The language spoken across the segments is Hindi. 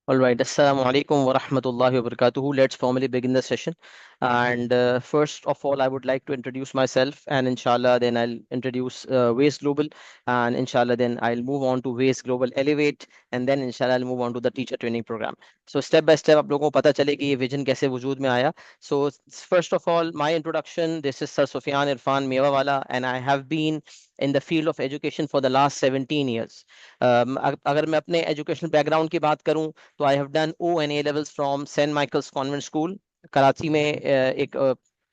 All right. Assalamu alaikum wa rahmatullahi wa barakatuhu. Let's formally begin the session. And first of all, I would like to introduce myself, and inshallah, then I'll introduce Ways Global, and inshallah, then I'll move on to Ways Global Elevate, and then inshallah, I'll move on to the teacher training program. So step by step, आप लोगों को पता चले कि ये विजन कैसे वजूद में आया. So first of all, my introduction. This is Sir Sufyan Irfan Mewawala, and I have been in the field of education for the last 17 years. अगर मैं अपने एजुकेशनल बैकग्राउंड की बात करूं तो I have done O and A levels from Saint Michael's convent school Karachi में. एक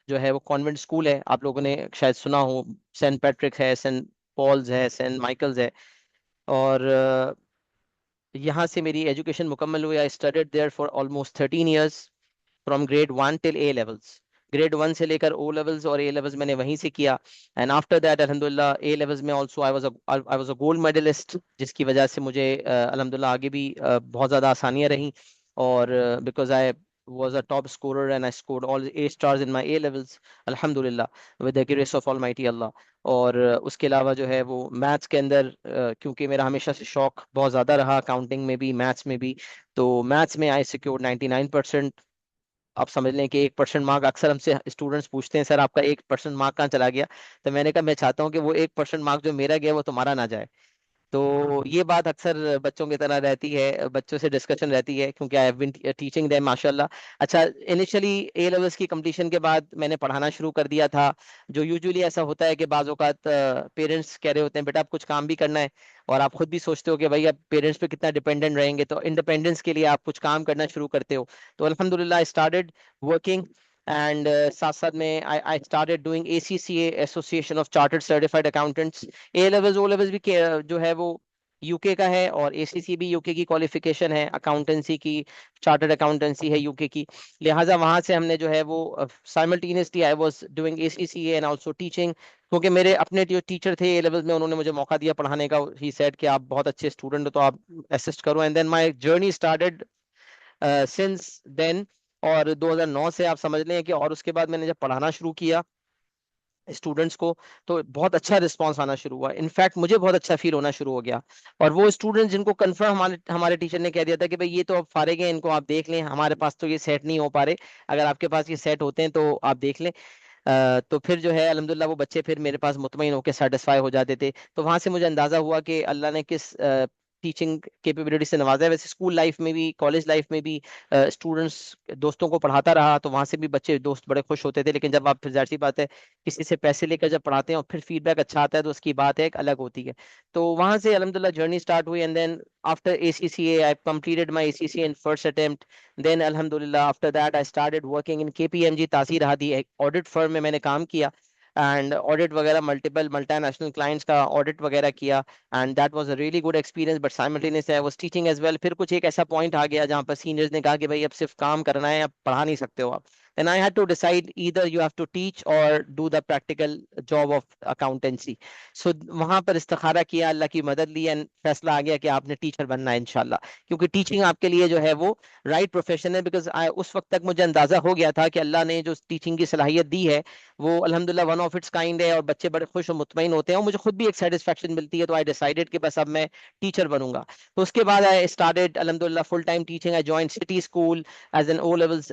जो है वो कॉन्वेंट स्कूल है, आप लोगों ने शायद सुना हो. सेंट पैट्रिक है, सेंट पॉल्स है, सेंट माइकल्स है. और यहाँ से मेरी एजुकेशन मुकम्मल हुई. I studied there for almost 13 years from grade 1 till A levels. grade 1 से लेकर O levels और A levels मैंने वहीं से किया. एंड आफ्टर दैट अल्हम्दुलिल्लाह A levels में also I was a gold medalist, जिसकी वजह से मुझे अल्हम्दुलिल्लाह आगे भी बहुत ज़्यादा आसानियाँ रहीं. और because I was a top scorer and I scored all A stars in my A levels, alhamdulillah, with the grace of Almighty Allah. और उसके अलावा जो है वो मैथ्स के अंदर क्योंकि मेरा हमेशा से शौक बहुत ज़्यादा रहा, अकाउंटिंग में भी मैथ्स में भी, तो मैथ्स में आई सिक्योर्ड 99%. आप समझ लें कि 1% मार्क, अक्सर हमसे स्टूडेंट्स पूछते हैं सर आपका 1% मार्क कहाँ चला गया, तो मैंने कहा मैं चाहता हूँ कि वो 1% मार्क जो मेरा गया वो तुम्हारा ना जाए. तो ये बात अक्सर बच्चों की तरह रहती है, बच्चों से डिस्कशन रहती है, क्योंकि I have been teaching them माशाल्लाह. अच्छा, इनिशियली ए लेवल्स की कंप्लीशन के बाद मैंने पढ़ाना शुरू कर दिया था. जो यूजुअली ऐसा होता है कि बाज़ औक़ात पेरेंट्स कह रहे होते हैं बेटा आप कुछ काम भी करना है, और आप खुद भी सोचते हो कि भाई अब पेरेंट्स पे कितना डिपेंडेंट रहेंगे, तो इंडिपेंडेंस के लिए आप कुछ काम करना शुरू करते हो. तो अल्हम्दुलिल्लाह आई स्टार्टेड वर्किंग. एंड साथ साथ में I started doing ACCA, association of chartered certified accountants. A levels O levels भी जो है वो यूके का है, और ACC भी यूके की क्वालिफिकेशन है, अकाउंटेंसी की, चार्टर्ड अकाउंटेंसी है यूके की. लिहाजा वहां से हमने जो है वो simultaneously I was doing ACCA and also teaching, क्योंकि मेरे अपने जो टीचर थे ए लेवल्स में उन्होंने मुझे मौका दिया पढ़ाने का. ही सेड कि आप बहुत अच्छे स्टूडेंट हो तो आप असिस्ट करो. And then my journey started since then. और 2009 से आप समझ लें कि, और उसके बाद मैंने जब पढ़ाना शुरू किया स्टूडेंट्स को, तो बहुत अच्छा रिस्पांस आना शुरू हुआ. इनफैक्ट मुझे बहुत अच्छा फील होना शुरू हो गया. और वो स्टूडेंट्स जिनको कंफर्म हमारे हमारे टीचर ने कह दिया था कि भाई ये तो अब फारिग हैं, इनको आप देख लें, हमारे पास तो ये सेट नहीं हो पा रहे, अगर आपके पास ये सेट होते हैं तो आप देख लें. तो फिर जो है अल्हम्दुलिल्लाह वो बच्चे फिर मेरे पास मुतमईन होकर सेटिस्फाई हो जाते थे. तो वहां से मुझे अंदाजा हुआ कि अल्लाह ने किस टीचिंग कैपेबिलिटी से नवाजा है. वैसे स्कूल लाइफ में भी, कॉलेज लाइफ में भी स्टूडेंट्स दोस्तों को पढ़ाता रहा, तो वहां से भी बच्चे दोस्त बड़े खुश होते थे. लेकिन जब आप, फिर जाहिर सी बात है, किसी से पैसे लेकर जब पढ़ाते हैं और फिर फीडबैक अच्छा आता है तो उसकी बात है एक अलग होती है. तो वहां से अल्हम्दुलिल्लाह जर्नी स्टार्ट हुई. And then after ACCA I completed my ACCA in first attempt. Then alhamdulillah after that I started working in KPMG तासीर हादी, एक ऑडिट फर्म में मैंने काम किया. एंड ऑडिट वगैरह मल्टीपल मल्टीनेशनल क्लाइंट्स का ऑडिट वगैरह किया. And that was a really good experience, but simultaneously I was teaching as well. फिर कुछ एक ऐसा पॉइंट आ गया जहाँ पर सीनियर्स ने कहा कि भाई अब सिर्फ काम करना है, अब पढ़ा नहीं सकते हो आप. then I had to decide either you have to teach or do the practical job of accountancy. So वहां पर इस्तिखारा किया, अल्लाह की मदद ली, एंड फैसला आ गया कि आपने टीचर बनना है इंशाल्लाह, क्योंकि टीचिंग आपके लिए जो है वो राइट प्रोफेशन है. बिकॉज उस वक्त तक मुझे अंदाजा हो गया था कि अल्लाह ने जो टीचिंग की सलाहियत दी है वो अल्हम्दुलिल्लाह वन ऑफ इट्स काइंड है, और बच्चे बड़े खुश और मुतमईन होते हैं, और मुझे खुद भी एक सेटिस्फेक्शन मिलती है. तो आई डिसाइडेड कि बस अब मैं टीचर बनूंगा. तो उसके बाद आई स्टार्टेड अल्हम्दुलिल्लाह full time teaching. I joined City School as an O levels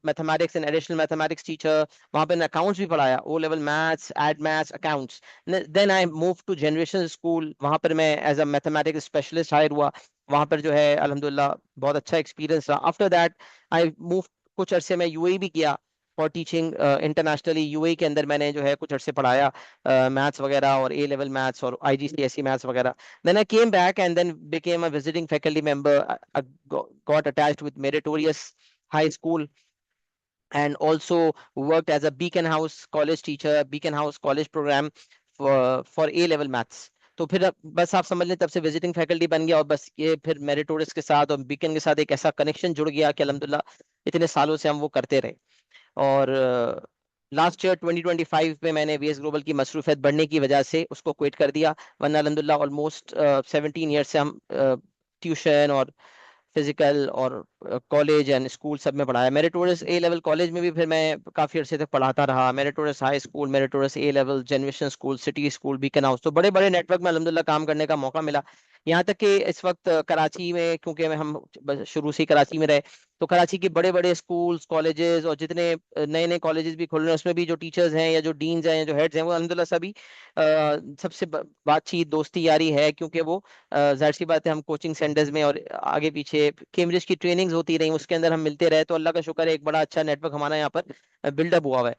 mathematics and additional mathematics teacher. वहां पे अकाउंट्स भी पढ़ाया, O level maths, add maths, accounts. Then I move to Generation School. वहां पर मैं as a mathematics specialist hire हुआ. वहां पर जो है अल्हम्दुलिल्लाह बहुत अच्छा एक्सपीरियंस रहा. आफ्टर दैट आई मूव, कुछ अरसे में यूएई भी किया फॉर टीचिंग इंटरनेशनली. यूएई के अंदर मैंने जो है कुछ अरसे पढ़ाया मैथ्स वगैरह, और ए लेवल मैथ्स और IGCSE मैथ्स वगैरह. Then I came back and then became a visiting faculty member. Got attached with meritorious high school and also worked as a Beacon House college teacher, Beacon House college program for A level maths. तो फिर बस आप समझ लें तब से विजिटिंग फैकल्टी बन गया, और बस ये फिर मेरिटोरियस के साथ और बीकन के साथ एक ऐसा कनेक्शन जुड़ गया कि अल्हम्दुलिल्लाह इतने सालों से हम वो करते रहे. और लास्ट ईयर 2025 में मैंने VS ग्लोबल की मसरूफियत बढ़ने की वजह से उसको क्विट कर दिया. वरना अल्हम्दुलिल्लाह ऑलमोस्ट 17 ईयर से हम ट्यूशन और फिजिकल और कॉलेज एंड स्कूल सब में पढ़ाया. मेरिटोरियस ए लेवल कॉलेज में भी फिर मैं काफ़ी अरसे तक पढ़ाता रहा. Meritorious high school, meritorious A level, generation school, city school, Beaconhouse, तो बड़े बड़े नेटवर्क में अल्हम्दुलिल्लाह काम करने का मौका मिला. यहाँ तक कि इस वक्त कराची में, क्योंकि हम शुरू से ही कराची में रहे, तो कराची के बड़े बड़े स्कूल्स, कॉलेजेस और जितने नए नए कॉलेजेस भी खुल रहे हैं, उसमें भी जो टीचर्स हैं या जो डीन्स हैं या जो हेड्स हैं, वो अल्हम्दुलिल्लाह सभी सबसे बातचीत, दोस्ती यारी है, क्योंकि वो जाहिर सी बात है, हम कोचिंग सेंटर्स में और आगे पीछे कैम्ब्रिज की ट्रेनिंग्स होती रही, उसके अंदर हम मिलते रहे, तो अल्लाह का शुक्र है एक बड़ा अच्छा नेटवर्क हमारा यहाँ पर बिल्डअप हुआ हुआ है।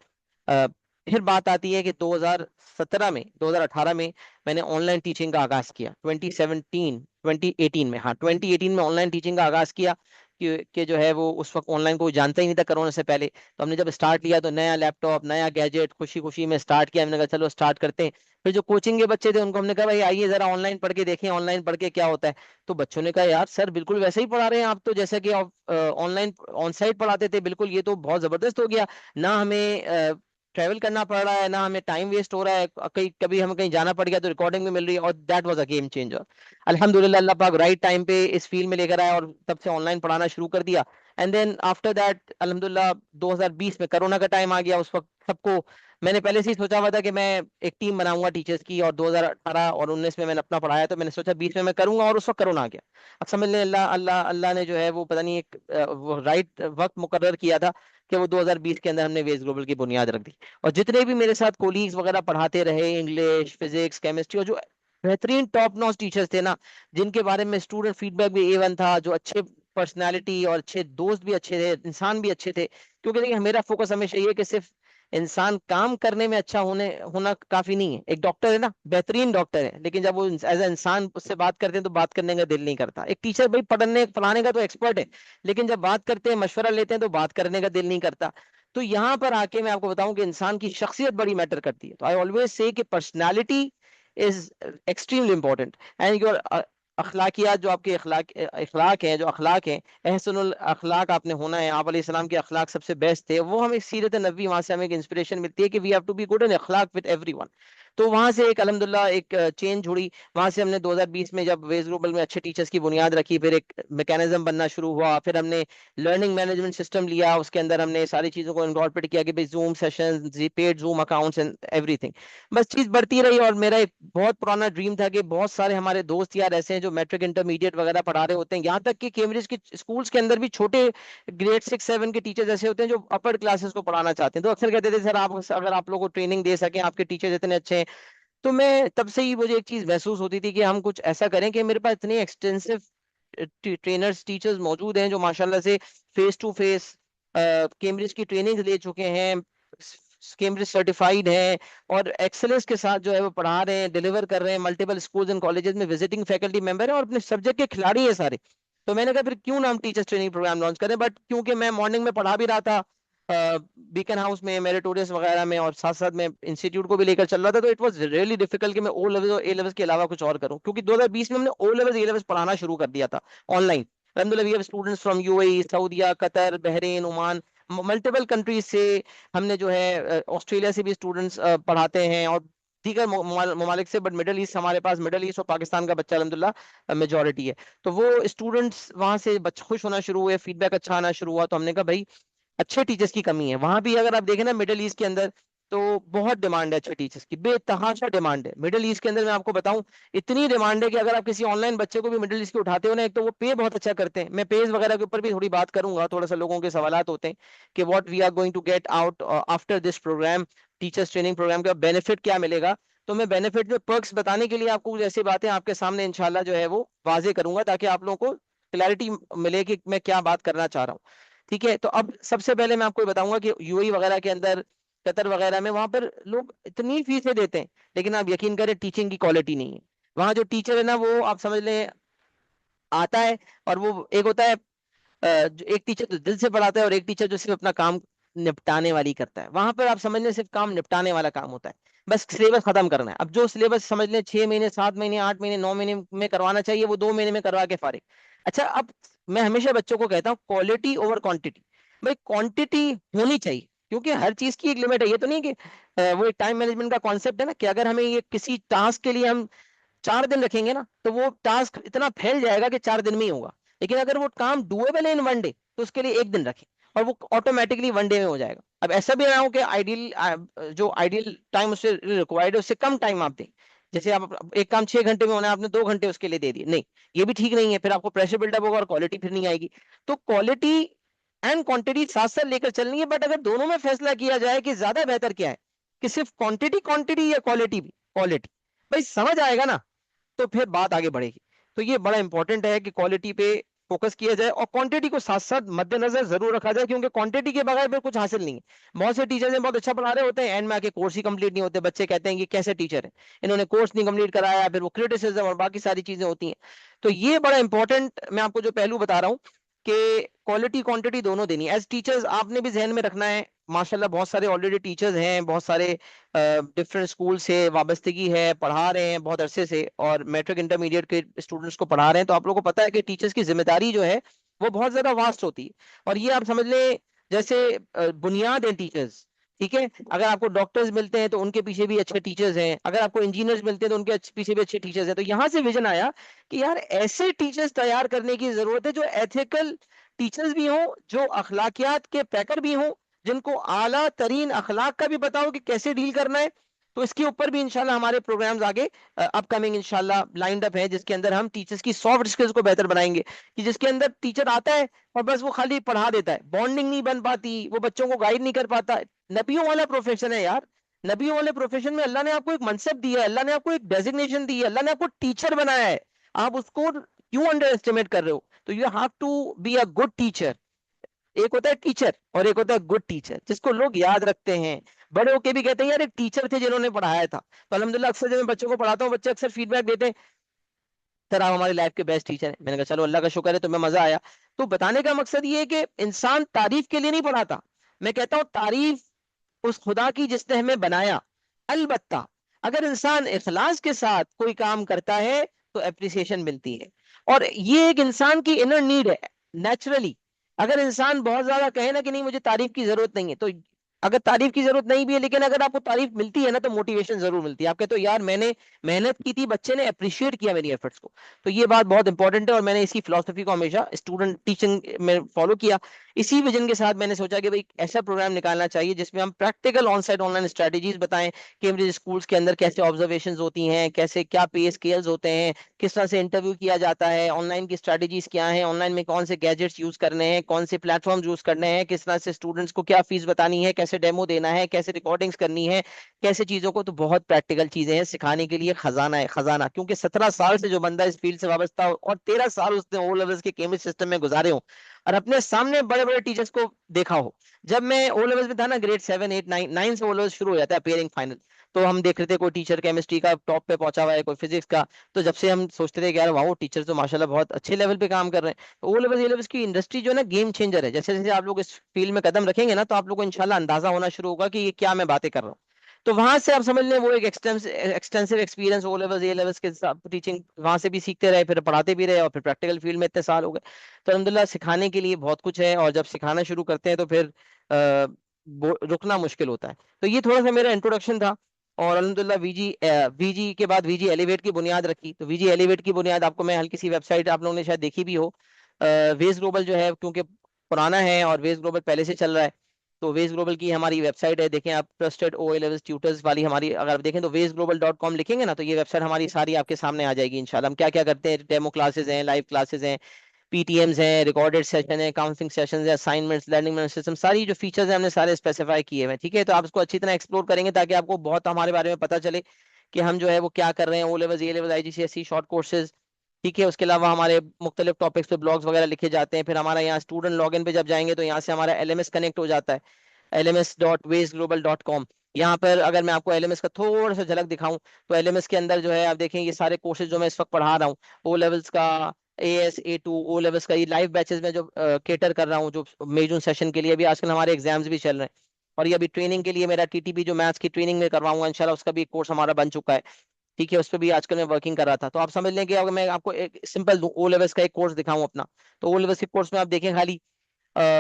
अ, फिर बात आती है कि 2017 में, 2018 में मैंने ऑनलाइन टीचिंग का आगाज किया। 2017 2018 में, हाँ 2018 में ऑनलाइन टीचिंग का आगाज किया कि जो है वो उस वक्त ऑनलाइन कोई जानता ही नहीं था कोरोना से पहले। तो हमने जब स्टार्ट लिया तो नया लैपटॉप, नया गैजेट, खुशी खुशी में स्टार्ट किया। हमने कहा चलो स्टार्ट करते हैं। फिर जो कोचिंग के बच्चे थे उनको हमने कहा भाई आइए जरा ऑनलाइन पढ़ के देखें, ऑनलाइन पढ़ के क्या होता है। तो बच्चों ने कहा यार सर बिल्कुल वैसे ही पढ़ा रहे हैं आप तो, जैसा कि आप ऑनलाइन ऑन साइट पढ़ाते थे, बिल्कुल ये तो बहुत जबरदस्त हो गया। ना हमें ट्रैवल करना पड़ रहा है, ना हमें टाइम वेस्ट हो रहा है, कहीं कभी हमें कहीं जाना पड़ गया तो रिकॉर्डिंग भी मिल रही है, और that was a game changer. अल्हम्दुलिल्लाह, अल्लाह पाक राइट टाइम पे इस फील्ड में लेकर आया और तब से ऑनलाइन पढ़ाना शुरू कर दिया। एंड देन आफ्टर दैट अल्हम्दुलिल्लाह 2020 में कोरोना का टाइम आ गया। उस वक्त सबको, मैंने पहले से ही सोचा हुआ था कि मैं एक टीम बनाऊंगा टीचर्स की, और 2018 और 19 में मैंने अपना पढ़ाया, तो मैंने सोचा 20 में मैं करूंगा, और उस वक्त कोरोना आ गया। अब समझ लें अल्लाह अल्लाह अल्लाह ने जो है वो पता नहीं एक वो राइट वक्त मुकर्रर किया था कि वो 2020 के अंदर हमने वेज ग्लोबल की बुनियाद रख दी। और जितने भी मेरे साथ कोलीग्स वगैरह पढ़ाते रहे, इंग्लिश, फिजिक्स, केमिस्ट्री, और जो बेहतरीन टॉप नॉच टीचर्स थे ना, जिनके बारे में स्टूडेंट फीडबैक भी A1 था, जो अच्छे पर्सनालिटी और अच्छे दोस्त भी अच्छे थे, इंसान भी अच्छे थे। क्योंकि देखिए मेरा फोकस हमेशा ये है कि सिर्फ इंसान काम करने में अच्छा होना काफी नहीं है। एक डॉक्टर है ना, बेहतरीन डॉक्टर है, लेकिन जब वो एज ए इंसान उससे बात करते हैं तो बात करने का दिल नहीं करता। एक टीचर भाई पढ़ने पढ़ाने का तो एक्सपर्ट है, लेकिन जब बात करते हैं, मशवरा लेते हैं, तो बात करने का दिल नहीं करता। तो यहाँ पर आके मैं आपको बताऊं कि इंसान की शख्सियत बड़ी मैटर करती है। तो आई ऑलवेज से कि personality is extremely important, and your अखलाकियात, जो आपके अखलाक हैं, जो अखलाक हैं, एहसनुल अखलाक आपने होना है। आप अलैहिस्सलाम के अखलाक सबसे बेस्ट थे, वो हमें सीरत नबी, वहां से हमें एक इंस्पिरेशन मिलती है कि we have to be good in अखलाक विद एवरीवन। तो वहां से एक अल्हम्दुलिल्लाह एक चेंज हुई। वहां से हमने 2020 में जब वेज ग्लोबल में अच्छे टीचर्स की बुनियाद रखी, फिर एक मैकेनिज्म बनना शुरू हुआ। फिर हमने लर्निंग मैनेजमेंट सिस्टम लिया, उसके अंदर हमने सारी चीजों को इनकॉर्पोरेट किया कि भाई zoom session, paid zoom accounts and everything. बस चीज बढ़ती रही, और मेरा एक बहुत पुराना ड्रीम था कि बहुत सारे हमारे दोस्त यार ऐसे हैं जो मैट्रिक, इंटरमीडिएट वगैरह पढ़ा रहे होते हैं, यहाँ तक कि कैम्ब्रिज के स्कूल्स के अंदर भी छोटे ग्रेड 6 7 के टीचर्स ऐसे होते हैं जो अपर क्लासेस को पढ़ाना चाहते हैं। तो अक्सर कहते थे सर आप अगर आप लोगों को ट्रेनिंग दे सकें, आपके टीचर्स इतने अच्छे हैं। तो मैं तब से ही मुझे एक चीज महसूस होती थी कि हम कुछ ऐसा करें कि मेरे पास इतने एक्सटेंसिव ट्रेनर्स, टीचर्स मौजूद हैं जो माशाल्लाह से फेस टू फेस कैम्ब्रिज की ट्रेनिंग ले चुके हैं, कैम्ब्रिज सर्टिफाइड हैं, और एक्सेलेंस के साथ जो है वो पढ़ा रहे हैं, डिलीवर कर रहे हैं, मल्टीपल स्कूल्स एंड कॉलेजेस में विजिटिंग फैकल्टी मेंबर है, और अपने सब्जेक्ट के खिलाड़ी हैं सारे। तो मैंने कहा फिर क्यों ना हम टीचर्स ट्रेनिंग प्रोग्राम लॉन्च करें। बट क्योंकि मैं मॉर्निंग में पढ़ा भी रहा था बीकन हाउस में, मेरिटोरियस वगैरह में, और साथ साथ मैं इंस्टीट्यूट को भी लेकर चल रहा था, तो इट वाज रियली डिफिकल्ट कि मैं ओ लेवल्स और ए लेवल्स के अलावा कुछ और करूं, क्योंकि 2020 में हमने ओ लेवल्स, ए लेवल्स पढ़ाना शुरू कर दिया था ऑनलाइन। अल्हम्दुलिल्लाह we have students from UAE, Saudia, Qatar, Bahrain, Oman, multiple countries से। हमने जो है ऑस्ट्रेलिया से भी स्टूडेंट्स पढ़ाते हैं, और दीगर ममालिक से, बट मिडल ईस्ट, हमारे पास मिडल ईस्ट और पाकिस्तान का बच्चा अल्हम्दुलिल्लाह मेजोरिटी है। तो वो स्टूडेंट्स वहां से बच्चे खुश होना शुरू हुए, फीडबैक अच्छा आना शुरू हुआ। तो हमने कहा भाई अच्छे टीचर्स की कमी है वहां भी। अगर आप देखें ना मिडिल ईस्ट के अंदर, तो बहुत डिमांड है अच्छे टीचर्स की, बेतहाशा डिमांड है मिडिल ईस्ट के अंदर। मैं आपको बताऊं, इतनी डिमांड है कि अगर आप किसी ऑनलाइन बच्चे को भी मिडिल ईस्ट के उठाते हो ना, एक तो वो पे बहुत अच्छा करते हैं। मैं पेज वगैरह के ऊपर भी थोड़ी बात करूंगा, थोड़ा सा लोगों के सवालात होते हैं कि what we are going to get out after this program, teachers training program का बेनिफिट क्या मिलेगा। तो मैं बेनिफिट में पर्क्स बताने के लिए आपको कुछ ऐसी बातें आपके सामने इंशाल्लाह जो है वो वाजे करूंगा, ताकि आप लोगों को क्लैरिटी मिले कि मैं क्या बात करना चाह रहा हूँ। ठीक है, तो अब सबसे पहले मैं आपको ये बताऊंगा कि UAE वगैरह के अंदर, कतर वगैरह में, वहां पर लोग इतनी फीसें देते हैं, लेकिन आप यकीन करें टीचिंग की क्वालिटी नहीं है। वहां जो टीचर है ना, वो आप समझ लें आता है, और वो एक होता है जो एक टीचर जो दिल से पढ़ाता है, और एक टीचर जो सिर्फ अपना काम निपटाने वाली करता है। वहां पर आप समझ लें सिर्फ काम निपटाने वाला काम होता है, बस सिलेबस खत्म करना है। अब जो सिलेबस समझ लें 6 महीने, 7 महीने, 8 महीने, 9 महीने में करवाना चाहिए, वो 2 महीने में करवा के फारिग। अच्छा, अब मैं हमेशा बच्चों को कहता हूँ क्वालिटी ओवर क्वांटिटी। भाई क्वांटिटी होनी चाहिए, क्योंकि हर चीज की एक लिमिट है। ये तो नहीं कि वो एक टाइम मैनेजमेंट का कॉन्सेप्ट है ना, कि अगर हमें ये किसी टास्क के लिए हम 4 दिन रखेंगे ना, तो वो टास्क इतना फैल जाएगा कि 4 दिन में ही होगा। लेकिन अगर वो काम डुएबल है इन 1 डे, तो उसके लिए 1 दिन रखें, और वो ऑटोमेटिकली 1 डे में हो जाएगा। अब ऐसा भी ना हो कि आइडियल जो आइडियल टाइम उससे रिक्वायर्ड है उससे कम टाइम आप दें। जैसे आप एक काम 6 घंटे में होना है, आपने 2 घंटे उसके लिए दे दिए, नहीं, ये भी ठीक नहीं है, फिर आपको प्रेशर बिल्डअप होगा और क्वालिटी फिर नहीं आएगी। तो क्वालिटी एंड क्वांटिटी साथ साथ लेकर चलनी है, बट अगर दोनों में फैसला किया जाए कि ज्यादा बेहतर क्या है, कि सिर्फ क्वांटिटी क्वांटिटी या क्वालिटी भी क्वालिटी, भाई समझ आएगा ना, तो फिर बात आगे बढ़ेगी। तो ये बड़ा इंपॉर्टेंट है कि क्वालिटी पे फोकस किया जाए और क्वांटिटी को साथ साथ मद्देनजर जरूर रखा जाए, क्योंकि क्वांटिटी के बगैर फिर कुछ हासिल नहीं है। बहुत से टीचर्स हैं, बहुत अच्छा पढ़ा रहे होते हैं, एंड में आके कोर्स ही कंप्लीट नहीं होते, बच्चे कहते हैं कि कैसे टीचर है, इन्होंने कोर्स नहीं कंप्लीट कराया, फिर वो क्रिटिसिज्म और बाकी सारी चीजें होती हैं। तो ये बड़ा इंपॉर्टेंट मैं आपको जो पहलू बता रहा हूँ कि क्वालिटी क्वांटिटी दोनों देनी है। एज टीचर्स आपने भी जहन में रखना है, माशाल्लाह बहुत सारे ऑलरेडी टीचर्स हैं, बहुत सारे डिफरेंट स्कूल से वाबस्तगी है, पढ़ा रहे हैं बहुत अरसे से, और मैट्रिक इंटरमीडिएट के स्टूडेंट्स को पढ़ा रहे हैं। तो आप लोगों को पता है कि टीचर्स की जिम्मेदारी जो है वो बहुत ज्यादा वास्ट होती है। और ये आप समझ लें जैसे बुनियाद है टीचर्स, ठीक है। अगर आपको डॉक्टर्स मिलते हैं तो उनके पीछे भी अच्छे टीचर्स हैं, अगर आपको इंजीनियर्स मिलते हैं तो उनके पीछे भी अच्छे टीचर्स हैं। तो यहाँ से विजन आया कि यार ऐसे टीचर्स तैयार करने की जरूरत है जो एथिकल टीचर्स भी हों, जो अखलाकियात के पैकर भी हों, जिनको आला तरीन अखलाक का भी पता हो कि कैसे डील करना है। तो इसके ऊपर भी इंशाल्लाह हमारे प्रोग्राम्स आगे अपकमिंग इंशाल्लाह लाइंड अप है, जिसके अंदर हम टीचर्स की सॉफ्ट स्किल्स को बेहतर बनाएंगे। कि जिसके अंदर टीचर आता है और बस वो खाली पढ़ा देता है, बॉन्डिंग नहीं बन पाती, वो बच्चों को गाइड नहीं कर पाता। नबियों वाला प्रोफेशन है यार, नबियों वाले प्रोफेशन में अल्लाह ने आपको एक मनसब दिया है, अल्लाह ने आपको एक डेजिग्नेशन दी है, अल्लाह ने आपको टीचर बनाया है। आप उसको क्यों अंडर एस्टिमेट कर रहे हो? तो you have to be a good teacher. एक होता है टीचर और एक होता है गुड टीचर, जिसको लोग याद रखते हैं, बड़े होके भी कहते हैं यार एक टीचर थे जिन्होंने पढ़ाया था। तो अल्हम्दुलिल्लाह अक्सर जब मैं बच्चों को पढ़ाता हूँ, बच्चे अक्सर फीडबैक देते हैं, सर आप हमारी लाइफ के बेस्ट टीचर हैं। मैंने कहा चलो अल्लाह का शुक्र है, तुम्हें मजा आया। तो बताने का मकसद ये है कि इंसान तारीफ के लिए नहीं पढ़ाता, मैं कहता हूँ तारीफ उस खुदा की जिसने हमें बनाया। अलबत्ता अगर इंसान इखलास के साथ कोई काम करता है तो एप्रिसिएशन मिलती है, और ये एक इंसान की इनर नीड है नेचुरली। अगर इंसान बहुत ज्यादा कहे ना कि नहीं मुझे तारीफ की जरूरत नहीं है, तो अगर तारीफ की जरूरत नहीं भी है लेकिन अगर आपको तारीफ मिलती है ना तो मोटिवेशन जरूर मिलती है। आप कहते हो यार मैंने मेहनत की थी, बच्चे ने अप्रिशिएट किया मेरी एफर्ट्स को। तो ये बात बहुत इंपॉर्टेंट है और मैंने इसी फिलोसफी को हमेशा स्टूडेंट टीचिंग में फॉलो किया। इसी विजन के साथ मैंने सोचा कि भाई ऐसा प्रोग्राम निकालना चाहिए जिसमें हम practical on site online strategies बताएं, कैम्ब्रिज स्कूल्स के अंदर कैसे ऑब्जर्वेशंस होती हैं, कैसे क्या पे स्केल्स होते हैं, किस तरह से इंटरव्यू किया जाता है, ऑनलाइन की स्ट्रेटेजीज क्या हैं, ऑनलाइन में कौन से गैजेट्स यूज करने हैं, कौन से प्लेटफॉर्म यूज करने हैं, किस तरह से स्टूडेंट्स को क्या फीस बतानी है, कैसे डेमो देना है, कैसे रिकॉर्डिंग्स करनी है, कैसे चीजों को। तो बहुत प्रैक्टिकल चीजें हैं, सिखाने के लिए खजाना है खजाना। क्योंकि 17 साल से जो बंदा इस फील्ड से वाबस्ता हो और 13 साल उसने ओ लेवल्स के केमिस्ट्री सिस्टम में गुजारे हो और अपने सामने बड़े बड़े टीचर्स को देखा हो। जब मैं ओ लेवल्स में था ना, ग्रेड 7 8 9 से ओ लेवल्स शुरू हो जाता है अपियरिंग फाइनल, तो हम देख रहे थे कोई टीचर केमिस्ट्री का टॉप पे पहुंचा हुआ है, कोई फिजिक्स का। तो जब से हम सोचते थे कि यार वाह टीचर तो माशाल्लाह बहुत अच्छे लेवल पे काम कर रहे हैं। तो ओ लेवल्स ए लेवल्स की इंडस्ट्री जो है ना गेम चेंजर है। जैसे जैसे आप लोग इस फील्ड में कदम रखेंगे ना तो आप लोग को इंशाल्लाह अंदाजा होना शुरू होगा कि ये क्या मैं बातें कर रहा हूँ। तो वहां से आप समझ लें वो एक extensive experience, O levels A levels के साथ टीचिंग वहां से भी सीखते रहे, फिर पढ़ाते भी रहे, और फिर प्रैक्टिकल फील्ड में इतने साल हो गए। तो अल्हम्दुलिल्लाह सिखाने के लिए बहुत कुछ है, और जब सिखाना शुरू करते हैं तो फिर रुकना मुश्किल होता है। तो ये थोड़ा सा मेरा इंट्रोडक्शन था। और अल्हम्दुलिल्लाह वीजी के बाद वीजी एलिवेट की बुनियाद रखी। तो वीजी एलिवेट की बुनियाद आपको मैं हल्की सी वेबसाइट आप लोगों ने शायद देखी भी हो। वेज ग्लोबल जो है क्योंकि पुराना है और वेज ग्लोबल पहले से चल रहा है, तो वेज ग्लोबल की हमारी वेबसाइट है, देखें आप, ट्रस्टेड ओ लेवल ट्यूटर्स वाली हमारी, अगर आप देखें तो वेजग्लोबल.com लिखेंगे ना तो ये वेबसाइट हमारी सारी आपके सामने आ जाएगी इंशाल्लाह। हम क्या क्या करते हैं, डेमो क्लासेस हैं, लाइव क्लासेस हैं, पीटीएम्स हैं, रिकॉर्डेड सेशन है, काउंसलिंग सेशंस है, असाइनमेंट्स, लर्निंग मैनेजमेंट सिस्टम, सारी जो फीचर्स हैं हमने सारे स्पेसिफाई किए हुए हैं, ठीक है। तो आप इसको अच्छी तरह एक्सप्लोर करेंगे ताकि आपको बहुत हमारे बारे में पता चले कि हम जो है वो क्या कर रहे हैं। ओ लेवल, ए लेवल, आईजीसीएसई शॉर्ट कोर्सेज, ठीक है। उसके अलावा हमारे मुख्तलिफ टॉपिक्स पे ब्लॉग्स वगैरह लिखे जाते हैं। फिर हमारा यहाँ स्टूडेंट लॉगिन पे जब जाएंगे तो यहाँ से हमारा एलएमएस कनेक्ट हो जाता है, lms.wasteglobal.com। यहाँ पर अगर मैं आपको एलएमएस का थोड़ा सा झलक दिखाऊं तो एलएमएस के अंदर जो है आप देखें ये सारे कोर्सेज जो मैं इस वक्त पढ़ा रहा हूँ, ओ लेवल्स का, AS A2 ओ लेवल्स का, ये लाइव बैचेस में जो केटर कर रहा हूँ, जो मई जून सेशन के लिए। अभी आजकल हमारे एग्जाम्स भी चल रहे हैं, और ये अभी ट्रेनिंग के लिए मेरा टीटीपी जो मैथ्स की ट्रेनिंग में करवाऊंगा इंशाल्लाह, उसका भी एक कोर्स हमारा बन चुका है, ठीक है। उस पर भी आजकल मैं वर्किंग कर रहा था। तो आप समझ लें कि अगर मैं आपको एक सिंपल ओ लेवल्स का एक कोर्स दिखाऊं अपना, तो ओ लेवल्स के कोर्स में आप देखें खाली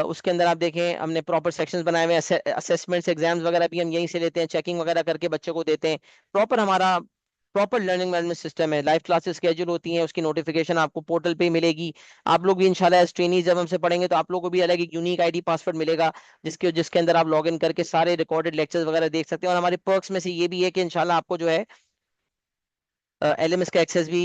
उसके अंदर आप देखें हमने प्रॉपर सेक्शंस बनाए हुए हैं, असेसमेंट्स एग्जाम्स वगैरह भी हम यहीं से लेते हैं, चेकिंग वगैरह करके बच्चे को देते हैं। प्रॉपर हमारा प्रॉपर लर्निंग मैनेजमेंट सिस्टम है, लाइव क्लासेस स्केड्यूल होती हैं, उसकी नोटिफिकेशन आपको पोर्टल पे ही मिलेगी। आप लोग भी इंशाल्लाह एज ट्रेनीज जब हमसे पढ़ेंगे तो आप लोगों को भी अलग एक यूनिक आईडी पासवर्ड मिलेगा, जिसके जिसके अंदर आप लॉग इन करके सारे रिकॉर्डेड लेक्चर्स वगैरह देख सकते हैं। और हमारे पर्क्स में से ये भी है कि इंशाल्लाह आपको जो है LMS का एक्सेस भी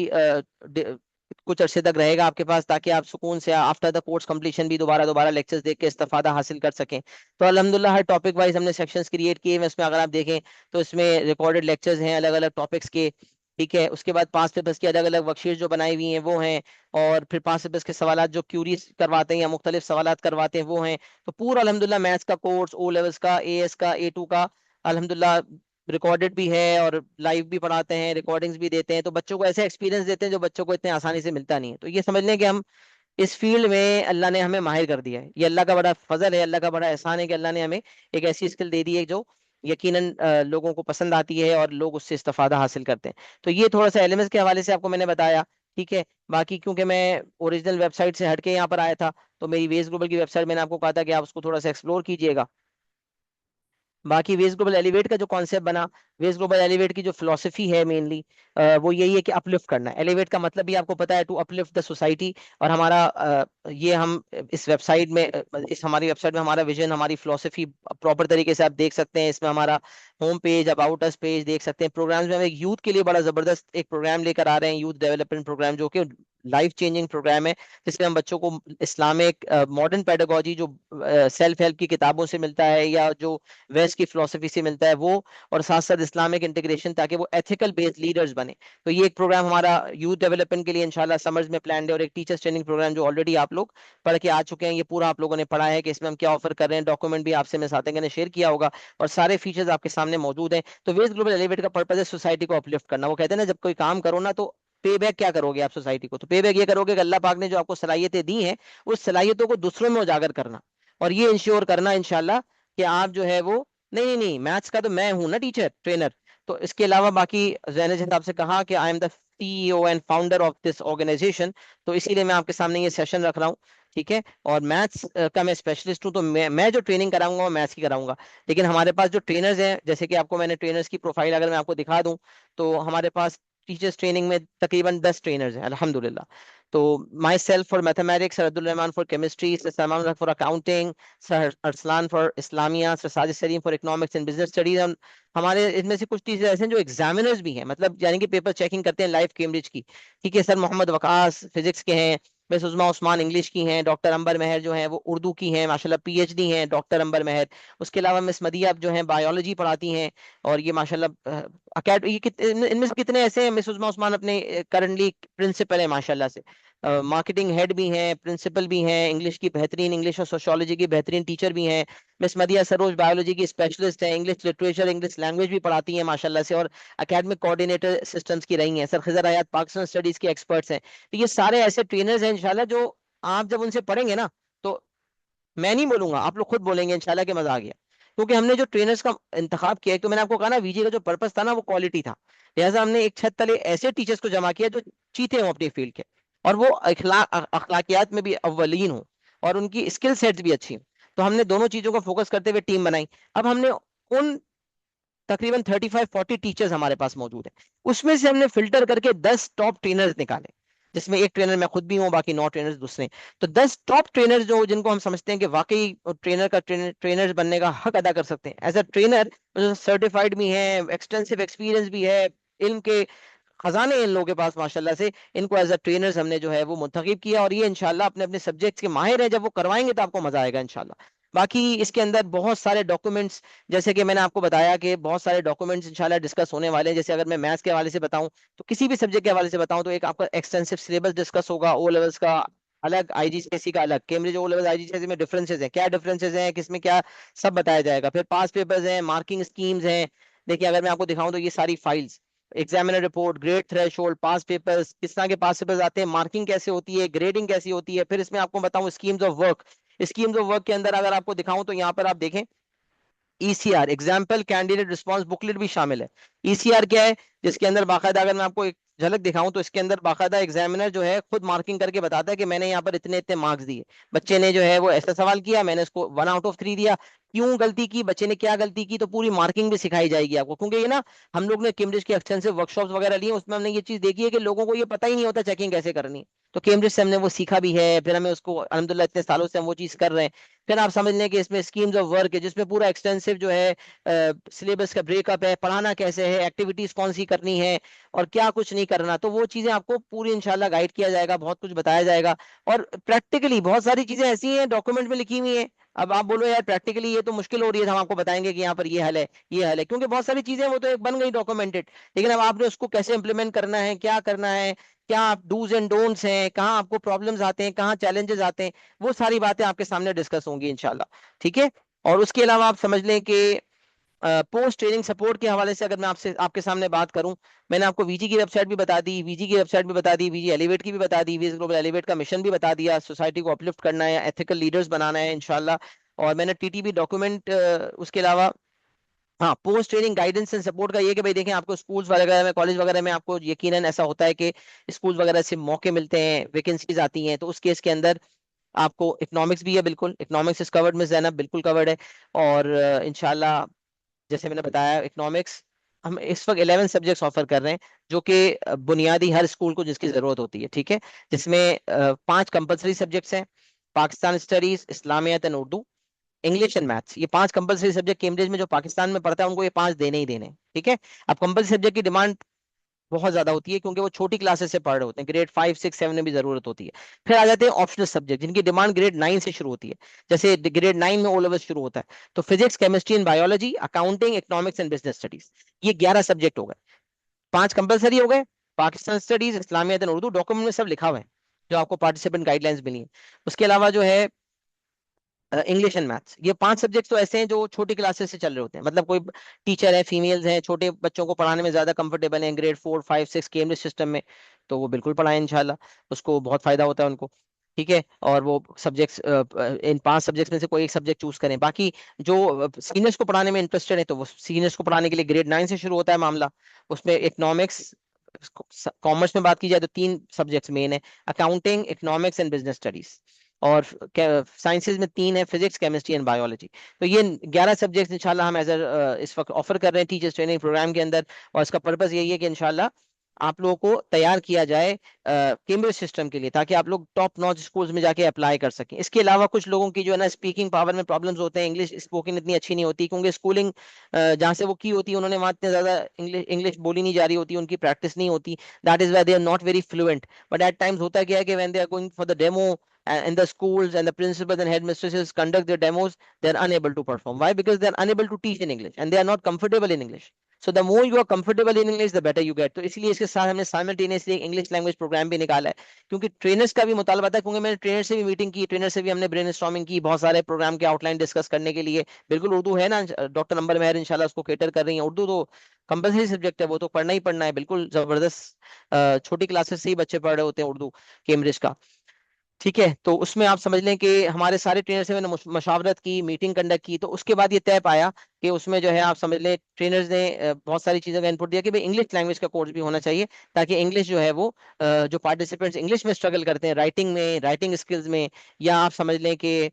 कुछ अरसे तक रहेगा आपके पास, ताकि आप सुकून से आफ्टर द कोर्स कंप्लीशन भी दोबारा दोबारा लेक्चर्स देख के इस्तेफादा हासिल कर सकें। तो अल्हम्दुलिल्लाह हर टॉपिक वाइज हमने सेक्शंस क्रिएट किए हैं। इसमें अगर आप देखें तो इसमें रिकॉर्डेड लेक्चर्स हैं अलग अलग टॉपिक्स के। ठीक है, उसके बाद 5 पेपर्स की अलग अलग वर्कशीट जो बनाई हुई हैं वो हैं, और फिर 5 पेपर्स के सवालात जो क्यूरीज करवाते हैं या मुख्तलिफ सवालात करवाते हैं वो हैं। तो पूरा अल्हम्दुलिल्लाह मैथ्स का कोर्स, O लेवल्स का, AS का, A2 का, अल्हम्दुलिल्लाह रिकॉर्डेड भी है, और लाइव भी पढ़ाते हैं, रिकॉर्डिंग्स भी देते हैं। तो बच्चों को ऐसे एक्सपीरियंस देते हैं जो बच्चों को इतने आसानी से मिलता नहीं है। तो ये समझ लें कि हम इस फील्ड में अल्लाह ने हमें माहिर कर दिया है। ये अल्लाह का बड़ा फजल है, अल्लाह का बड़ा एहसान है कि अल्लाह ने हमें एक ऐसी स्किल दे दी है जो यकीनन लोगों को पसंद आती है और लोग उससे इस्तेफादा हासिल करते हैं। तो ये थोड़ा सा LMS के हवाले से आपको मैंने बताया। ठीक है, बाकी क्योंकि मैं ओरिजिनल वेबसाइट से हटके यहाँ पर आया था, तो मेरी वेस ग्लोबल की वेबसाइट मैंने आपको कहा था कि आप उसको थोड़ा सा एक्सप्लोर कीजिएगा। बाकी वेस्ट ग्लोबल एलिवेट का जो कॉन्सेप्ट बना, वेस्ट ग्लोबल एलिवेट की जो फिलोसफी है मेनली, वो यही है कि अपलिफ्ट करना। एलिवेट का मतलब भी आपको पता है, टू अपलिफ्ट द सोसाइटी। और हमारा ये हम इस वेबसाइट में इस हमारी वेबसाइट में हमारा विजन, हमारी फिलोसफी प्रॉपर तरीके से आप देख सकते हैं। इसमें हमारा home page, about us page देख सकते हैं। प्रोग्राम्स में हम एक यूथ के लिए बड़ा जबरदस्त एक प्रोग्राम लेकर आ रहे हैं, यूथ डेवलपमेंट प्रोग्राम, जो कि लाइफ चेंजिंग प्रोग्राम है, जिसमें हम बच्चों को इस्लामिक मॉडर्न पेडागोजी जो सेल्फ हेल्प की किताबों से मिलता है या जो वेस्ट की फिलोसफी से मिलता है वो, और साथ साथ इस्लामिक इंटीग्रेशन, ताकि वो एथिकल बेस्ड लीडर्स बने। तो ये एक प्रोग्राम हमारा यूथ डेवलपमेंट के लिए इंशाल्लाह समर्स में प्लान है। और एक टीचर्स ट्रेनिंग प्रोग्राम जो ऑलरेडी आप लोग पढ़ के आ चुके हैं, ये पूरा आप लोगों ने पढ़ा है कि इसमें हम क्या ऑफर कर रहे हैं। डॉक्यूमेंट भी आपसे मैं साथी ने शेयर किया होगा, और सारे फीचर्स आपके सामने मौजूद हैं। तो वेस्ट ग्लोबल एलिवेट का पर्पज है सोसाइटी को अपलिफ्ट करना। वो कहते हैं ना, जब कोई काम करो ना, तो पे बैक क्या करोगे आप सोसाइटी को? तो पे बैक ये करोगे कि अल्लाह पाक ने जो आपको सलाहियतें दी हैं, उस सलाहियतों को दूसरों में उजागर करना, और ये इंश्योर करना इंशाल्लाह कि आप जो है वो, नहीं नहीं नहीं, मैथ्स का तो मैं हूं ना टीचर ट्रेनर। तो इसके अलावा बाकी जैन जिस हिसाब से कहा कि I am the CEO and founder of this organization, तो इसीलिए मैं आपके सामने ये सेशन रख रहा हूँ। ठीक है, और मैथ्स का मैं स्पेशलिस्ट हूँ, तो मैं जो ट्रेनिंग कराऊंगा वो मैथ्स की कराऊंगा। लेकिन हमारे पास जो ट्रेनर्स हैं, जैसे कि आपको मैंने ट्रेनर्स की प्रोफाइल अगर मैं आपको दिखा दूं, तो हमारे पास टीचर्स ट्रेनिंग में तकरीबन 10 ट्रेनर्स हैं अल्हम्दुलिल्लाह। तो my self for mathematics, sir Abdul Rahman for chemistry, sir Salman for accounting, sir Arsalan for Islamia, sir Sajid Salim for economics and business studies. हमारे इनमें से कुछ टीचर ऐसे हैं जो एग्जामिनर्स भी हैं, मतलब यानी कि पेपर चेकिंग करते हैं लाइव कैम्ब्रिज की। ठीक है, सर मोहम्मद वकास फिजिक्स के हैं, मिस उज़मा उस्मान इंग्लिश की हैं, डॉक्टर अंबर महर जो हैं वो उर्दू की हैं, माशाल्लाह PhD हैं डॉक्टर अंबर महर। उसके अलावा मिस मदिया जो हैं बायोलॉजी पढ़ाती हैं, और ये माशाल्लाह ये इनमें से कितने ऐसे हैं, मिस उज़मा उस्मान अपने करंटली प्रिंसिपल है माशाल्लाह से, मार्केटिंग हेड भी हैं, प्रिंसिपल भी हैं, इंग्लिश की बेहतरीन, इंग्लिश और सोशियोलॉजी की बेहतरीन टीचर भी हैं। मिस मदिया सरोज बायोलॉजी की स्पेशलिस्ट है, इंग्लिश लिटरेचर, इंग्लिश लैंग्वेज भी पढ़ाती हैं माशाल्लाह से, और एकेडमिक कोऑर्डिनेटर असिस्टेंट्स की रही हैं। सर खिजर हयात पाकिस्तान स्टडीज के एक्सपर्ट्स हैं। तो ये सारे ऐसे ट्रेनर्स हैं इंशाल्लाह, जो आप जब उनसे पढ़ेंगे ना, तो मैं नहीं बोलूंगा, आप लोग खुद बोलेंगे इंशाल्लाह कि मजा आ गया। क्योंकि हमने जो ट्रेनर्स का इंतखाब किया है, तो मैंने आपको कहा ना, VJ का जो पर्पस था ना, वो क्वालिटी था। लिहाजा हमने एक छत तले ऐसे टीचर्स को जमा किया जो चीते हों अपनी फील्ड के, और वो अखलाकियात में भी अव्वलीन हो, और उनकी स्किल सेट्स भी अच्छी हो। तो हमने दोनों चीजों को फोकस करते हुए टीम बनाई। अब हमने उन तकरीबन 35-40 टीचर्स हमारे पास मौजूद है, उसमें से हमने फिल्टर करके 10 टॉप ट्रेनर्स निकाले, जिसमें एक ट्रेनर मैं खुद भी हूँ, बाकी 9 ट्रेनर्स दूसरे हैं। तो 10 टॉप ट्रेनर्स जो, जिनको हम समझते हैं कि वाकई ट्रेनर्स बनने का हक अदा कर सकते हैं एज अ ट्रेनर, सर्टिफाइड भी हैं, एक्सटेंसिव एक्सपीरियंस भी है, इल्म के खजाने इन लोगों के पास माशाल्लाह से। इनको एज अ ट्रेनर्स हमने जो है वो मुंतखब किया, और ये इंशाल्लाह अपने अपने सब्जेक्ट्स के माहिर है, जब वो करवाएंगे तो आपको मजा आएगा इंशाल्लाह। बाकी इसके अंदर बहुत सारे डॉक्यूमेंट्स, जैसे कि मैंने आपको बताया कि बहुत सारे डॉक्यूमेंट्स इंशाल्लाह डिस्कस होने वाले हैं। जैसे अगर मैं मैथ्स के हवाले से बताऊं, तो किसी भी सब्जेक्ट के हवाले से बताऊं, तो एक आपका एक्सटेंसिव सिलेबस डिस्कस होगा। O लेवल्स का अलग, IGCSE का अलग, कैम्ब्रिज O लेवल IGCSE में डिफरेंसेस हैं, क्या डिफरेंसेस हैं, किसमें क्या, सब बताया जाएगा। फिर पास पेपर्स हैं, मार्किंग स्कीम्स हैं। देखिए अगर मैं आपको दिखाऊं, तो ये सारी files, examiner report, grade threshold, past papers, किस तरह के पास पेपर्स आते हैं, मार्किंग कैसे होती है, ग्रेडिंग कैसी होती है। फिर इसमें आपको बताऊं schemes of work, schemes of work के अंदर अगर आपको दिखाऊं, तो यहाँ पर आप देखें ECR, example candidate response booklet भी शामिल है। ECR क्या है? जिसके अंदर बाकायदा, अगर मैं आपको एक झलक दिखाऊं, तो इसके अंदर बाकायदा एग्जामिनर जो है खुद मार्किंग करके बताता है कि मैंने यहाँ पर इतने इतने मार्क्स दिए, बच्चे ने जो है वो ऐसा सवाल किया, मैंने इसको 1 आउट ऑफ 3 दिया, क्यों गलती की, बच्चे ने क्या गलती की, तो पूरी मार्किंग भी सिखाई जाएगी आपको। क्योंकि ये ना, हम लोग ने कैम्ब्रिज के एक्सटेंसिव वर्कशॉप्स वगैरह लिए, उसमें हमने ये चीज देखी है कि लोगों को ये पता ही नहीं होता चेकिंग कैसे करनी है। तो कैम्ब्रिज से हमने वो सीखा भी है, फिर हमें उसको अल्हम्दुलिल्लाह इतने सालों से हम वो चीज कर रहे हैं। फिर आप समझ लें कि इसमें स्कीम्स ऑफ वर्क है, जिसमें पूरा एक्सटेंसिव जो है सिलेबस का ब्रेकअप है, पढ़ाना कैसे है, एक्टिविटीज कौन सी करनी है और क्या कुछ नहीं करना। तो वो चीजें आपको पूरी इंशाल्लाह गाइड किया जाएगा, बहुत कुछ बताया जाएगा। और प्रैक्टिकली बहुत सारी चीजें ऐसी हैं डॉक्यूमेंट में लिखी हुई हैं। अब आप बोलो यार प्रैक्टिकली ये तो मुश्किल हो रही है, तो हम आपको बताएंगे कि यहाँ पर ये हल है, ये हल है, क्योंकि बहुत सारी चीजें वो तो एक बन गई डॉक्यूमेंटेड। लेकिन अब आपने उसको कैसे इंप्लीमेंट करना है, क्या करना है, क्या आप डूज एंड डोंट्स हैं, कहाँ आपको प्रॉब्लम्स आते हैं, कहाँ चैलेंजेस आते हैं, वो सारी बातें आपके सामने डिस्कस होंगी इंशाल्लाह। ठीक है। और उसके अलावा आप समझ लें कि पोस्ट ट्रेनिंग सपोर्ट के हवाले से अगर मैं आपसे आपके सामने बात करूं, मैंने आपको वीजी की वेबसाइट भी बता दी, वीजी की वेबसाइट भी बता दी, वीजी एलिवेट की भी बता दी, वीज ग्लोबल एलिवेट का मिशन भी बता दिया, सोसाइटी को अपलिफ्ट करना है, एथिकल लीडर्स बनाना है इंशाल्लाह। और मैंने टीटीबी डॉक्यूमेंट, उसके अलावा हाँ, post training guidance and support का ये कि भाई देखें, आपको स्कूल्स वगैरह में, कॉलेज वगैरह में आपको यकीनन ऐसा होता है कि स्कूल्स वगैरह से मौके मिलते हैं, वैकेंसीज आती हैं, तो उस केस के अंदर आपको इकोनॉमिक्स भी है, बिल्कुल economics is covered, miss Zainab, बिल्कुल कवर्ड है। और इंशाल्लाह जैसे मैंने बताया, इकोनॉमिक्स हम इस वक्त 11 सब्जेक्ट्स ऑफर कर रहे हैं, जो कि बुनियादी हर स्कूल को जिसकी जरूरत होती है। ठीक है। जिसमें 5 कंपलसरी सब्जेक्ट्स हैं: Pakistan studies, Islamiyat and Urdu, English and maths. ये 5 कंपलसरी सब्जेक्ट कैम्ब्रिज में जो पाकिस्तान में पढ़ता है उनको ये 5 देने ही देने हैं। ठीक है। अब कंपलसरी सब्जेक्ट की डिमांड बहुत ज्यादा होती है, क्योंकि वो छोटी क्लासेस से पढ़ रहे होते हैं, ग्रेड 5 6 7 में भी जरूरत होती है। फिर आ जाते हैं ऑप्शनल सब्जेक्ट, जिनकी डिमांड ग्रेड 9 से शुरू होती है। जैसे ग्रेड 9 में ओ लेवल शुरू होता है, तो physics, chemistry and biology, accounting, economics and business studies, ये 11 सब्जेक्ट हो गए। 5 कंपलसरी हो गए: Pakistan studies, Islamiyat and Urdu, document में सब लिखा हुआ है जो आपको पार्टिसिपेंट गाइडलाइंस मिली है। उसके अलावा जो है इंग्लिश एंड मैथ्स, ये 5 सब्जेक्ट तो ऐसे हैं जो छोटी क्लासेस से चल रहे होते हैं। मतलब कोई टीचर है, फीमेल्स हैं, छोटे बच्चों को पढ़ाने में ज्यादा कंफर्टेबल हैं, ग्रेड 4 5 6 कैम्ब्रिज सिस्टम में, तो वो बिल्कुल पढ़ाएं इंशाल्लाह, उसको बहुत फायदा होता है उनको। ठीक है। और वो सब्जेक्ट्स, इन 5 सब्जेक्ट्स में से कोई एक सब्जेक्ट चूज करें। बाकी जो सीनियर्स को पढ़ाने में इंटरेस्टेड है, तो वो सीनियर्स को पढ़ाने के लिए ग्रेड 9 से शुरू होता है मामला। उसमें इकोनॉमिक्स, कॉमर्स में बात की जाए तो 3 सब्जेक्ट्स मेन है: accounting, economics and business studies. और साइंसेज में 3 है: फिजिक्स, केमिस्ट्री एंड बायोलॉजी। तो ये 11 सब्जेक्ट्स इंशाल्लाह हम एज इस वक्त ऑफर कर रहे हैं टीचर्स ट्रेनिंग प्रोग्राम के अंदर। और इसका पर्पस यही है कि इंशाल्लाह आप लोगों को तैयार किया जाए कैम्ब्रिज सिस्टम के लिए, ताकि आप लोग टॉप नॉच स्कूल्स में जाके अप्लाई कर सकें। इसके अलावा कुछ लोगों की जो है ना, स्पीकिंग पावर में प्रॉब्लम्स होते हैं, इंग्लिश स्पोकिंग इतनी अच्छी नहीं होती, क्योंकि स्कूलिंग जहाँ से वो की होती है उन्होंने वहाँ इतने ज्यादा इंग्लिश इंग्लिश बोली नहीं जा रही होती, उनकी प्रैक्टिस नहीं होती। That is why they are not very fluent. But at times होता क्या है कि when they are going for the demo in the schools, and the principals and headmistresses conduct their demos, they are unable to perform. Why? Because they are unable to teach in English and they are not comfortable in English. So the more you are comfortable in English, the better you get. तो इसलिए इसके साथ हमने साइमल्टेनियसली एक इंग्लिश लैंग्वेज प्रोग्राम भी निकाला है, क्योंकि ट्रेनर्स का भी मुतालबा था। क्योंकि मैंने ट्रेनर से भी मीटिंग की, ट्रेनर से भी हमने ब्रेनस्टॉर्मिंग की बहुत सारे प्रोग्राम के आउटलाइन डिस्कस करने के लिए। बिल्कुल उर्दू है ना, डॉक्टर नंबर मेहर इंशाल्लाह उसको केटर कर रही है। उर्दू तो कंपलसरी सब्जेक्ट है, वो तो पढ़ना ही पढ़ना है, बिल्कुल जबरदस्त। छोटी क्लासेस से ही बच्चे पढ़ रहे होते हैं उर्दू कैम्ब्रिज का। ठीक है। तो उसमें आप समझ लें कि हमारे सारे ट्रेनर से मैंने मशावरत की, मीटिंग कंडक्ट की, तो उसके बाद ये तय पाया कि उसमें जो है आप समझ लें ट्रेनर्स ने बहुत सारी चीज़ों का इनपुट दिया कि भाई इंग्लिश लैंग्वेज का कोर्स भी होना चाहिए, ताकि इंग्लिश जो है वो जो पार्टिसिपेंट्स इंग्लिश में स्ट्रगल करते हैं, राइटिंग में, राइटिंग स्किल्स में, या आप समझ लें कि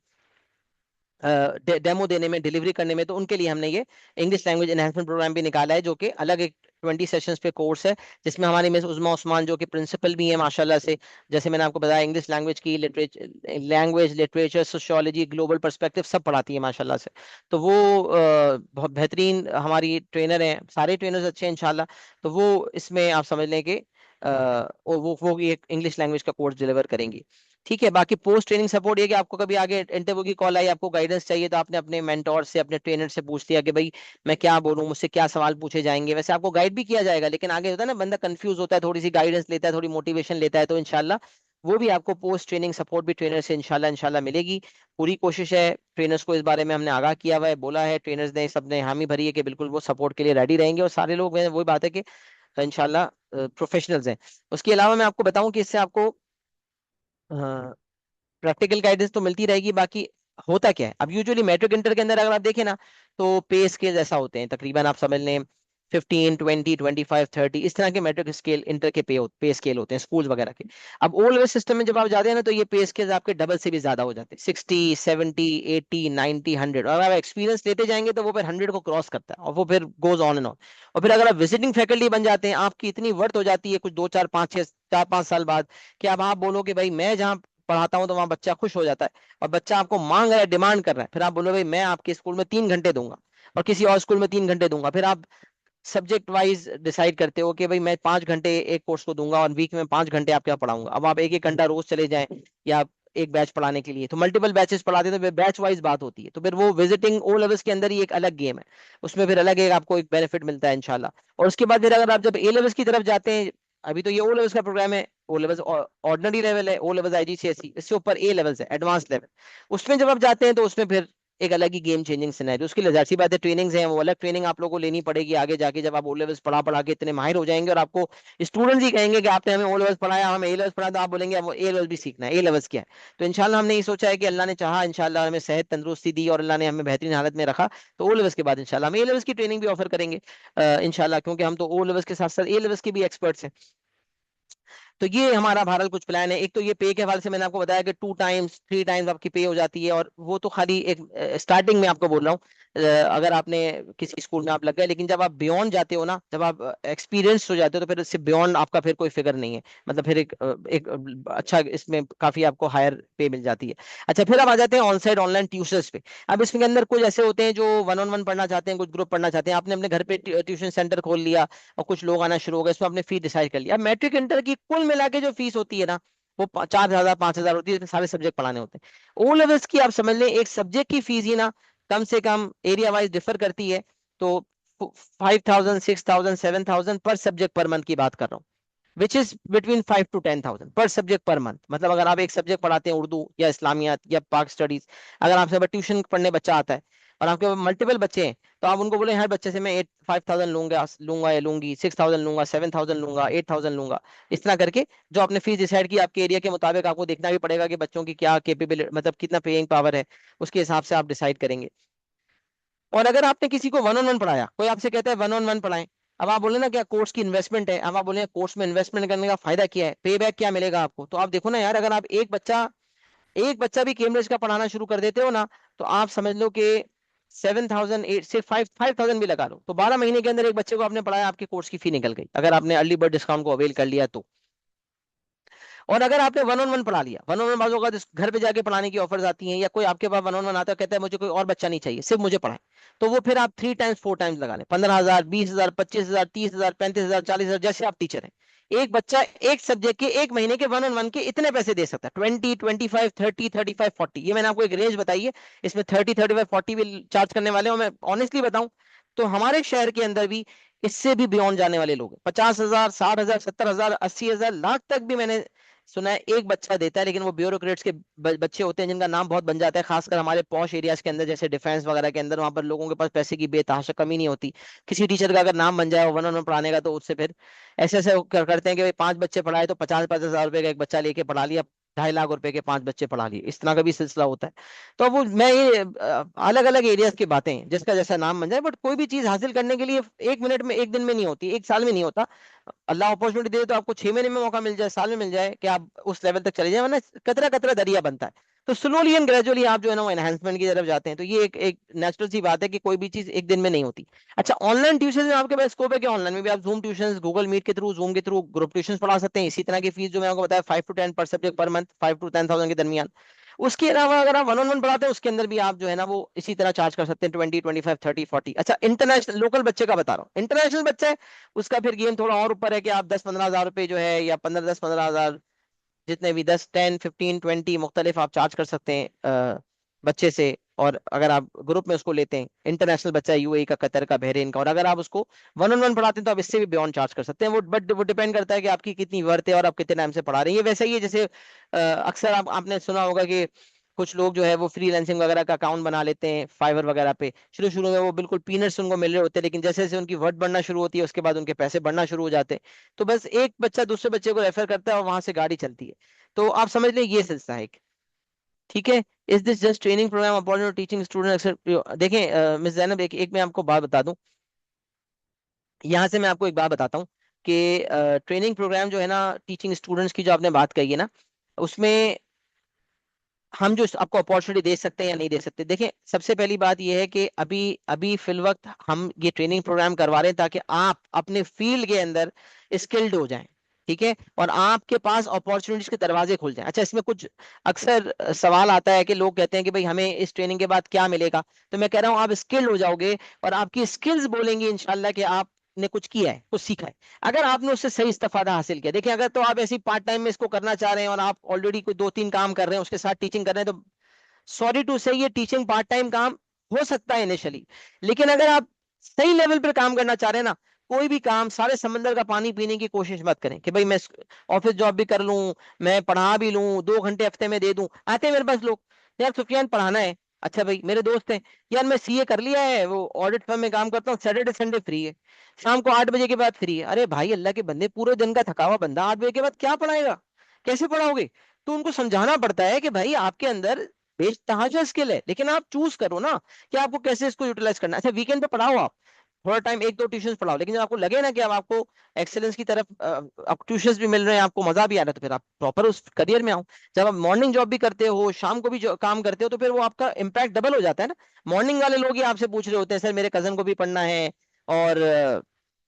डेमो देने में, डिलीवरी करने में, तो उनके लिए हमने ये इंग्लिश लैंग्वेज एनहांसमेंट प्रोग्राम भी निकाला है, जो कि अलग एक 20 सेशंस पे कोर्स है, जिसमें हमारी मिस उज़मा उस्मान जो कि प्रिंसिपल भी है माशाल्लाह से, जैसे मैंने आपको बताया, इंग्लिश लैंग्वेज की लिटरेचर, सोशियोलॉजी, ग्लोबल पर्सपेक्टिव सब पढ़ाती है माशाल्लाह से। तो वो बहुत बेहतरीन हमारी ट्रेनर हैं, सारे ट्रेनर्स अच्छे हैं इंशाल्लाह। तो वो इसमें आप समझ लें कि वो भी एक इंग्लिश लैंग्वेज का कोर्स डिलीवर करेंगी। ठीक है। बाकी पोस्ट ट्रेनिंग सपोर्ट ये कि आपको कभी आगे इंटरव्यू की कॉल आई, आपको गाइडेंस चाहिए, तो आपने अपने मेंटोर से, अपने ट्रेनर से पूछ लिया कि भाई मैं क्या बोलूं, मुझसे क्या सवाल पूछे जाएंगे। वैसे आपको गाइड भी किया जाएगा, लेकिन आगे होता है ना, बंदा कंफ्यूज होता है, थोड़ी सी गाइडेंस लेता है, थोड़ी मोटिवेशन लेता है, तो इंशाल्लाह वो भी आपको पोस्ट ट्रेनिंग सपोर्ट भी ट्रेनर से इंशाल्लाह इंशाल्लाह मिलेगी। पूरी कोशिश है, ट्रेनर्स को इस बारे में हमने आगाह किया हुआ है, बोला है, ट्रेनर्स ने सबने हामी भरी है कि बिल्कुल वो सपोर्ट के लिए रेडी रहेंगे, और सारे लोग वही बात है कि इंशाल्लाह प्रोफेशनल्स हैं। उसके अलावा मैं आपको बताऊं कि इससे आपको प्रैक्टिकल गाइडेंस तो मिलती रहेगी। बाकी होता क्या है, अब यूजुअली मैट्रिक इंटर के अंदर अगर आप देखें ना, तो पे स्केल ऐसा होते हैं तकरीबन, आप समझ लें 15, 20, 25, 30 इस तरह के मेट्रिक स्केल इंटर के पे स्केल होते हैं स्कूल वगैरह के। अब ओ लेवल सिस्टम में जब आप जाते हैं ना तो ये पे स्केल आपके डबल से भी ज्यादा हो जाते हैं, 60, 70, 80, 90, 100। और आप एक्सपीरियंस लेते जाएंगे तो वो फिर 100 को क्रॉस करता है और वो फिर गोज ऑन एंड ऑन। और फिर अगर आप विजिटिंग फैकल्टी बन जाते हैं, आपकी इतनी वर्थ हो जाती है कुछ 2, 4, 5, 6, 4, 5 साल बाद कि अब आप बोलो कि भाई मैं जहाँ पढ़ाता हूँ तो वहाँ बच्चा खुश हो जाता है और बच्चा आपको मांग रहा है, डिमांड कर रहा है, फिर आप बोलो भाई मैं आपके स्कूल में 3 घंटे दूंगा और किसी और स्कूल में 3 घंटे दूंगा। फिर आप सब्जेक्ट वाइज डिसाइड करते हो कि भाई मैं 5 घंटे एक कोर्स को दूंगा और वीक में 5 घंटे आप क्या पढ़ाऊंगा। अब आप एक एक घंटा रोज चले जाएं या आप एक बैच पढ़ाने के लिए तो मल्टीपल बैचेस पढ़ाते हैं तो बैच वाइज बात होती है। तो फिर वो विजिटिंग ओ लेवल्स के अंदर ही एक अलग गेम है, उसमें फिर अलग एक आपको एक बेनिफिट मिलता है इंशाल्लाह। और उसके बाद फिर अगर आप जब ए लेवल्स की तरफ जाते हैं, अभी तो ये ओ लेवल्स का प्रोग्राम है, ओ लेवल्स ऑर्डिनरी लेवल है, ओ लेवल्स आईजीसीएसई, इससे ऊपर ए लेवल्स है एडवांस लेवल। उसमें जब आप जाते हैं तो उसमें फिर एक अलग ही गेम चेंजिंग सिनेरियो। उसकी लिए जाहिर सी बात है ट्रेनिंग्स हैं, वो अलग ट्रेनिंग आप लोगों को लेनी पड़ेगी आगे जाके जब आप ओ लेवल्स पढ़ा पढ़ा के इतने माहिर हो जाएंगे और आपको स्टूडेंट्स ही कहेंगे कि आपने हमें ओ लेवल्स पढ़ाया, हमें ए लेवल्स पढ़ाया, तो आप बोलेंगे अब ए लेवल्स भी सीखना है, ए लेवल्स क्या है। तो इंशाल्लाह हमने ये सोचा है कि अल्लाह ने चाहा, इंशाल्लाह हमें सेहत तंदुरुस्ती दी और अल्लाह ने हमें बेहतरीन हालत में रखा तो ओ लेवल्स के बाद इंशाल्लाह हम ए लेवल्स की ट्रेनिंग भी ऑफर करेंगे इंशाल्लाह, क्योंकि हम तो ओ लेवल्स के साथ साथ ए लेवल्स के भी एक्सपर्ट्स हैं। तो ये हमारा भारत कुछ प्लान है। एक तो ये पे के हवाले से मैंने आपको बताया कि 2 टाइम्स 3 टाइम्स आपकी पे हो जाती है, और वो तो खाली एक स्टार्टिंग में आपको बोल रहा हूँ अगर आपने किसी स्कूल में आप लग गए, लेकिन जब आप बियॉन्ड जाते हो ना, जब आप एक्सपीरियंस हो जाते हो तो फिर इससे बियॉन्ड आपका फिर कोई फिगर नहीं है। मतलब फिर अच्छा इसमें काफी आपको हायर पे मिल जाती है। अच्छा फिर आप आ जाते हैं ऑन साइड ऑनलाइन ट्यूशंस पे। अब इसके अंदर कुछ ऐसे होते हैं जो वन ऑन वन पढ़ना चाहते हैं, कुछ ग्रुप पढ़ना चाहते हैं, आपने अपने घर पे ट्यूशन सेंटर खोल लिया और कुछ लोग आना शुरू हो गए, इसमें आपने फीस डिसाइड कर लिया। मैट्रिक इंटर की कुल मिला के जो फीस होती है ना वो 4,000 5,000 होती है, इसमें सारे सब्जेक्ट पढ़ाने होते हैं। ओ लेवल्स की आप समझ लें एक सब्जेक्ट की फीस ही ना कम से कम एरिया वाइज डिफर करती है, तो 5,000 6,000 7,000 पर सब्जेक्ट पर मंथ की बात कर रहा हूँ, विच इज बिटवीन 5 to 10,000 पर सब्जेक्ट पर मंथ। मतलब अगर आप एक सब्जेक्ट पढ़ाते हैं उर्दू या इस्लामियात या पाक स्टडीज, अगर आपसे ट्यूशन पढ़ने बच्चा आता है और आपके मल्टीपल बच्चे हैं तो आप उनको बोले हर बच्चे से मैं 5,000 लूंगा लूंगा या लूंगी, 6,000 लूंगा, 7,000 लूंगा, 8,000 लूंगा, इस तरह करके जो आपने फीस डिसाइड की आपके एरिया के मुताबिक आपको देखना भी पड़ेगा कि बच्चों की क्या केपेबिलिटी, मतलब कितना पेइंग पावर है, उसके हिसाब से आप डिसाइड करेंगे। और अगर आपने किसी को वन ऑन वन पढ़ाया, कोई आपसे कहता है वन ऑन वन पढ़ाएं, अब आप बोले ना क्या कोर्स की इन्वेस्टमेंट है, अब आप बोले कोर्स में इन्वेस्टमेंट करने का फायदा क्या है, पे बैक क्या मिलेगा आपको, तो आप देखो ना यार, अगर आप एक बच्चा भी कैम्ब्रिज का पढ़ाना शुरू कर देते हो ना, तो आप समझ लो कि 7,000 8 से 5,000 भी लगा लो तो 12 महीने के अंदर एक बच्चे को आपने पढ़ाया, आपके कोर्स की फी निकल गई अगर आपने अर्ली बर्ड डिस्काउंट को अवेल कर लिया तो। और अगर आपने वन ऑन वन पढ़ा लिया, वन ऑन वन बाजू का घर पे जाके पढ़ाने की ऑफर्स आती हैं, या कोई आपके पास वन ऑन वन आता है कहता है मुझे कोई और बच्चा नहीं चाहिए सिर्फ मुझे पढ़ाए, तो वो फिर आप 3 टाइम्स 4 टाइम्स लगा लें, 15,000 20,000 25,000 30,000 35,000 40,000 जैसे आप टीचर हैं। एक बच्चा एक सब्जेक्ट के एक महीने के वन ऑन वन के इतने पैसे दे सकता है, 20 25 30 35 40, ये मैंने आपको एक रेंज बताई है। इसमें 30 35 40 भी चार्ज करने वाले हैं, और मैं ऑनेस्टली बताऊं तो हमारे शहर के अंदर भी इससे भी बियॉन्ड जाने वाले लोग हैं। 50,000 60,000 70,000 80,000 लाख तक भी मैंने सुना है एक बच्चा देता है। लेकिन वो ब्यूरोक्रेट्स के बच्चे होते हैं जिनका नाम बहुत बन जाता है, खासकर हमारे पॉश एरियाज के अंदर जैसे डिफेंस वगैरह के अंदर, वहां पर लोगों के पास पैसे की बेतहाशा कमी नहीं होती। किसी टीचर का अगर नाम बन जाए वन ऑन वन पढ़ाने का तो उससे फिर ऐसे ऐसे करते हैं कि भाई 5 बच्चे पढ़ाए तो 50 50 हजार रुपए का एक बच्चा लेके पढ़ा लिया, 2.5 लाख रुपए के 5 बच्चे पढ़ा लिए, इस तरह का भी सिलसिला होता है। तो अब वो मैं ये अलग अलग एरियाज की बातें हैं, जिसका जैसा नाम बन जाए, बट कोई भी चीज हासिल करने के लिए 1 मिनट में एक दिन में नहीं होती, एक साल में नहीं होता। अल्लाह अपॉर्चुनिटी दे तो आपको 6 महीने में मौका मिल जाए, साल में मिल जाए कि आप उस लेवल तक चले जाए, वरना कतरा कतरा दरिया बनता है। तो स्लोली एंड ग्रेजुअली आप जो है ना वो एनहेंसमेंट की तरफ जाते हैं। तो ये एक नेचुरल सी बात है कि कोई भी चीज एक दिन में नहीं होती। अच्छा ऑनलाइन ट्यूशन में आपके पास स्कोप है कि ऑनलाइन में भी आप जूम ट्यूशन, गूगल मीट के थ्रू, जूम के थ्रू ग्रुप ट्यूशन पढ़ा सकते हैं, इसी तरह की फीस जो मैं आपको बताया 5 to 10 पर सब्जेक्ट पर मंथ, 5 to 10,000 के दरमियान। उसके अलावा अगर आप वन ऑन वन पढ़ाते हैं उसके अंदर भी आप जो है ना वो इसी तरह चार्ज कर सकते हैं 20 25 30 40। अच्छा इंटरनेशनल लोकल बच्चे का बता रहा हूँ, इंटरनेशनल बच्चा है उसका फिर गेम थोड़ा और ऊपर है कि आप 10 15 हजार रुपए जो है, या 15 10 15 हजार, जितने भी 10 10 15 20 मुख्तलिफ आप चार्ज कर सकते हैं बच्चे से। और अगर आप ग्रुप में उसको लेते हैं, इंटरनेशनल बच्चा है यूएई का, कतर का, बहरीन का, और अगर आप उसको वन ऑन वन पढ़ाते हैं तो आप इससे भी बियॉन्ड चार्ज कर सकते हैं। वो बट वो डिपेंड करता है कि आपकी कितनी वर्थ है और आप कितने टाइम से पढ़ा रहे हैं। ये वैसे ही है जैसे अक्सर आपने सुना होगा कि कुछ लोग जो है वो फ्रीलांसिंग वगैरह का अकाउंट बना लेते हैं फाइवर वगैरह पे, शुरू शुरू में वो बिल्कुल पीनट्स उनको मिल रहे होते हैं, लेकिन जैसे जैसे उनकी वर्थ बढ़ना शुरू होती है उसके बाद उनके पैसे बढ़ना शुरू हो जाते हैं। तो बस एक बच्चा दूसरे बच्चे को रेफर करता है और वहां से गाड़ी चलती है। तो आप समझ लें ये सिलसिला है एक। ठीक है, is this just training program opportunity teaching student? देखें मिस जैनब, एक एक मैं आपको बात बता दूं, यहाँ से मैं आपको एक बात बताता हूँ कि ट्रेनिंग प्रोग्राम जो है ना, टीचिंग स्टूडेंट्स की जो आपने बात कही है ना, उसमें हम जो आपको अपॉर्चुनिटी दे सकते हैं या नहीं दे सकते। देखिए, सबसे पहली बात यह है कि अभी अभी फिल वक्त हम ये ट्रेनिंग प्रोग्राम करवा रहे हैं ताकि आप अपने फील्ड के अंदर स्किल्ड हो जाएं। ठीक है, और आपके पास अपॉर्चुनिटीज के दरवाजे खुल जाएं। अच्छा, इसमें कुछ अक्सर सवाल आता है कि लोग कहते हैं कि भाई हमें इस ट्रेनिंग के बाद क्या मिलेगा। तो मैं कह रहा हूँ आप स्किल्ड हो जाओगे और आपकी स्किल्स बोलेंगी इंशाल्लाह कि आपने कुछ किया है, कुछ सीखा है। अगर आपने उससे सही इस्तेफादा हासिल किया, देखिए अगर तो आप ऐसी पार्ट टाइम में इसको करना चाह रहे हैं और आप ऑलरेडी कोई दो तीन काम कर रहे हैं उसके साथ टीचिंग कर रहे हैं, तो सॉरी टू से ये टीचिंग पार्ट टाइम काम हो सकता है इनिशियली। लेकिन अगर आप सही लेवल पर काम करना चाह रहे हैं ना, कोई भी काम सारे समंदर का पानी पीने की कोशिश मत करें कि भाई मैं ऑफिस जॉब भी कर लूं, मैं पढ़ा भी लूं, 2 घंटे हफ्ते में दे दूं। आते हैं मेरे पास लोग, यार सुफियान पढ़ाना है। अच्छा भाई, मेरे दोस्त हैं, यार मैं सीए कर लिया है, वो ऑडिट फर्म में काम करता हूँ, सैटरडे संडे फ्री है, शाम को 8 बजे के बाद फ्री है। अरे भाई, अल्लाह के बंदे, पूरे दिन का थका हुआ बंदा 8 बजे के बाद क्या पढ़ाएगा, कैसे पढ़ाओगे? तो उनको समझाना पड़ता है कि भाई आपके अंदर बेतहाशा स्किल है, लेकिन आप चूज करो ना कि आपको कैसे इसको यूटिलाइज करना है। अच्छा, वीकेंड पे पढ़ाओ आप, थोड़ा टाइम एक दो ट्यूशन पढ़ाओ, लेकिन जब आपको लगे ना कि अब आपको एक्सेलेंस की तरफ अब ट्यूशन भी मिल रहे हैं, आपको मजा भी आ रहा है, तो फिर आप प्रॉपर उस करियर में आओ। जब आप मॉर्निंग जॉब भी करते हो, शाम को भी जो काम करते हो, तो फिर वो आपका इम्पैक्ट डबल हो जाता है ना। मॉर्निंग वाले लोग ही आपसे पूछ रहे होते हैं, सर मेरे कजन को भी पढ़ना है और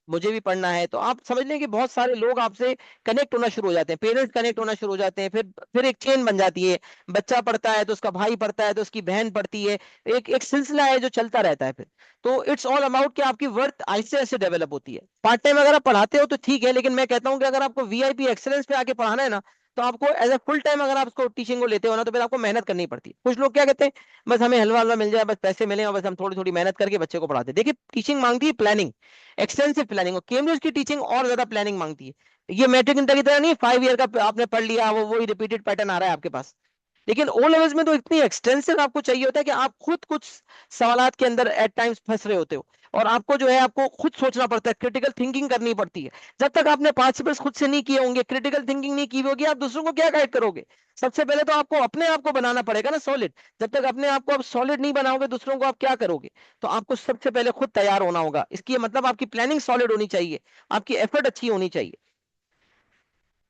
मुझे भी पढ़ना है। तो आप समझ लें कि बहुत सारे लोग आपसे कनेक्ट होना शुरू हो जाते हैं, पेरेंट्स कनेक्ट होना शुरू हो जाते हैं, फिर एक चेन बन जाती है। बच्चा पढ़ता है तो उसका भाई पढ़ता है तो उसकी बहन पढ़ती है, एक एक सिलसिला है जो चलता रहता है फिर। तो इट्स ऑल अबाउट कि आपकी वर्थ ऐसे ऐसे डेवलप होती है। पार्ट टाइम अगर आप पढ़ाते हो तो ठीक है, लेकिन मैं कहता हूँ कि अगर आपको वीआईपी एक्सेलेंस पे आके पढ़ाना है ना, तो आपको एज ए फुल टाइम अगर आप उसको टीचिंग को लेते हो ना, तो फिर आपको मेहनत करनी पड़ती है। कुछ लोग क्या कहते हैं, बस हमें हलवा हलवा मिल जाए, बस पैसे मिले और बस हम थोड़ी थोड़ी मेहनत करके बच्चे को पढ़ाते हैं। देखिए, टीचिंग मांगती है प्लानिंग, एक्सटेंसिव प्लानिंग, और केम्ब्रिज की टीचिंग और ज्यादा प्लानिंग मांगती है। ये मैट्रिक इंटर की तरह नहीं 5 ईयर का आपने पढ़ लिया, वो वही रिपीटेड पैटर्न आ रहा है आपके पास। लेकिन ओ लेवल्स में तो इतनी एक्सटेंसिव आपको चाहिए होता है कि आप खुद कुछ सवालात के अंदर एट टाइम्स फंस रहे होते हो, और आपको जो है आपको खुद सोचना पड़ता है, क्रिटिकल थिंकिंग करनी पड़ती है। जब तक आपने पार्टिसिपेट्स खुद से नहीं किए होंगे, क्रिटिकल थिंकिंग नहीं की होगी, आप दूसरों को क्या गाइड करोगे? सबसे पहले तो आपको अपने आप को बनाना पड़ेगा ना सॉलिड। जब तक अपने आप को आप सॉलिड नहीं बनाओगे, दूसरों को आप क्या करोगे? तो आपको सबसे पहले खुद तैयार होना होगा। इसकी मतलब आपकी प्लानिंग सॉलिड होनी चाहिए, आपकी एफर्ट अच्छी होनी चाहिए।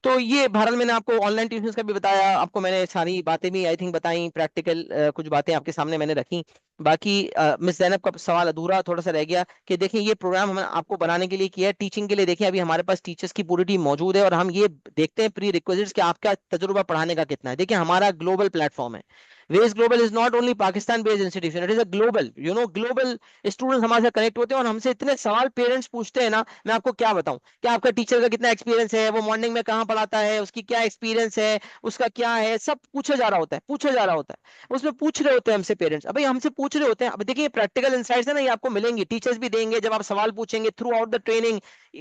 तो ये भारत, मैंने आपको ऑनलाइन ट्यूशन का भी बताया, आपको मैंने सारी बातें भी आई थिंक बताई, प्रैक्टिकल कुछ बातें आपके सामने मैंने रखी। बाकी मिस जैनब का सवाल अधूरा थोड़ा सा रह गया कि देखिए ये प्रोग्राम हमने आपको बनाने के लिए किया है, टीचिंग के लिए। देखिए अभी हमारे पास टीचर्स की पूरी टीम मौजूद है और हम ये देखते हैं प्री रिक्विजिट्स कि आपका तजुर्बा पढ़ाने का कितना है। देखिए हमारा ग्लोबल प्लेटफॉर्म है। Wedge global is not only Pakistan based institution, it is a global, global students हमारे साथ कनेक्ट होते हैं और हमसे इतने सवाल पेरेंट्स पूछते हैं ना, मैं आपको क्या बताऊं कि आपका टीचर का कितना एक्सपीरियंस है, वो मॉर्निंग में कहाँ पढ़ाता है, उसकी क्या एक्सपीरियंस है, उसका क्या है, सब पूछा जा रहा होता है, पूछा जा रहा होता है। उसमें पूछ रहे होते हैं हमसे पेरेंट्स, अभी हमसे पूछ रहे होते हैं। अब देखिए प्रैक्टिकल इंसाइट्स है ना, ये आपको मिलेंगी, टीचर्स भी देंगे जब आप सवाल पूछेंगे थ्रू आउट द ट्रेनिंग।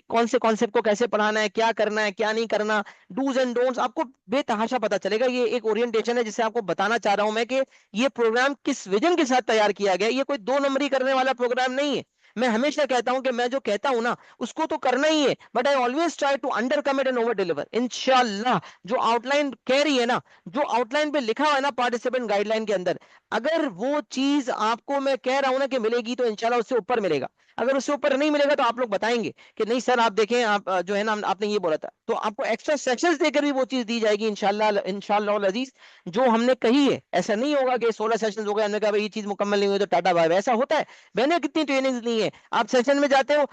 कौन से कॉन्सेप्ट को कैसे पढ़ाना है, क्या करना है, क्या नहीं करना, डूज एंड डोंट्स आपको बेतहाशा पता चलेगा। ये एक ओरिएंटेशन है जिसे आपको बताना चाह रहा हूं मैं कि ये प्रोग्राम किस विजन के साथ तैयार किया गया है। ये कोई 2 नंबरी करने वाला प्रोग्राम नहीं है। मैं हमेशा कहता हूं कि मैं जो कहता हूं ना उसको तो करना ही है, but I always try to under commit and over deliver. इंशाल्लाह जो आउटलाइन कह रही है ना, जो आउटलाइन पे लिखा हुआ है ना पार्टिसिपेंट गाइडलाइन के अंदर, अगर वो चीज आपको मैं कह रहा हूं ना कि मिलेगी, तो इंशाल्लाह उससे ऊपर मिलेगा। अगर उससे ऊपर नहीं मिलेगा तो आप लोग बताएंगे कि नहीं सर आप देखें, आप जो है ना आपने ये बोला था, तो आपको एक्स्ट्रा सेशंस देकर भी वो चीज दी जाएगी इंशाल्लाह, इंशाल्लाह अजीज। जो हमने कही है, ऐसा नहीं होगा कि 16 सेशंस हो गए, हमने कहा भाई ये चीज मुकम्मल नहीं हुई तो टाटा बाय बाय, ऐसा होता है? मैंने कितनी ट्रेनिंग्स ली है, आप सेशन में जाते हो,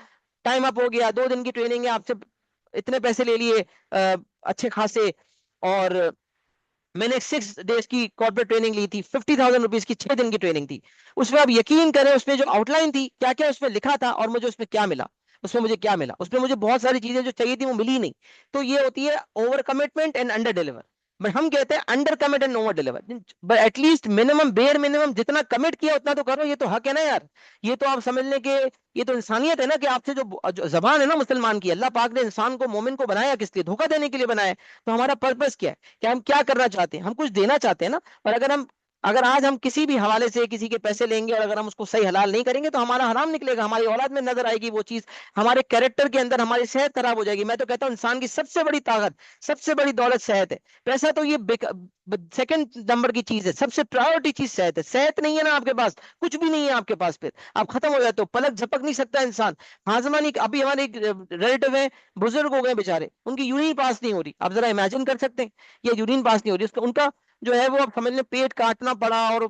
टाइम अप हो गया, 2 दिन की ट्रेनिंग है, आपसे इतने पैसे ले लिए अच्छे खासे। और मैंने 6 डेज की कॉर्पोरेट ट्रेनिंग ली थी, 50,000 रुपीज की 6 दिन की ट्रेनिंग थी। उसमें आप यकीन करें, उसमें जो आउटलाइन थी, क्या क्या उसमें लिखा था और मुझे उसमें क्या मिला, उसमें मुझे क्या मिला, उसमें मुझे बहुत सारी चीजें जो चाहिए थी वो मिली नहीं। तो ये होती है over commitment and under deliver. But हम कहते हैं under commit and over deliver. But at least minimum, bare minimum जितना कमिट किया उतना तो करो, ये तो हक है ना यार। ये तो आप समझ लें कि ये तो इंसानियत है ना, कि आपसे जो जबान है ना मुसलमान की, अल्लाह पाक ने इंसान को, मोमिन को बनाया किस लिए? धोखा देने के लिए बनाया है। तो हमारा पर्पस क्या है कि हम क्या करना चाहते हैं? हम कुछ देना चाहते हैं ना। और अगर हम अगर आज हम किसी भी हवाले से किसी के पैसे लेंगे और अगर हम उसको सही हलाल नहीं करेंगे तो हमारा हराम निकलेगा, हमारी औलाद में नजर आएगी वो चीज, हमारे कैरेक्टर के अंदर हमारी सेहत खराब हो जाएगी। मैं तो कहता हूँ इंसान की सबसे बड़ी ताकत, सबसे बड़ी दौलत सेहत है। पैसा तो ये सेकंड नंबर की चीज है, सबसे प्रायोरिटी चीज सेहत है। सेहत नहीं है ना आपके पास, कुछ भी नहीं है आपके पास, फिर आप खत्म हो जाते हो, पलक झपक नहीं सकता इंसान। हाजमा नहीं, अभी हमारे एक रिलेटिव है, बुजुर्ग हो गए बेचारे, उनकी यूरिन पास नहीं हो रही। आप जरा इमेजिन कर सकते हैं, ये यूरिन पास नहीं हो रही, उसका उनका जो है वो, आप समझ लें पेट काटना पड़ा और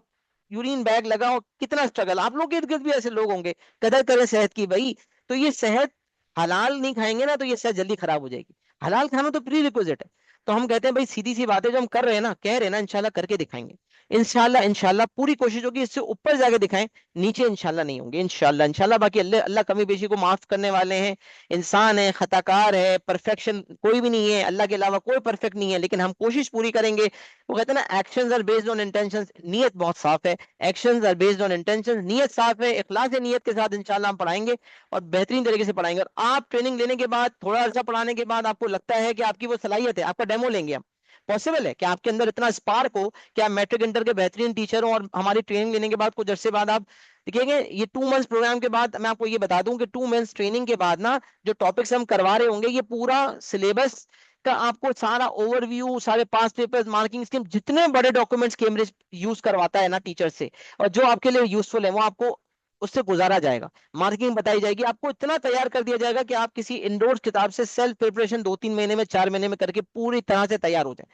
यूरिन बैग लगा, और कितना स्ट्रगल। आप लोग के इर्द गिर्द भी ऐसे लोग होंगे। कदर करें सेहत की भाई। तो ये सेहत, हलाल नहीं खाएंगे ना तो ये सेहत जल्दी खराब हो जाएगी। हलाल खाना तो प्री रिक्विजिट है। तो हम कहते हैं भाई सीधी सी बातें जो हम कर रहे हैं ना, कह रहे हैं ना, इंशाल्लाह करके दिखाएंगे। इंशाल्लाह इंशाल्लाह पूरी कोशिश होगी इससे ऊपर जाके दिखाएं, नीचे इंशाल्लाह नहीं होंगे। इंशाल्लाह इंशाल्लाह, बाकी अल्लाह अल्लाह कमी बेशी को माफ करने वाले हैं। इंसान है, खताकार है, परफेक्शन कोई भी नहीं है, अल्लाह के अलावा कोई परफेक्ट नहीं है, लेकिन हम कोशिश पूरी करेंगे। वो कहते हैं ना, actions are based on intentions, नीयत बहुत साफ है। Actions are based on intentions, नीयत साफ है, इखलास नीयत के साथ इंशाल्लाह हम पढ़ाएंगे और बेहतरीन तरीके से पढ़ाएंगे। और आप ट्रेनिंग लेने के बाद, थोड़ा अर्सा पढ़ाने के बाद आपको लगता है कि आपकी वो सलाहियत है, आपका डेमो लेंगे हम। पॉसिबल है कि आपके अंदर इतना स्पार्क हो कि आप मैट्रिक इंटर के बेहतरीन टीचर हो, और हमारी ट्रेनिंग लेने के बाद कुछ अरसे बाद आप देखिएंगे। ये 2 मंथ्स प्रोग्राम के बाद मैं आपको ये बता दूं कि 2 मंथ्स ट्रेनिंग के बाद ना, जो टॉपिक्स हम करवा रहे होंगे, ये पूरा सिलेबस का आपको सारा ओवरव्यू, सारे पास पेपर्स, मार्किंग स्कीम, जितने बड़े डॉक्यूमेंट्स कैम्ब्रिज यूज करवाता है ना टीचर से, और जो आपके लिए यूजफुल है, वो आपको उससे गुजारा जाएगा। मार्किंग बताई जाएगी, आपको इतना तैयार कर दिया जाएगा कि आप किसी इंडोर्स किताब से सेल्फ प्रिपरेशन 2-3 महीने में, 4 महीने में करके पूरी तरह से तैयार हो जाए।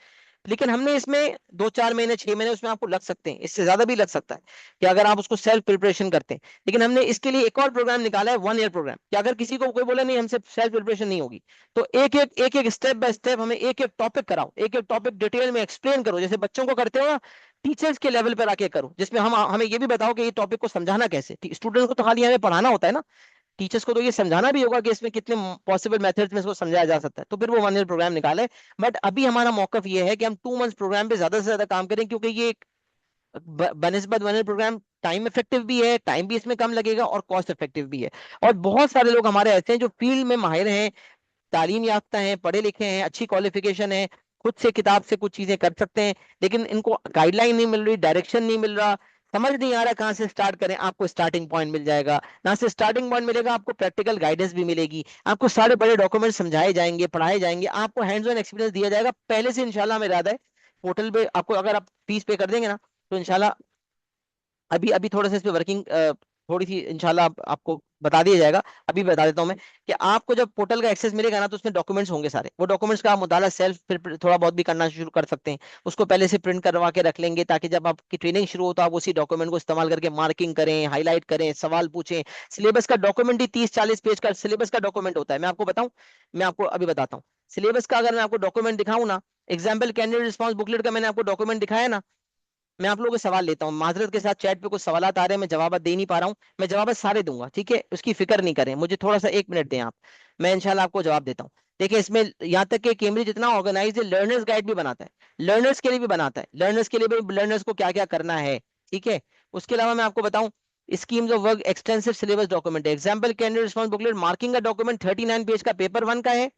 लेकिन हमने इसमें 2-4 महीने, 6 महीने उसमें आपको लग सकते हैं, इससे ज्यादा भी लग सकता है कि अगर आप उसको सेल्फ प्रिपरेशन करते हैं। लेकिन हमने इसके लिए एक और प्रोग्राम निकाला है, 1 ईयर प्रोग्राम, कि अगर किसी को कोई बोले नहीं हमसे सेल्फ प्रिपरेशन नहीं होगी, तो एक एक स्टेप बाय स्टेप हमें एक एक टॉपिक कराओ, एक एक टॉपिक डिटेल में एक्सप्लेन करो, जैसे बच्चों को करते हो ना, टीचर्स के लेवल पर आके करो, जिसमें हम हमें ये भी बताओ कि ये टॉपिक को समझाना कैसे। स्टूडेंट्स को तो खाली हमें पढ़ाना होता है ना, टीचर्स को तो ये समझाना भी होगा कि इसमें कितने पॉसिबल मेथड्स में इसको समझाया जा सकता है। तो फिर वो 1 ईयर प्रोग्राम निकाले। बट अभी हमारा मौकफ ये है कि हम 2 मंथ्स प्रोग्राम पे ज्यादा से ज्यादा काम करें, क्योंकि ये एक बनिस्बत 1 ईयर प्रोग्राम टाइम इफेक्टिव भी है, टाइम भी इसमें कम लगेगा और कॉस्ट इफेक्टिव भी है। और बहुत सारे लोग हमारे ऐसे हैं जो फील्ड में माहिर हैं, तालीम याफ्ता हैं, पढ़े लिखे हैं, अच्छी क्वालिफिकेशन है, खुद से किताब से कुछ चीजें कर सकते हैं, लेकिन इनको गाइडलाइन नहीं मिल रही, डायरेक्शन नहीं मिल रहा, समझ नहीं आ रहा कहाँ से स्टार्ट करें। आपको स्टार्टिंग पॉइंट मिल जाएगा, ना सिर्फ स्टार्टिंग पॉइंट मिलेगा, आपको प्रैक्टिकल गाइडेंस भी मिलेगी, आपको सारे बड़े डॉक्यूमेंट समझाए जाएंगे, पढ़ाए जाएंगे, आपको हैंड्स ऑन एक्सपीरियंस दिया जाएगा पहले से। इंशाल्लाह मेरा इरादा है पोर्टल पे आपको, अगर आप फीस पे कर देंगे ना, तो इंशाल्लाह अभी अभी थोड़ा सा इस पे वर्किंग, थोड़ी सी इंशाल्लाह आपको बता दिया जाएगा। अभी बता देता हूँ मैं कि आपको जब पोर्टल का एक्सेस मिलेगा ना, तो उसमें डॉक्यूमेंट्स होंगे सारे, वो डॉक्यूमेंट्स का आप मुताला सेल्फ फिर थोड़ा बहुत भी करना शुरू कर सकते हैं। उसको पहले से प्रिंट करवा के रख लेंगे, ताकि जब आपकी ट्रेनिंग शुरू हो तो आप उसी डॉक्यूमेंट को इस्तेमाल करके मार्किंग करें, हाईलाइट करें, सवाल पूछें। सिलेबस का डॉक्यूमेंट ही 30-40 पेज का सिलेबस का डॉक्यूमेंट होता है। मैं आपको बताऊं, मैं आपको अभी बताता हूँ सिलेबस का। अगर मैं आपको डॉक्यूमेंट दिखाऊं ना, एग्जाम्पल कैंडिडेट रिस्पॉन्स बुकलेट का मैंने आपको डॉक्यूमेंट दिखाया ना, मैं आप लोगों के सवाल लेता हूँ, माजरत के साथ चैट पे कुछ सवाल आ रहे हैं, मैं जवाब दे नहीं पा रहा हूँ, मैं जवाब सारे दूंगा, ठीक है, उसकी फिक्र नहीं करें, मुझे थोड़ा सा 1 मिनट दें आप, मैं इंशाल्लाह आपको जवाब देता हूँ। देखिए इसमें यहाँ तक कि कैम्ब्रिज इतना ऑर्गेनाइज है, लर्नर्स गाइड भी बनाता है, लर्नर्स के लिए भी बनाता है, लर्नर्स के लिए भी, लर्नर्स को क्या क्या करना है, ठीक है। उसके अलावा मैं आपको बताऊं, schemes of work extensive syllabus document है, example candidate response booklet, marking का डॉक्यूमेंट 39 पेज का पेपर 1 का है,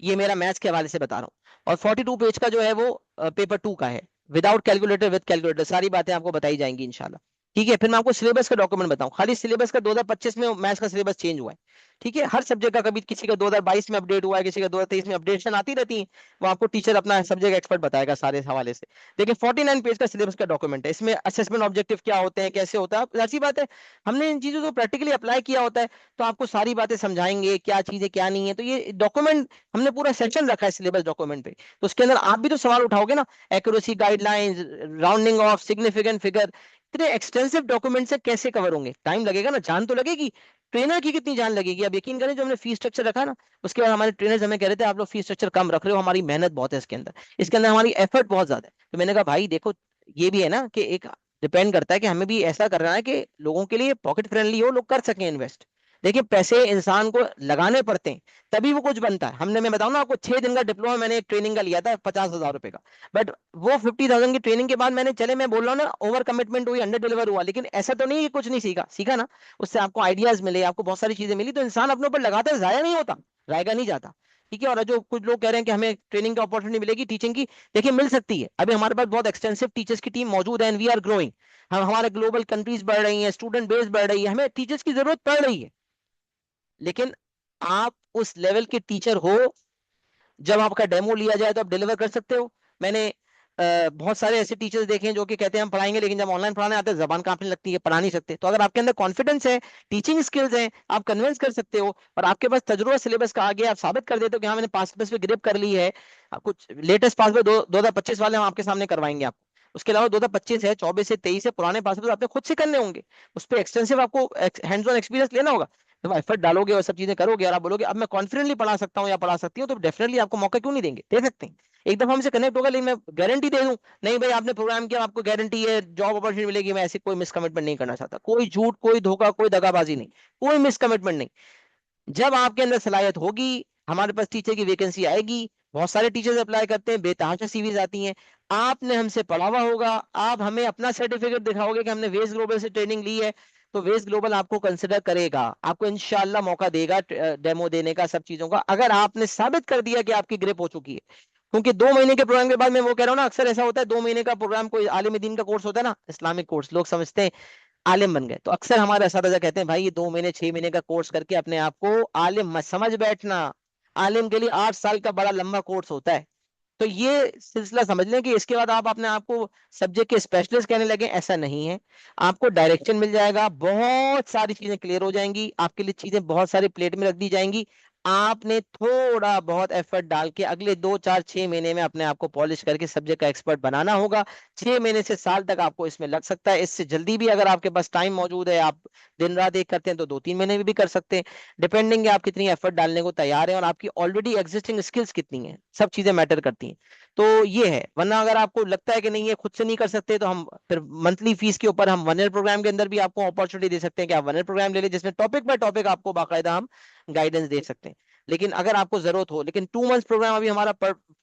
ये मेरा मैथ्स के हवाले से बता रहा हूँ। और 42 पेज का जो है वो पेपर 2 का है, विदाउट कैलकुलेटर विद कैलकुलेटर, सारी बातें आपको बताई जाएंगी इंशाल्लाह। ठीक है, फिर मैं आपको सिलेबस का डॉक्यूमेंट बताऊं, खाली सिलेबस का 2025 में मैथ्स का सिलेबस चेंज हुआ है, ठीक है, हर सब्जेक्ट का, कभी किसी का 2022 में अपडेट हुआ है, किसी का 2023 में, अपडेशन आती रहती है, वो आपको टीचर अपना सब्जेक्ट एक्सपर्ट बताएगा सारे हवाले से। देखिए 49 पेज का सिलेबस का डॉक्यूमेंट है, इसमें असेसमेंट ऑब्जेक्टिव क्या होते हैं, कैसे होता है, ऐसी बात है, हमने इन चीजों को प्रैक्टिकली अप्लाई किया होता है, तो आपको सारी बातें समझाएंगे क्या चीजें क्या नहीं है। तो ये डॉक्यूमेंट हमने पूरा सेक्शन रखा है सिलेबस डॉक्यूमेंट पे, तो उसके अंदर आप भी तो सवाल उठाओगे ना, accuracy guidelines, rounding off, significant figure, इतने एक्सटेंसिव डॉक्यूमेंट से कैसे कवर होंगे, टाइम लगेगा ना, जान तो लगेगी, ट्रेनर की कितनी जान लगेगी। अब यकीन करें, जो हमने फीस स्ट्रक्चर रखा ना, उसके बाद हमारे ट्रेनर्स हमें कह रहे थे आप लोग फीस स्ट्रक्चर कम रख रहे हो, हमारी मेहनत बहुत है इसके अंदर हमारी एफर्ट बहुत ज्यादा है। तो मैंने कहा भाई देखो, ये भी है ना कि एक डिपेंड करता है कि हमें भी ऐसा करना है कि लोगों के लिए पॉकेट फ्रेंडली हो, लोग कर सकें इन्वेस्ट। देखिए पैसे इंसान को लगाने पड़ते हैं, तभी वो कुछ बनता है। हमने, मैं बताऊं ना आपको, 6 दिन का डिप्लोमा मैंने एक ट्रेनिंग का लिया था 50,000 रुपए का, बट वो 50,000 की ट्रेनिंग के बाद मैंने, चले मैं बोल रहा हूँ ना, ओवर कमिटमेंट हुई, अंडर डिलीवर हुआ, लेकिन ऐसा तो नहीं कि कुछ नहीं सीखा, सीखा ना, उससे आपको आइडियाज मिले, आपको बहुत सारी चीजें मिली, तो इंसान अपने ऊपर लगाता है, जाया नहीं होता, जाएगा नहीं जाता। ठीक है। और जो कुछ लोग कह रहे हैं कि हमें ट्रेनिंग की अपॉर्चुनिटी मिलेगी टीचिंग की, देखिए मिल सकती है। अभी हमारे पास बहुत एक्सटेंसिव टीचर्स की टीम मौजूद है एंड वी आर ग्रोइंग। हम हमारे ग्लोबल कंट्रीज बढ़ रही हैं, स्टूडेंट बेस बढ़ रही है, हमें टीचर्स की जरूरत पड़ रही है। लेकिन आप उस लेवल के टीचर हो, जब आपका डेमो लिया जाए तो आप डिलीवर कर सकते हो। मैंने बहुत सारे ऐसे टीचर्स देखे हैं जो कि कहते हैं हम पढ़ाएंगे, लेकिन जब ऑनलाइन पढ़ाने आते हैं जबान कांपने लगती है, पढ़ा नहीं सकते। तो अगर आपके अंदर कॉन्फिडेंस है, टीचिंग स्किल्स हैं, आप कन्विंस कर सकते हो, और आपके पास तजुर्बा सिलेबस का आ गया, आप साबित कर देते हो कि हाँ मैंने पास पेपर पे ग्रिप कर ली है। आप कुछ लेटेस्ट पास पेपर 2025 वाले हम आपके सामने करवाएंगे आपको। उसके अलावा 2025 है, 24 है, 23 है, पुराने पास पेपर आपने खुद से करने होंगे। उस पर एक्सटेंसिव आपको हैंड्स ऑन एक्सपीरियंस लेना होगा। जब एफर्ट डालोगे और सब चीजें करोगे और आप बोलोगे अब मैं कॉन्फिडेंटली पढ़ा सकता हूँ या पढ़ा सकती हूँ, तो डेफिनेटली आपको मौका क्यों नहीं देंगे, दे सकते हैं। एक दफा हमसे कनेक्ट होगा, लेकिन मैं गारंटी दे दूं नहीं भाई आपने प्रोग्राम किया आपको गारंटी है जॉब अपॉर्चुनिटी मिलेगी, मैं ऐसे कोई मिसकमिटमेंट नहीं करना चाहता। कोई झूठ, कोई धोखा, कोई दगाबाजी नहीं, कोई मिसकमिटमेंट नहीं। जब आपके अंदर सलाहियत होगी, हमारे पास टीचर की वैकेंसी आएगी, बहुत सारे टीचर्स अप्लाई करते हैं, बेतहाशा सीवीज आती हैं, आपने हमसे पढ़ा हुआ होगा, आप हमें अपना सर्टिफिकेट दिखाओगे कि हमने वेस्ट ग्लोबल से ट्रेनिंग ली है, तो वेस्ट ग्लोबल आपको कंसिडर करेगा, आपको इंशाल्लाह मौका देगा डेमो देने का, सब चीजों का, अगर आपने साबित कर दिया कि आपकी ग्रिप हो चुकी है। क्योंकि 2 महीने के प्रोग्राम के बाद मैं वो कह रहा हूँ ना, अक्सर ऐसा होता है 2 महीने का प्रोग्राम कोई आलिम दीन का कोर्स होता है ना, इस्लामिक कोर्स, लोग समझते हैं आलिम बन गए। तो अक्सर हमारे असातिज़ा कहते हैं भाई ये 2 महीने 6 महीने का कोर्स करके अपने आप को आलिम मत समझ बैठना। आलिम के लिए 8 साल का बड़ा लंबा कोर्स होता है। तो ये सिलसिला समझ लें कि इसके बाद आप अपने आप को सब्जेक्ट के स्पेशलिस्ट कहने लगे, ऐसा नहीं है। आपको डायरेक्शन मिल जाएगा, बहुत सारी चीजें क्लियर हो जाएंगी, आपके लिए चीजें बहुत सारी प्लेट में रख दी जाएंगी। आपने थोड़ा बहुत एफर्ट डाल के अगले 2 4 6 महीने में अपने आप को पॉलिश करके सब्जेक्ट का एक्सपर्ट बनाना होगा। 6 महीने से साल तक आपको इसमें लग सकता है, इससे जल्दी भी अगर आपके पास टाइम मौजूद है, आप दिन रात एक करते हैं, तो 2 3 महीने में भी कर सकते हैं। डिपेंडिंग है आप कितनी एफर्ट डालने को तैयार हैं और आपकी ऑलरेडी एग्जिस्टिंग स्किल्स कितनी हैं, सब चीजें मैटर करती हैं। तो ये है। वरना अगर आपको लगता है कि नहीं ये खुद से नहीं कर सकते, तो हम फिर मंथली फीस के ऊपर हम 1 ईयर प्रोग्राम के अंदर भी आपको अपॉर्चुनिटी दे सकते हैं कि आप 1 ईयर प्रोग्राम ले लें, जिसमें टॉपिक बाय टॉपिक आपको बाकायदा हम गाइडेंस दे सकते हैं। लेकिन अगर आपको जरूरत हो, लेकिन 2 मंथ्स प्रोग्राम अभी हमारा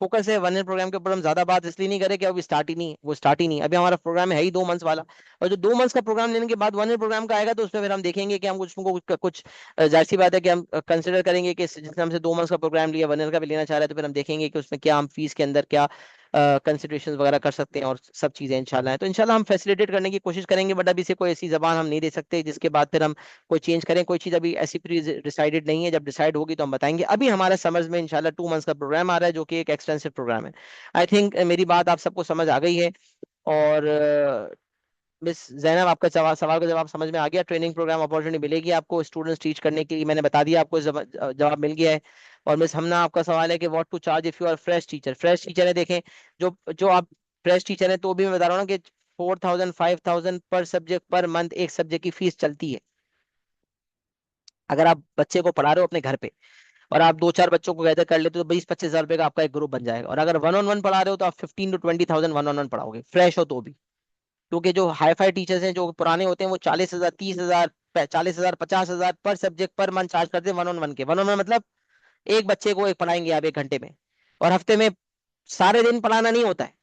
फोकस है, 1 ईयर प्रोग्राम के ऊपर हम ज्यादा बात इसलिए नहीं करें कि अभी स्टार्ट ही नहीं, वो स्टार्ट ही नहीं, अभी हमारा प्रोग्राम है ही 2 मंथ्स वाला। और जो 2 मंथ्स का प्रोग्राम लेने के बाद 1 ईयर प्रोग्राम का आएगा, तो उसमें फिर हम देखेंगे कि हम कुछ जाहिर सी बात है कि हम कंसिडर करेंगे कि जिसने हमसे 2 मंथ्स का प्रोग्राम लिया, 1 ईयर का भी लेना चाह रहे हैं, तो फिर हम देखेंगे कि उसमें क्या हम फीस के अंदर क्या कंसिडरेशन वगैरह कर सकते हैं, और सब चीजें इंशाल्लाह है। तो इंशाल्लाह हम फैसिलिटेट करने की कोशिश करेंगे, बट अभी से कोई ऐसी जबान हम नहीं दे सकते जिसके बाद फिर हम कोई चेंज करें। कोई चीज अभी ऐसी प्री डिसाइडेड नहीं है, जब डिसाइड होगी तो हम बताएंगे। अभी हमारे समर्स में इंशाल्लाह 2 मंथ्स का प्रोग्राम आ रहा है, जो कि एक एक्सटेंसिव प्रोग्राम है। आई थिंक मेरी बात आप सबको समझ आ गई है। और मिस जैनब, आपका सवाल का जवाब समझ में आ गया। ट्रेनिंग प्रोग्राम अपॉर्चुनिटी मिलेगी आपको, स्टूडेंट्स टीच करने की, मैंने बता दिया आपको, जवाब मिल गया है। और मिस हमना, आपका सवाल है कि what to charge if you are fresh teacher. Fresh teacher है, देखें, जो जो आप फ्रेश टीचर है, तो भी मैं बता रहा हूँ ना कि 4000 5000 पर सब्जेक्ट पर मंथ एक सब्जेक्ट की फीस चलती है। अगर आप बच्चे को पढ़ा रहे हो अपने घर पे, और आप 2 4 बच्चों को गैदर कर लेते हो, तो 20 25 हजार रुपए का आपका एक ग्रुप बन जाएगा। और अगर 1 on 1 पढ़ा रहे हो, तो आप 15 to 20 thousand 1 on 1 पढ़ाओगे, फ्रेश हो तो भी। क्योंकि जो हाई फाई टीचर्स हैं, जो पुराने होते हैं, वो 40 हजार 30 हजार 40 हजार 50 हजार पर सब्जेक्ट पर मंथ चार्ज करते हैं 1 on 1 के। 1 on 1 मतलब एक बच्चे को एक पढ़ाएंगे आप 1 घंटे में, और हफ्ते में सारे दिन पढ़ाना नहीं होता है।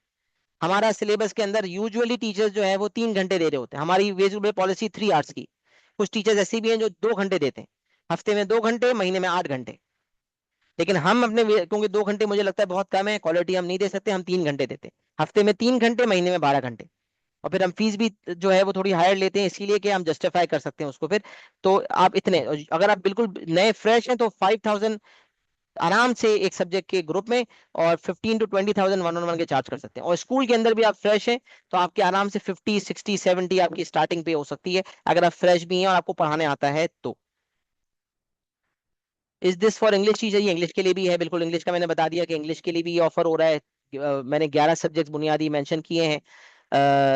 हमारा सिलेबस के अंदर यूजुअली टीचर्स जो है वो 3 घंटे दे रहे होते हैं, हमारी वेजिटेबल पॉलिसी 3 आवर्स की। कुछ टीचर्स ऐसे भी हैं जो 2 घंटे देते हैं, हफ्ते में 2 घंटे, महीने में 8 घंटे। लेकिन हम क्योंकि 2 घंटे मुझे लगता है बहुत कम है, क्वालिटी हम नहीं दे सकते, हम 3 घंटे देते हैं, हफ्ते में 3 घंटे, महीने में 12 घंटे। और फिर हम फीस भी जो है वो थोड़ी हायर लेते हैं, इसीलिए कि हम जस्टिफाई कर सकते हैं उसको फिर। तो आप इतने, अगर आप बिल्कुल नए फ्रेश हैं, तो 5000 आराम से एक सब्जेक्ट के ग्रुप में, और 15 to 20 thousand 1 on 1 के चार्ज कर सकते हैं। और स्कूल के अंदर भी आप फ्रेश हैं, तो आपके आराम से 50 60 70 आपकी स्टार्टिंग पे हो सकती है, अगर आप फ्रेश भी हैं और आपको पढ़ाने आता है तो। Is this for English teacher? ये इंग्लिश के लिए भी है, बिल्कुल। इंग्लिश का मैंने बता दिया कि इंग्लिश के लिए भी ये ऑफर हो रहा है। मैंने 11 सब्जेक्ट बुनियादी मेंशन किए हैं,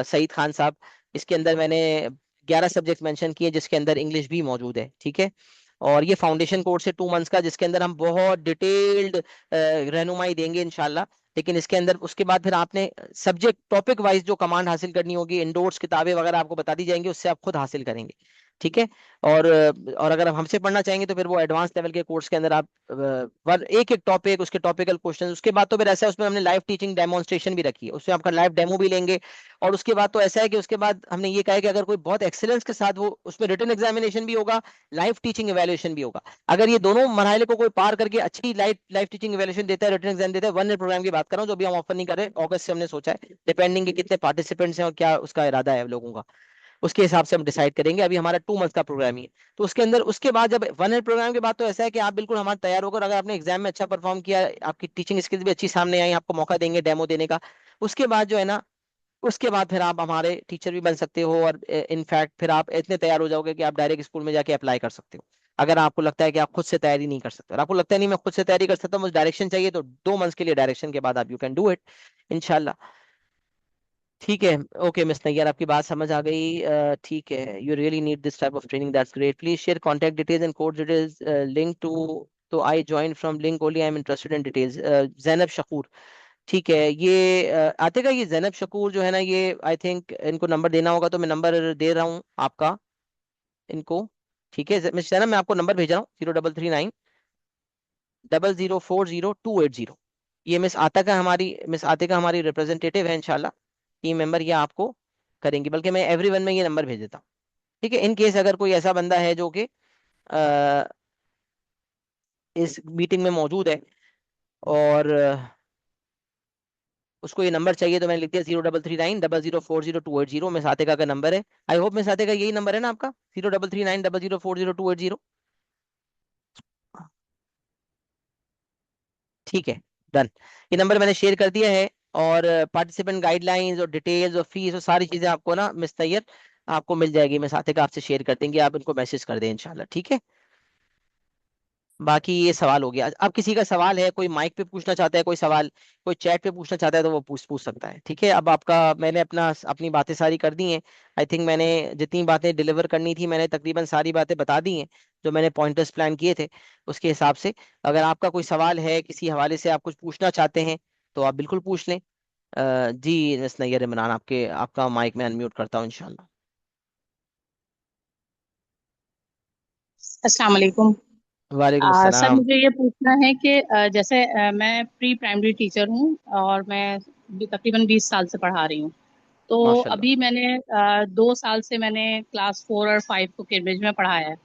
सईद खान साहब। इसके अंदर मैंने 11 सब्जेक्ट मेंशन किए, जिसके अंदर इंग्लिश भी मौजूद है, ठीक है। और ये फाउंडेशन कोर्स है 2 मंथ्स का, जिसके अंदर हम बहुत डिटेल्ड रहनुमाई देंगे इंशाल्लाह। लेकिन इसके अंदर उसके बाद फिर आपने सब्जेक्ट टॉपिक वाइज जो कमांड हासिल करनी होगी, इंडोर्स किताबें वगैरह आपको बता दी जाएंगी, उससे आप खुद हासिल करेंगे। ठीक है। और अगर आप हमसे पढ़ना चाहेंगे तो फिर वो एडवांस लेवल के कोर्स के अंदर आप वर एक एक टॉपिक, उसके टॉपिकल क्वेश्चन, उसके बाद तो फिर ऐसा है उसमें हमने लाइव टीचिंग डेमोन्स्ट्रेशन भी रखी है, उसमें आपका लाइव डेमो भी लेंगे। और उसके बाद तो ऐसा है कि उसके बाद हमने ये कहा है कि अगर कोई बहुत एक्सीलेंस के साथ वो उसमें रिटन एग्जामिनेशन भी होगा, लाइव टीचिंग इवैल्यूएशन भी होगा। अगर ये दोनों मरहले को कोई पार करके अच्छी लाइव लाइव टीचिंग इवैल्यूएशन देता है, रिटन एग्जाम देता है, 1 ईयर प्रोग्राम की बात कर रहा हूँ जो अभी हम ऑफर नहीं कर रहे, अगस्त से हमने सोचा है, डिपेंडिंग कि कितने पार्टिसिपेंट्स हैं और क्या उसका इरादा है लोगों का, उसके हिसाब से हम डिसाइड करेंगे। अभी हमारा 2 मंथ का प्रोग्राम ही है। तो उसके अंदर उसके बाद जब 1 ईयर प्रोग्राम के बाद तो ऐसा है कि आप बिल्कुल हमारे तैयार होकर, अगर आपने एग्जाम में अच्छा परफॉर्म किया, आपकी टीचिंग स्किल्स भी अच्छी सामने आई, आपको मौका देंगे डेमो देने का, उसके बाद जो है ना, उसके बाद फिर आप हमारे टीचर भी बन सकते हो। और इनफैक्ट फिर आप इतने तैयार हो जाओगे कि आप डायरेक्ट स्कूल में जाके अप्लाई कर सकते हो। अगर आपको लगता है कि आप खुद से तैयारी नहीं कर सकते और आपको लगता है नहीं मैं खुद से तैयारी कर सकता हूँ, मुझे डायरेक्शन चाहिए, तो 2 मंथ्स के लिए डायरेक्शन के बाद आप यू कैन डू इट इनशाला। ठीक है। ओके मिस नैयर, आपकी बात समझ आ गई। ठीक है, you really need this type of training, that's great, please share contact details and course details link to, तो I join from link only, I am interested in details. Zainab Shakoor, ठीक है। ये आतिका, ये जैनब शकूर जो है ना, ये आई थिंक इनको नंबर देना होगा, तो मैं नंबर दे रहा हूँ आपका इनको। ठीक है मिस जैनब, मैं आपको नंबर भेज रहा हूँ, 0339004028 ये मिस आतिका हमारी रिप्रेजेंटेटिव है इंशाल्लाह, टीम मेंबर, ये आपको करेंगी, बल्कि मैं एवरीवन में ये नंबर भेज देता हूँ। ठीक है, इन केस अगर कोई ऐसा बंदा है जो कि अ, इस मीटिंग में मौजूद है और उसको ये नंबर चाहिए, तो मैंने लिख दिया 0339004028 मिस आतिका का नंबर है। आई होप मिस आतिका यही नंबर है ना आपका, 0339004028। ठीक है, डन, ये नंबर मैंने शेयर कर दिया है। और पार्टिसिपेंट गाइडलाइंस और डिटेल्स और फीस और सारी चीजें आपको ना मिस तैयर आपको मिल जाएगी, मिस आतिका आपसे शेयर कर देंगे, आप इनको मैसेज कर दें इंशाल्लाह। ठीक है, बाकी ये सवाल हो गया। अब किसी का सवाल है, कोई माइक पे पूछना चाहता है कोई सवाल, कोई चैट पे पूछना चाहता है, तो वो पूछ पूछ सकता है। ठीक है, अब आपका मैंने अपनी बातें सारी कर दी हैं। आई थिंक मैंने जितनी बातें डिलीवर करनी थी मैंने तकरीबन सारी बातें बता दी हैं, जो मैंने पॉइंटर्स प्लान किए थे उसके हिसाब से। अगर आपका कोई सवाल है किसी हवाले से, आप कुछ पूछना चाहते हैं, तो आप बिल्कुल पूछ लें। जी मिस नैयर इमरान, आपका माइक में अनम्यूट करता हूँ इंशाल्लाह। अस्सलाम वालेकुम। वालेकुम सर अस्सलाम। मुझे ये पूछना है कि जैसे मैं प्री प्राइमरी टीचर हूँ और मैं तकरीबन 20 साल से पढ़ा रही हूँ। तो माशाल्लाह। अभी मैंने 2 साल से मैंने क्लास 4 और 5 को कैम्ब्रिज में पढ़ाया है,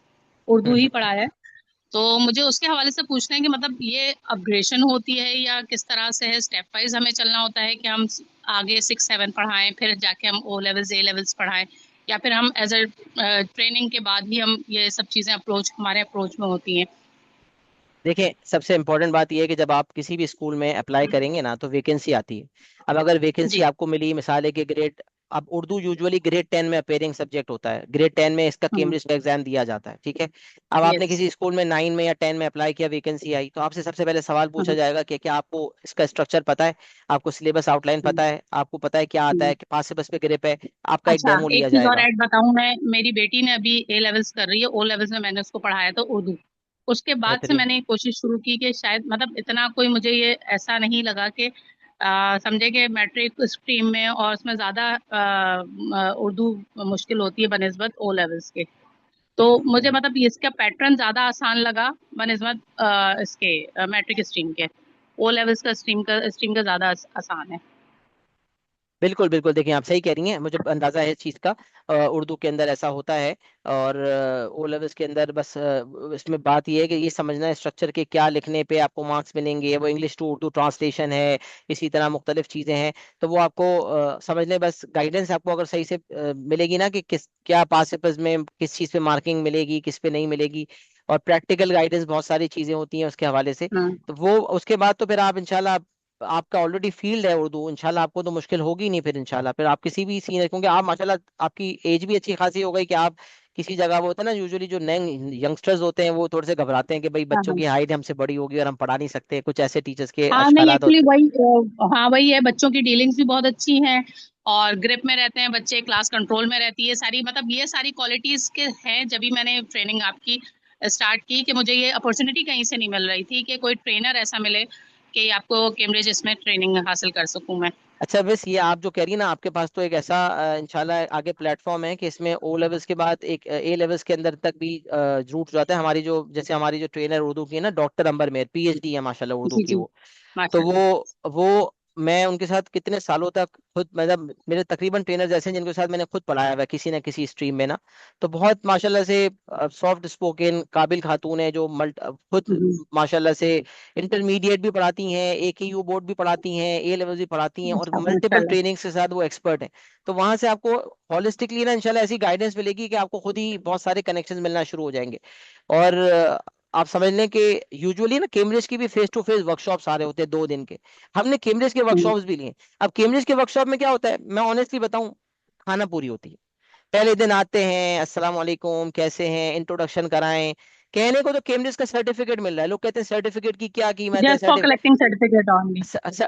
उर्दू ही हम्म। पढ़ाया है। तो मुझे उसके हवाले से पूछना है कि मतलब ये अपग्रेशन होती है या किस तरह से है, स्टेप वाइज हमें चलना होता है कि हम आगे 6 7 पढ़ाएं फिर जाके हम O लेवल्स A लेवल्स पढ़ाएं, या फिर हम एज अ ट्रेनिंग के बाद ही हम ये सब चीज़ें अप्रोच हमारे अप्रोच में होती हैं। देखिए, सबसे इंपॉर्टेंट बात यह है कि जब आप किसी भी स्कूल में अप्लाई करेंगे ना, तो वैकेंसी आती है। अब अगर वैकेंसी जी। आपको मिली, मिसाल है कि ग्रेड, अब उर्दू यूजुअली ग्रेड 10 में अपेयरिंग सब्जेक्ट होता है, ग्रेड 10 में इसका हम्म। कैम्ब्रिज का एग्जाम दिया जाता है। ठीक है, अब आपने यस। किसी स्कूल में 9 में या 10 में अप्लाई किया, वैकेंसी आई, तो आपसे सबसे पहले सवाल पूछा हम्म। जाएगा कि क्या आपको इसका स्ट्रक्चर पता है, आपको सिलेबस आउटलाइन पता हम्म। है, आपको पता है क्या आता हम्म। है, कि पास सिलेबस पे ग्रिप है, आपका एक अच्छा, डेमो एक लिया चीज और जाएगा। ऐड बताऊं, मैं मेरी बेटी ने अभी A लेवल्स कर रही है, O लेवल्स में मैंने उसको पढ़ाया था उर्दू। उसके बाद से बेहतरीन। मैंने कोशिश शुरू की कि शायद मतलब इतना कोई मुझे ये ऐसा नहीं लगा कि समझे कि मैट्रिक स्ट्रीम में और उसमें ज्यादा उर्दू मुश्किल होती है बनिस्बत O लेवल्स के। तो मुझे हम्म। मतलब ये इसका पैटर्न ज्यादा आसान लगा बनिस्बत इसके मैट्रिक स्ट्रीम के। O लेवल्स का स्ट्रीम का ज्यादा आसान है। बिल्कुल बिल्कुल, देखिए आप सही कह रही हैं, मुझे अंदाजा है इस चीज़ का। उर्दू के अंदर ऐसा होता है। और ओ लेवल्स के अंदर बस इसमें बात ये है कि ये समझना है स्ट्रक्चर के क्या लिखने पे आपको मार्क्स मिलेंगे, वो इंग्लिश टू उर्दू ट्रांसलेशन है, इसी तरह मुख्तलिफ चीज़ें हैं। तो वो आपको समझ लें, बस गाइडेंस आपको अगर सही से मिलेगी ना, कि किस क्या पास पेपर्स में किस चीज़ पे मार्किंग मिलेगी, किस पे नहीं मिलेगी, और प्रैक्टिकल गाइडेंस बहुत सारी चीज़ें होती हैं उसके हवाले से। हम्म। तो वो उसके बाद तो फिर आप इंशाल्लाह, आपका ऑलरेडी फील्ड है उर्दू, इंशाल्लाह आपको तो मुश्किल होगी नहीं फिर इंशाल्लाह, फिर आप किसी भी सीन, क्योंकि आप माशाल्लाह आपकी एज भी अच्छी खासी हो गई, कि आप किसी जगह, वो होता है ना यूजुअली जो नए यंगस्टर्स होते हैं वो थोड़े से घबराते हैं कि भाई हाँ बच्चों हाँ। की हाइट हमसे बड़ी होगी और हम पढ़ा नहीं सकते, कुछ ऐसे टीचर्स के हाँ नहीं, अशकारात एक्चुअली होते वही हाँ वही है, बच्चों की डीलिंग्स भी बहुत अच्छी हैं और ग्रिप में रहते हैं बच्चे, क्लास कंट्रोल में रहती है सारी, मतलब ये सारी क्वालिटीज के हैं। जब भी मैंने ट्रेनिंग आपकी स्टार्ट की कि मुझे ये अपॉर्चुनिटी कहीं से नहीं मिल रही थी कि कोई ट्रेनर ऐसा मिले कि आपको कैम्ब्रिज इसमें ट्रेनिंग हासिल कर सकूं मैं। अच्छा बस ये आप जो कह रही है ना, आपके पास तो एक ऐसा इंशाल्लाह आगे प्लेटफॉर्म है कि इसमें ओ लेवल्स के बाद एक ए लेवल्स के अंदर तक भी रूट जाता है। हमारी जो, जैसे हमारी जो ट्रेनर उर्दू की है ना, डॉक्टर अंबर मेहर, पीएचडी है माशाल्लाह उर्दू जी, की जी, वो। तो माशाल्लाह। वो मैं उनके साथ कितने सालों तक खुद, मतलब मेरे तकरीबन ट्रेनर जैसे हैं जिनके साथ मैंने खुद पढ़ाया हुआ है किसी ना किसी स्ट्रीम में ना। तो बहुत माशाल्लाह से सॉफ्ट स्पोकन काबिल खातून है जो खुद हुँ, माशाल्लाह से इंटरमीडिएट भी पढ़ाती हैं, एकेयू बोर्ड भी पढ़ाती हैं, ए लेवल भी पढ़ाती हैं, और अच्छा, मल्टीपल माशाल्लाह। ट्रेनिंग्स के साथ वो एक्सपर्ट हैं। तो वहां से आपको हॉलिस्टिकली ना इंशाल्लाह ऐसी गाइडेंस मिलेगी कि आपको खुद ही बहुत सारे कनेक्शंस मिलना शुरू हो जाएंगे। और आप समझ लें कि यूजुअली ना कैम्ब्रिज की भी फेस टू फेस वर्कशॉप्स आ रहे होते हैं 2 दिन के। हमने कैम्ब्रिज के हुँ, वर्कशॉप्स भी लिए। अब कैम्ब्रिज के वर्कशॉप में क्या होता है, मैं ऑनेस्टली बताऊं, खाना पूरी होती है। पहले दिन आते हैं, अस्सलाम वालेकुम कैसे हैं, इंट्रोडक्शन कराएं। कहने को तो कैम्ब्रिज का सर्टिफिकेट मिल रहा है, लोग कहते हैं सर्टिफिकेट की क्या कीमत है, just for collecting certificate only.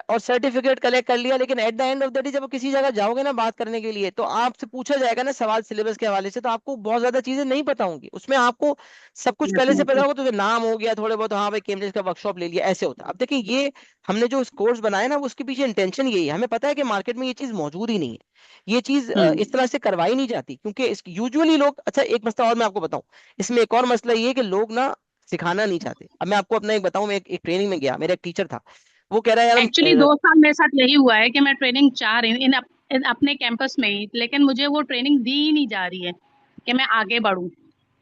और सर्टिफिकेट कलेक्ट कर लिया, लेकिन at the end of the day जब आप किसी जगह जाओगे ना बात करने के लिए, तो आपसे पूछा जाएगा ना सवाल सिलेबस के हवाले से, तो आपको बहुत ज्यादा चीजें नहीं पता होंगी उसमें। आपको सब कुछ पहले से पता डेफिनिटली। होगा, तो नाम हो गया थोड़े बहुत, हाँ भाई कैम्ब्रिज का वर्कशॉप ले लिया, ऐसे होता है। अब देखिए ये हमने जो कोर्स बनाया ना, वो उसके पीछे इंटेंशन यही है। हमें पता है कि मार्केट में ये चीज मौजूद ही नहीं है, ये चीज हुँ, इस तरह से करवाई नहीं जाती, क्योंकि यूजुअली लोग, अच्छा एक मसला और मैं आपको बताऊं, इसमें एक और मसला ये है कि लोग ना सिखाना नहीं चाहते। अब मैं आपको अपना एक बताऊं, मैं एक ट्रेनिंग में गया, मेरा एक टीचर था, वो कह रहा है यार हम एक्चुअली 2 साल मेरे साथ यही हुआ है कि मैं ट्रेनिंग चाह रही हूँ इन अपने कैंपस में ही, लेकिन मुझे वो ट्रेनिंग दी ही नहीं जा रही है कि मैं आगे बढ़ूँ।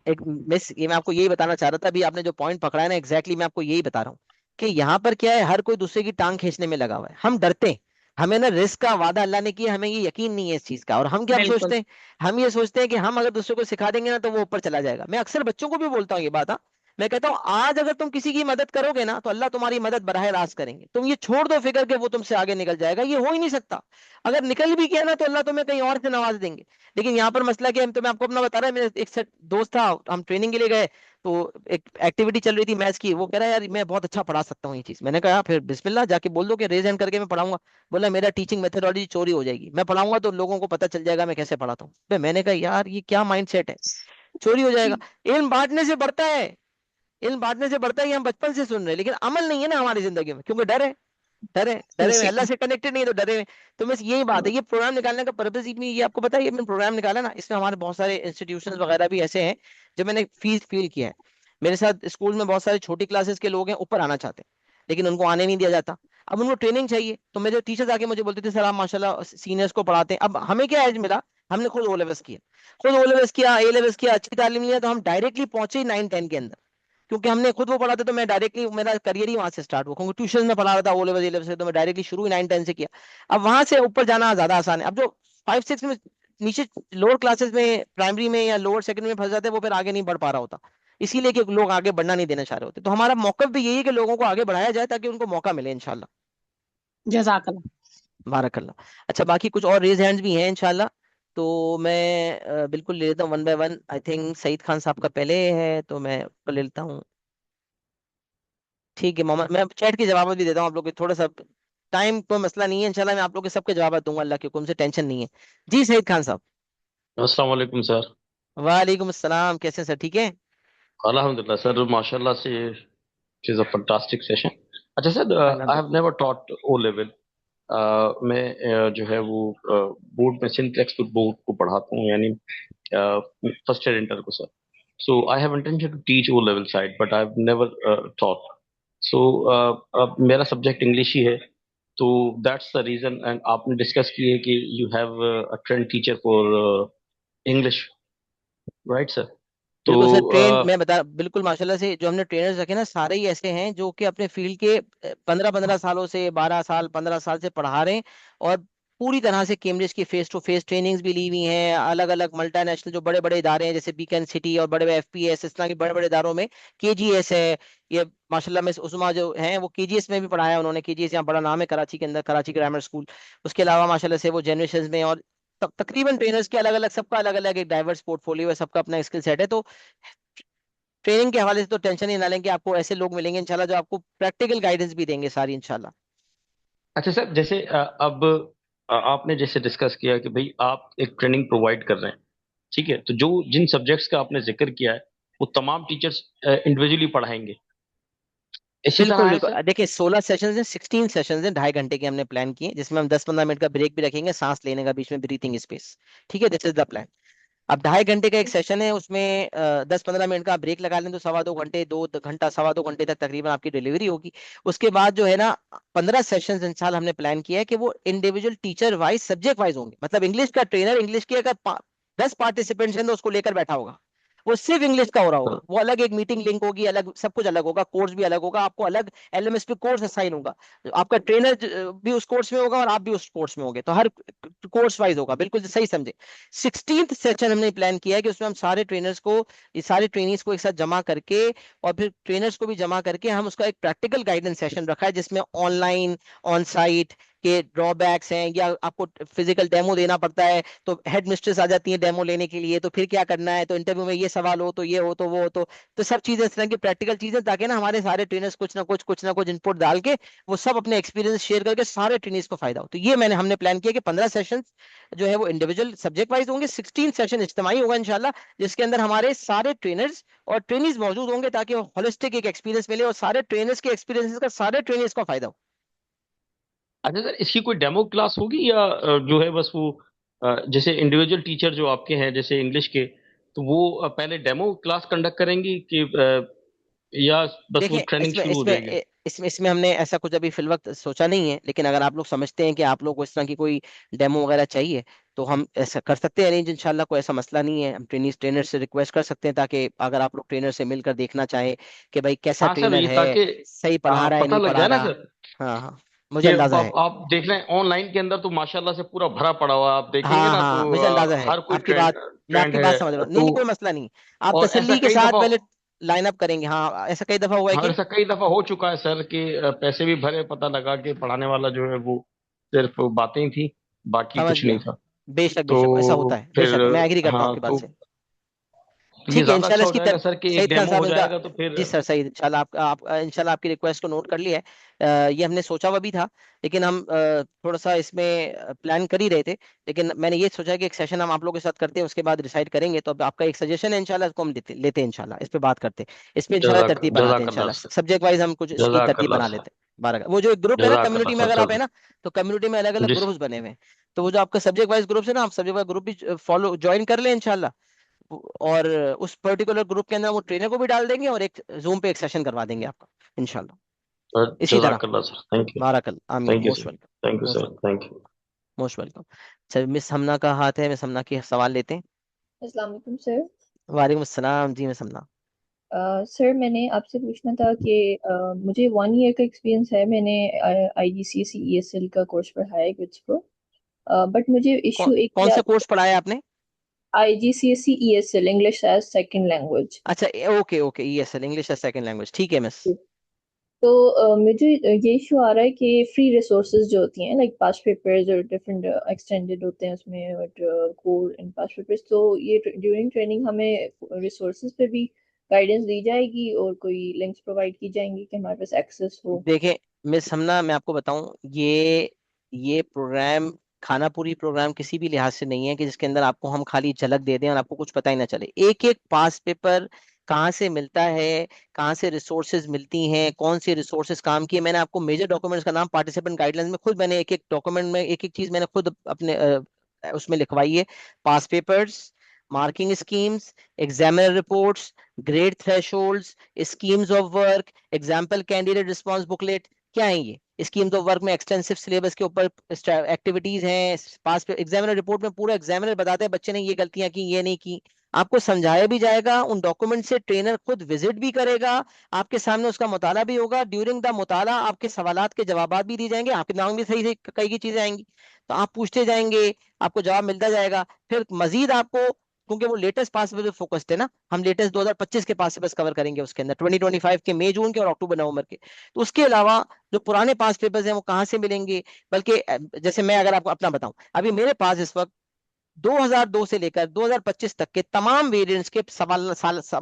एक मिस, ये मैं आपको यही बताना चाह रहा था, अभी आपने जो पॉइंट पकड़ा है ना, एग्जैक्टली मैं आपको यही बता रहा हूँ कि यहाँ पर क्या है, हर कोई दूसरे की टांग खींचने में लगा हुआ है। हम डरते हैं, हमें ना रिस्क का वादा अल्लाह ने किया, हमें ये यकीन नहीं है इस चीज का, और हम क्या बिल्कुल। सोचते हैं, हम ये सोचते हैं कि हम अगर दूसरे को सिखा देंगे ना तो वो ऊपर चला जाएगा। मैं अक्सर बच्चों को भी बोलता हूँ ये बात, हाँ। मैं कहता हूँ आज अगर तुम किसी की मदद करोगे ना, तो अल्लाह तुम्हारी मदद बराह रास्त करेंगे। तुम ये छोड़ दो फिक्र के वो तुमसे आगे निकल जाएगा, ये हो ही नहीं सकता। अगर निकल भी गया ना, तो अल्लाह तुम्हें कहीं और से नवाज देंगे। लेकिन यहाँ पर मसला क्या है, तो मैं आपको अपना बता रहा है, मेरे एक सेट दोस्त था, हम ट्रेनिंग के लिए गए, तो एक एक्टिविटी चल रही थी मैथ्स की, वो कह रहा है यार मैं बहुत अच्छा पढ़ा सकता हूँ ये चीज। मैंने कहा फिर बिस्मिल्लाह, जाके बोल दो कि रेज हैंड करके मैं पढ़ाऊंगा। बोला मेरा टीचिंग मेथोडोलॉजी चोरी हो जाएगी, मैं पढ़ाऊंगा तो लोगों को पता चल जाएगा मैं कैसे पढ़ाता हूँ। मैंने कहा यार ये क्या माइंड सेट है, चोरी हो जाएगा। इल्म बांटने से बढ़ता है, इल्म बांटने से बढ़ता है, ये हम बचपन से सुन रहे हैं, लेकिन अमल नहीं है ना हमारी जिंदगी में, क्योंकि डर है। डरे डरे हुए, अल्लाह बेसिकली। से कनेक्टेड नहीं है तो डरे हुए। तो बस यही बात है, ये प्रोग्राम निकालने का पर्पज भी ये आपको पता है, ये मैंने प्रोग्राम निकाला ना, इसमें हमारे बहुत सारे इंस्टीट्यूशंस वगैरह भी ऐसे हैं जो मैंने फील किया है। मेरे साथ स्कूल में बहुत सारे छोटी क्लासेस के लोग हैं, ऊपर आना चाहते हैं, लेकिन उनको आने नहीं दिया जाता। अब उनको ट्रेनिंग चाहिए, तो मेरे टीचर्स आके मुझे बोलते थे सर आप माशाल्लाह सीनियर्स को पढ़ाते हैं। अब हमें क्या एज मिला, हमने खुद ओ लेवल्स किया, खुद ओ लेवल्स किया, ए लेवल्स किया, अच्छी तालीम लिया, तो हम डायरेक्टली पहुंचे 9-10 के अंदर। क्योंकि हमने खुद वो पढ़ा था, तो मैं डायरेक्टली, मेरा करियर ही वहां से स्टार्ट हुआ, क्योंकि ट्यूशन में पढ़ा रहा था ओ लेवल ए लेवल से, तो मैं डायरेक्टली शुरू ही 9-10 से किया। अब वहां से ऊपर जाना ज्यादा आसान है। अब जो 5-6 में नीचे लोअर क्लासेस में, प्राइमरी में या लोअर सेकंड में फंस जाते हैं, वो फिर आगे नहीं बढ़ पा रहा होता, इसीलिए कि लोग आगे बढ़ना नहीं देना चाह रहे होते। तो हमारा मौकफ भी यही है कि लोगों को आगे बढ़ाया जाए ताकि उनको मौका मिले इंशाल्लाह। जज़ाकल्लाह। बारकल्ला। अच्छा बाकी कुछ और रेज हैंड्स भी हैं इंशाल्लाह, तो मैं बिल्कुल ले लेता हूँ one by one. I think Saeed Khan साहब का पहले है, तो मैं उसको ले लेता हूँ। ठीक है मोहम्मद, मैं चैट के जवाब भी देता हूँ आप लोग के, थोड़ा सा टाइम कोई मसला नहीं है इंशाल्लाह, मैं आप लोग के सबके जवाब दूंगा अल्लाह के हुक्म से, टेंशन नहीं है। जी सईद खान साहब। अस्सलाम वालेकुम सर। वालेकुम अस्सलाम, कैसे हैं सर, ठीक है? अल्हम्दुलिल्लाह सर, माशाल्लाह से इज अ फैंटास्टिक सेशन। अच्छा सर, आई हैव अल्हम्दुलिल्लाह। Never taught O level. मैं जो है वो बोर्ड में सिंप्लेक्स बोर्ड को पढ़ाता हूँ, यानी फर्स्ट ईयर इंटर को sir. So I have intention to teach O level side, but I have never taught. So अब मेरा सब्जेक्ट इंग्लिश ही है, तो दैट्स द रीजन। एंड आपने डिस्कस की है कि you have a trained teacher for English, right sir? तो बिल्कुल सर, ट्रेन मैं बता, बिल्कुल माशाल्लाह से जो हमने ट्रेनर्स रखे ना, सारे ही ऐसे हैं जो कि अपने फील्ड के 15-15 सालों से, 12 साल 15 साल से पढ़ा रहे हैं। और पूरी तरह से कैम्ब्रिज की फेस टू फेस ट्रेनिंग्स भी ली हुई हैं, अलग अलग मल्टीनेशनल जो बड़े बड़े इदारे हैं, जैसे बीकन सिटी और बड़े बड़े एफपीएस, इस तरह के बड़े बड़े इदारों में, केजीएस है। ये माशाल्लाह में उस्मा जो हैं वो केजीएस में भी पढ़ाया उन्होंने, केजीएस यहाँ बड़ा नाम है कराची के अंदर, कराची ग्रामर स्कूल। उसके अलावा माशाल्लाह से वो जनरेशन में, और तकरीबन ट्रेनर्स के अलग अलग, सबका अलग अलग एक डाइवर्स पोर्टफोलियो है, सबका अपना स्किल सेट है। तो ट्रेनिंग के हवाले से तो टेंशन ही ना लें कि आपको ऐसे लोग मिलेंगे इंशाल्लाह जो आपको प्रैक्टिकल गाइडेंस भी देंगे सारी इंशाल्लाह। अच्छा सर, जैसे अब आपने जैसे डिस्कस किया कि भाई आप एक ट्रेनिंग प्रोवाइड कर रहे हैं, ठीक है? तो जो जिन सब्जेक्ट्स का आपने जिक्र किया है वो तमाम टीचर्स इंडिविजुअली पढ़ाएंगे, इसी तरह बिल्कुल है बिल्कुल। सर? देखिए 16 सेशंस हैं, 16 सेशंस हैं, 2.5 घंटे के हमने प्लान किए, जिसमें हम 10-15 मिनट का ब्रेक भी रखेंगे, सांस लेने का बीच में, ब्रीथिंग स्पेस। ठीक है, दिस इज द प्लान। अब 2.5 घंटे का एक सेशन है, उसमें 10-15 मिनट का ब्रेक लगा लें तो 2.25 घंटे, 2 घंटा, 2.25 घंटे तक तकरीबन आपकी डिलीवरी होगी। उसके बाद जो है ना, 15 सेशन इन साल हमने प्लान किया है कि वो individual teacher wise, subject wise होंगे। मतलब इंग्लिश का ट्रेनर, इंग्लिश के अगर 10 पार्टिसिपेंट्स हैं तो उसको लेकर बैठा होगा, वो सिर्फ इंग्लिश का हो रहा होगा, वो अलग एक मीटिंग लिंक होगी, अलग सब कुछ अलग होगा, कोर्स भी अलग होगा, आपको अलग एलएमएस पे कोर्स असाइन होगा, आपका ट्रेनर भी उस कोर्स में होगा और आप भी उस कोर्स में होगे, तो हर कोर्स वाइज होगा, बिल्कुल सही समझे। 16th सेशन हमने प्लान किया है कि उसमें हम सारे ट्रेनर्स को, ये सारे ट्रेनीज को एक साथ जमा करके, और फिर ट्रेनर्स को भी जमा करके हम उसका एक प्रैक्टिकल गाइडेंस सेशन रखा है, जिसमें ऑनलाइन, ऑन साइट के ड्रॉबैक्स हैं, या आपको फिजिकल डेमो देना पड़ता है तो हेड मिस्ट्रेस आ जाती है डेमो लेने के लिए, तो फिर क्या करना है, तो इंटरव्यू में ये सवाल हो तो ये हो तो वो हो, तो सब चीजें इस तरह की प्रैक्टिकल चीजें, ताकि ना हमारे सारे ट्रेनर्स कुछ ना कुछ इनपुट डाल के वो सब अपने एक्सपीरियंस शेयर करके सारे ट्रेनर्स को फायदा हो। तो ये हमने प्लान किया कि 15 सेशन जो है वो इंडिविजुअल सब्जेक्ट वाइज होंगे, 16 सेशन इज्तिमाई होगा इंशाल्लाह, जिसके अंदर हमारे सारे ट्रेनर्स और ट्रेनीज मौजूद होंगे, ताकि होलिस्टिक एक एक्सपीरियंस मिले और सारे ट्रेनर्स के एक्सपीरियंस का सारे ट्रेनर्स को फायदा हो। अच्छा सर, इसकी कोई डेमो क्लास होगी या जो है बस वो जैसे इंडिविजुअल टीचर जो आपके हैं जैसे इंग्लिश के, तो वो पहले डेमो क्लास कंडक्ट करेंगी कि या बस वो देखिए ट्रेनिंग इसमें शुरू हो इसमें जाएगी? इसमें हमने ऐसा कुछ अभी फिल वक्त सोचा नहीं है, लेकिन अगर आप लोग समझते हैं कि आप लोग को इस तरह की कोई डेमो वगैरह चाहिए, तो हम ऐसा कर सकते हैं अरेंज इंशाल्लाह, कोई ऐसा मसला नहीं है। हम ट्रेनर से रिक्वेस्ट कर सकते हैं, ताकि अगर आप लोग ट्रेनर से मिलकर देखना चाहें कि भाई कैसा हाँ सर, ट्रेनर ये है, ताकि सही पढ़ा रहा है पता नहीं लग पढ़ा जाए ना रहा। सर हाँ हाँ, मुझे कि अंदाजा है। आप देख रहे हैं ऑनलाइन के अंदर तो माशाल्लाह से पूरा भरा पड़ा हुआ है, आप देखेंगे हाँ ना तो हाँ, मुझे अंदाजा है हर कोई आपकी ट्रेंड बात, मैं ट्रेंड आपकी बात है समझ रहा हूँ, नहीं तो। नहीं कोई मसला नहीं। आप और ऐसा तसल्ली के कई साथ दफा पहले लाइन अप करेंगे। हाँ, ऐसा कई दफा हुआ है हाँ, कि ऐसा कई दफा हो चुका है सर कि पैसे भी भरे, पता लगा कि पढ़ाने वाला जो है वो सिर्फ बातें ही थी, बाकी समझ कुछ नहीं गया। था। बेशक बेशक ऐसा तो होता है, फिर बेशक मैं एग्री करता हूँ हाँ, आपकी बात तो से। ये ठीक है ज्यादा इंशाल्लाह अच्छा हो इसकी जाएगा सर कि सही एक तरह डेमो साहब हो इनका। जाएगा तो फिर। जी सर, सही इंशाल्लाह आप इंशाल्लाह आपकी रिक्वेस्ट को नोट कर लिया है। ये हमने सोचा हुआ भी था, लेकिन हम थोड़ा सा इसमें प्लान कर ही रहे थे, लेकिन मैंने ये सोचा कि एक सेशन हम आप लोगों के साथ करते हैं, उसके बाद डिसाइड करेंगे। तो अब आपका एक सजेशन है इंशाल्लाह, इसको हम लेते लेते हैं इंशाल्लाह, इस पे बात करते हैं, इस पे इंशाल्लाह तरतीब बनाते हैं जजाकल्ला इंशाल्लाह, सर। सब्जेक्ट वाइज हम कुछ इसकी तरतीब जजाकल्ला बना सर। लेते हैं। बारह वो जो एक ग्रुप है ना जजाकल्ला कम्युनिटी में, सर, अगर आप है जल्द। ना, तो कम्युनिटी में अलग अलग जी ग्रुप्स सर। बने हुए हैं, तो वो जो आपका सब्जेक्ट वाइज ग्रुप्स है ना, आप सब्जेक्ट वाइज ग्रुप भी फॉलो ज्वाइन कर लें इंशाल्लाह। और उस पर्टिकुलर ग्रुप के अंदर वो ट्रेनर को भी डाल देंगे, और एक जूम पे एक सेशन करवा देंगे आपका इंशाल्लाह। इसी तरह। जजाकल्ला सर, थैंक यू। बारकल आमीन, thank you most sir. Welcome. Thank you most sir, welcome. Thank you. Most welcome. चल मिस हमना का हाथ है, मिस हमना के सवाल लेते हैं। अस्सलाम वालेकुम सर। वालेकुम अस्सलाम जी, मिस हमना। सर मैंने आपसे पूछना था कि मुझे 1 ईयर का एक्सपीरियंस है। मैंने IGCSE ESL का कोर्स पढ़ाया है किड्स को। बट मुझे कौन इशू एक कौन ये सा आता कोर्स पढ़ाया है आपने? है, IGCSE ESL English as second language. अच्छा, okay okay, ESL English as second language, ठीक है मिस। तो मुझे ये इशू आ रहा है कि फ्री रिसोर्सेज जो होती हैं लाइक पास्ट पेपर्स और डिफरेंट एक्सटेंडेड होते हैं उसमें, but core in past papers, तो ये ड्यूरिंग ट्रेनिंग हमें रिसोर्सेज पे भी गाइडेंस दी जाएगी और कोई लिंक्स प्रोवाइड की जाएंगी कि हमारे पास एक्सेस हो। देखें मिस हमना, मैं आपको बताऊं, ये प्रोग्राम, खानापुरी प्रोग्राम किसी भी लिहाज से नहीं है कि जिसके अंदर आपको हम खाली झलक दे दें और आपको कुछ पता ही ना चले। एक एक पास पेपर कहाँ से मिलता है, कहाँ से रिसोर्सेज मिलती हैं, कौन सी रिसोर्सेज काम की है, मैंने आपको मेजर डॉक्यूमेंट्स का नाम पार्टिसिपेंट गाइडलाइंस में खुद, मैंने एक एक डॉक्यूमेंट में एक एक चीज मैंने खुद अपने उसमें लिखवाई है। Past papers, marking schemes, examiner reports, grade thresholds, schemes of work, example candidate response booklet. क्या है ये? स्कीम्स ऑफ वर्क में एक्सटेंसिव सिलेबस के ऊपर एक्टिविटीज हैं। पास एग्जामिनर रिपोर्ट में पूरा एग्जामिनर बताते हैं बच्चे ने ये गलतियां की, ये नहीं की, आपको समझाया भी जाएगा, उन डॉक्यूमेंट से ट्रेनर खुद विजिट भी करेगा, आपके सामने उसका मुताला भी होगा, ड्यूरिंग द मुताला आपके सवालात के जवाब भी दिए जाएंगे, आपके दिमाग में सही से कई की चीजें आएंगी, तो आप पूछते जाएंगे, आपको जवाब मिलता जाएगा। फिर मजीद आपको, क्योंकि वो लेटेस्ट पास पे फोकस्ड है ना, हम लेटेस्ट 2025 के पास पेपर्स कवर करेंगे उसके अंदर, 2025 के मई जून के और अक्टूबर नवंबर के। तो उसके अलावा जो पुराने पास पेपर्स हैं वो कहाँ से मिलेंगे? बल्कि जैसे मैं अगर आपको अपना बताऊं, अभी मेरे पास इस वक्त 2002 से लेकर 2025 तक के तमाम वेरिएंट्स के सवाल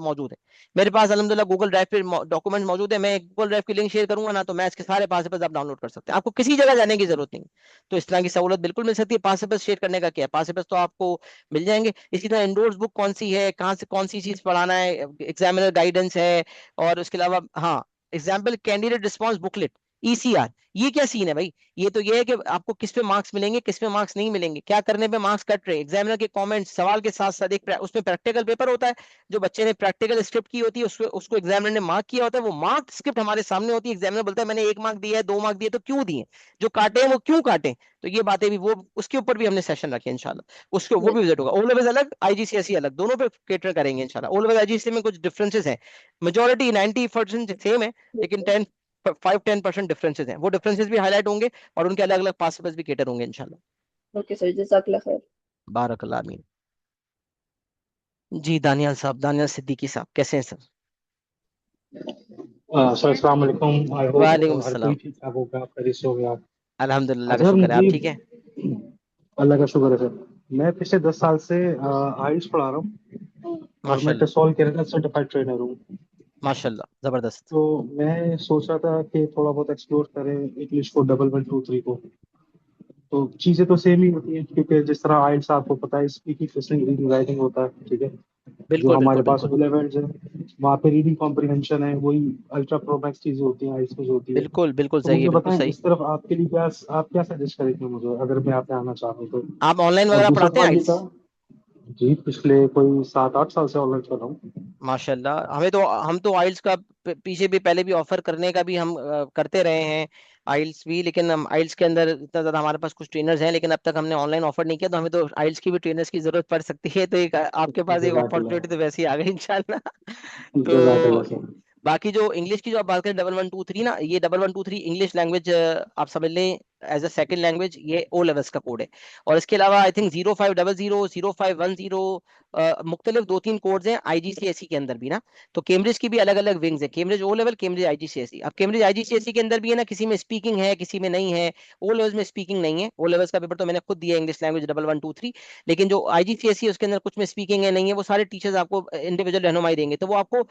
मौजूद है मेरे पास, अल्हम्दुलिल्लाह गूगल ड्राइव पे डॉक्यूमेंट मौजूद है। मैं गूगल ड्राइव की लिंक शेयर करूंगा ना, तो मैथ्स के सारे पास पेपर्स आप डाउनलोड कर सकते हैं, आपको किसी जगह जाने की जरूरत नहीं। तो इस तरह की सहूलत बिल्कुल मिल सकती है। पास पेपर्स शेयर करने का क्या है, पास पेपर्स तो आपको मिल जाएंगे। इसी तरह इंडोर्स बुक कौन सी है, कहाँ से कौन सी चीज पढ़ाना है, एग्जामिनर गाइडेंस है, और उसके अलावा हाँ, example candidate response booklet, ECR, ये क्या सीन है भाई? ये तो ये है कि आपको किस पे मार्क्स मिलेंगे, किस पे मार्क्स नहीं मिलेंगे, क्या करने पे मार्क्स कट रहे हैं, एग्जामिनर के कमेंट्स, सवाल के साथ साथ एक उसमें प्रैक्टिकल पेपर होता है, जो बच्चे ने प्रैक्टिकल स्क्रिप्ट की होती है उसको एग्जामिनर ने मार्क किया होता है, वो मार्क स्क्रिप्ट हमारे सामने होती है, एग्जामिनर बोलता है मैंने 1 मार्क दिया है, 2 मार्क दिए, तो क्यों दिए, जो काटे हैं वो क्यों काटे। तो ये बातें भी वो उसके ऊपर भी हमने सेशन रखे इंशाल्लाह, उसको वो भी विजिट होगा। ओ लेवल अलग, आईजीसीएसई अलग, दोनों पे केटर करेंगे इंशाल्लाह। ओ लेवल आईजीसीएसई में कुछ डिफरेंसेस हैं, मेजोरिटी 90% सेम है, लेकिन 5-10% डिफरेंसेस हैं, वो डिफरेंसेस भी हाईलाइट होंगे और उनके अलग अलग पास भी केटर होंगे इंशाल्लाह। ओके सर, जज़ाकल्लाह खैर। बारकल्लाह आमीन। जी दानियाल साहब, दानियाल सिद्दीकी साहब, कैसे हैं सर? सर अस्सलाम वालेकुम। आई होप वालेकुम हर कोई सलाम। ठीक ठाक होगा, खैरियत से हो गया। अल्हम्दुलिल्लाह का अच्छा शुक्र है, आप मुझे ठीक है? अल्लाह का शुक्र है सर। मैं पिछले 10 साल से आइल्स पढ़ा रहा हूँ और मैं माशाल्लाह, टेसोल कैनेडा सर्टिफाइड ट्रेनर हूँ। माशाल्लाह, जबरदस्त। तो मैं सोच रहा था कि थोड़ा बहुत एक्सप्लोर करें इंग्लिश को, डबल 1 2 3 को। तो चीज़ें तो सेम ही होती हैं, क्योंकि जिस तरह आइल्स आपको पता है स्पीकिंग लिसनिंग रीडिंग राइटिंग होता है, ठीक है। जो बिल्कुल हमारे बिल्कुल पास बिल्कुल ओ लेवल्स है वहाँ पे रीडिंग कॉम्प्रिहेंशन है, वही अल्ट्रा प्रो मैक्स चीज़ें होती हैं आइल्स में जो होती है। बिल्कुल बिल्कुल तो सही है, मुझे बिल्कुल बताएं सही। इस तरफ आपके लिए क्या, आप क्या सजेस्ट करेंगे मुझे अगर मैं यहाँ पे आना चाहूँ तो। आप ऑनलाइन और वगैरह दूसरा पढ़ाते हैं सवाल ये आइल्स? था, जी पिछले कोई 7 8 साल से ऑनलाइन कर रहा हूँ। माशाल्लाह, हम तो आइल्स का पीछे भी पहले भी ऑफर करने का भी हम करते रहे हैं आइल्स भी, लेकिन हम आइल्स के अंदर इतना ज्यादा हमारे पास कुछ ट्रेनर्स हैं, लेकिन अब तक हमने ऑनलाइन ऑफर नहीं किया, तो हमें तो आइल्स की भी ट्रेनर्स की जरूरत पड़ सकती है, तो एक आपके पास एक जजाकल्ला, अपॉर्चुनिटी तो वैसे ही आ गई इंशाल्लाह। जजाकल्ला तो सर। बाकी जो इंग्लिश की जो आप बात करें, डबल 1 2 3 ना, ये डबल 1 2 3 इंग्लिश लैंग्वेज आप समझ लें एज अ सेकंड लैंग्वेज, ये ओ लेवल्स का कोड है। और इसके अलावा आई थिंक 0500, 0510 मुख्तलिफ 2-3 कोड्स हैं आईजीसीएसई के अंदर भी ना। तो कैम्ब्रिज की भी अलग अलग विंग्स है, Cambridge O level, Cambridge IGCSE. अब कैम्ब्रिज आईजीसीएसई के अंदर भी है ना, किसी में स्पीकिंग है, किसी में नहीं है। ओ लेवल्स में स्पीकिंग नहीं है, ओ लेवल्स का पेपर तो मैंने खुद दिया इंग्लिश लैंग्वेज डबल 1 2 3। लेकिन जो आईजीसीएसई है उसके अंदर कुछ में स्पीकिंग है, नहीं है, वो सारे टीचर्स आपको इंडिविजुअल रहनुमाई देंगे, तो वो आपको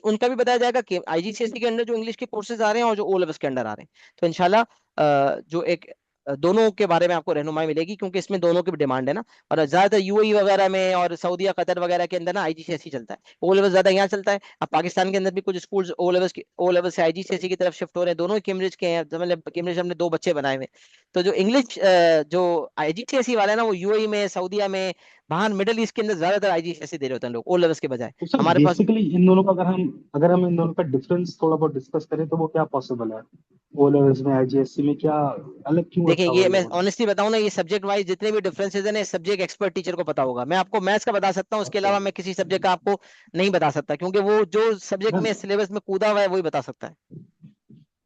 उनका भी बताया जाएगा कि आईजीसीएसई के अंदर जो इंग्लिश के कोर्सेज आ रहे हैं और जो ओ लेवल्स के अंदर आ रहे हैं। तो इंशाल्लाह जो एक दोनों के बारे में आपको रहनुमाई मिलेगी, क्योंकि इसमें दोनों की भी डिमांड है ना। और ज्यादातर यूएई वगैरह में और सऊदीया कतर वगैरह के अंदर ना आईजीसीएसई चलता है, ओ लेवल ज्यादा यहाँ चलता है। अब पाकिस्तान के अंदर भी कुछ स्कूल्स ओ लेवल से आईजीसीएसई की तरफ शिफ्ट हो रहे हैं, दोनों ही कैम्ब्रिज के हैं, तो मतलब कैम्ब्रिज हमने 2 बच्चे बनाए हुए हैं। तो जो इंग्लिश जो आईजीसीएसई वाला है ना, वो यूएई में, सऊदीया में, बाहर मिडल ईस्ट के अंदर ज्यादातर आईजीसीएसई दे रहे होते हैं लोग, ओ लेवल्स के बजाय। तो सर हमारे पास बेसिकली इन दोनों का अगर हम इन दोनों का डिफरेंस थोड़ा बहुत डिस्कस करें तो वो क्या पॉसिबल है, ओ लेवल्स में आईजीएससी में क्या अलग क्यों देखिए, रखा हुआ ये है मैं लोगों ने। ऑनेस्टली बताऊं ना, ये सब्जेक्ट वाइज जितने भी डिफरेंसेस हैं ना, सब्जेक्ट एक्सपर्ट टीचर को पता होगा। मैं आपको मैथ्स का बता सकता हूँ, उसके अच्छा, अलावा मैं किसी सब्जेक्ट का आपको नहीं बता सकता, क्योंकि वो जो सब्जेक्ट में सिलेबस में कूदा हुआ है वही बता सकता है।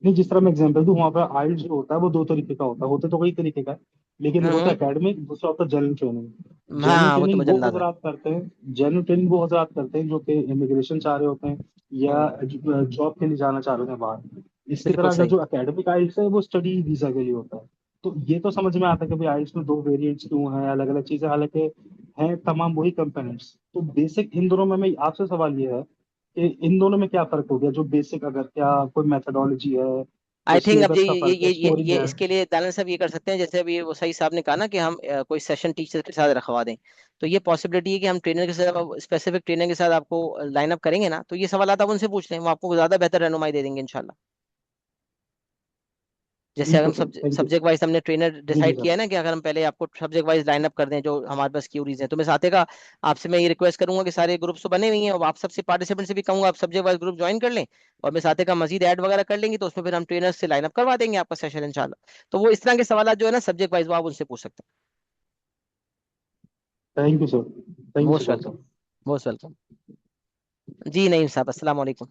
नहीं जिस तरह मैं एग्जांपल दूं, वहाँ पर आइल्स जो होता है वो 2 तरीके का होता है, होते तो कई तरीके का है, लेकिन एक होता है हम्म। एकेडमिक, दूसरा होता है जनरल ट्रेनिंग। जनरल हाँ, वो तो ट्रेनिंग मुझे वो अंदाजा है। हजरात करते हैं, जनरल ट्रेनिंग वो हजरात करते हैं जो कि इमिग्रेशन चाह रहे होते हैं या हम्म। जॉब के लिए जाना चाह रहे हैं बाहर। इसकी बिल्कुल तरह अगर सही। जो एकेडमिक आइल्स है वो स्टडी वीजा के लिए होता है। तो ये तो समझ में आता है कि भाई आइल्स में 2 वेरिएंट्स क्यों हैं, अलग अलग चीजें, हालांकि हैं तमाम वही कंपोनेंट्स। तो बेसिक इन दोनों में मैं आपसे सवाल ये है कि इन दोनों में क्या फर्क हो गया, जो बेसिक अगर क्या कोई मेथडोलॉजी है, कोई आई थिंक अब सिलेबस का फर्क है, स्कोरिंग ये है। इसके लिए दालन साहब ये कर सकते हैं, जैसे अभी वो सही साहब ने कहा ना कि हम कोई सेशन टीचर के साथ रखवा दें। तो ये पॉसिबिलिटी है कि हम ट्रेनर के साथ, स्पेसिफिक ट्रेनर के साथ आपको लाइन अप करेंगे ना, तो ये सवाल आप उनसे पूछ लें, वो आपको ज्यादा बेहतर रहनुमाई दे देंगे इंशाल्लाह। जैसे अगर ठीक हम है sir, thank you. Subject wise हमने ट्रेनर जी जी डिसाइड सर। किया है ना, कि अगर हम पहले आपको सब्जेक्ट वाइज लाइन अप कर दें जो हमारे पास क्यूरीज हैं, तो मैं साथे का आपसे मैं ये रिक्वेस्ट करूंगा कि सारे ग्रुप्स तो बने हुए हैं, और आप सबसे पार्टिसिपेंट से भी कहूंगा आप सब्जेक्ट वाइज ग्रुप ज्वाइन कर लें, और मैं साथे का मजीद ऐड वगैरह कर लेंगे, तो उसमें फिर हम ट्रेनर से लाइन अप करवा देंगे आपका सेशन इंशाल्लाह। तो वो इस तरह के सवाल जो है ना सब्जेक्ट वाइज, वो आप उनसे पूछ सकते थैंक यू सर, हैं। Thank you most sir welcome. Sir. Most welcome. जी नहीं साहब, अस्सलाम वालेकुम।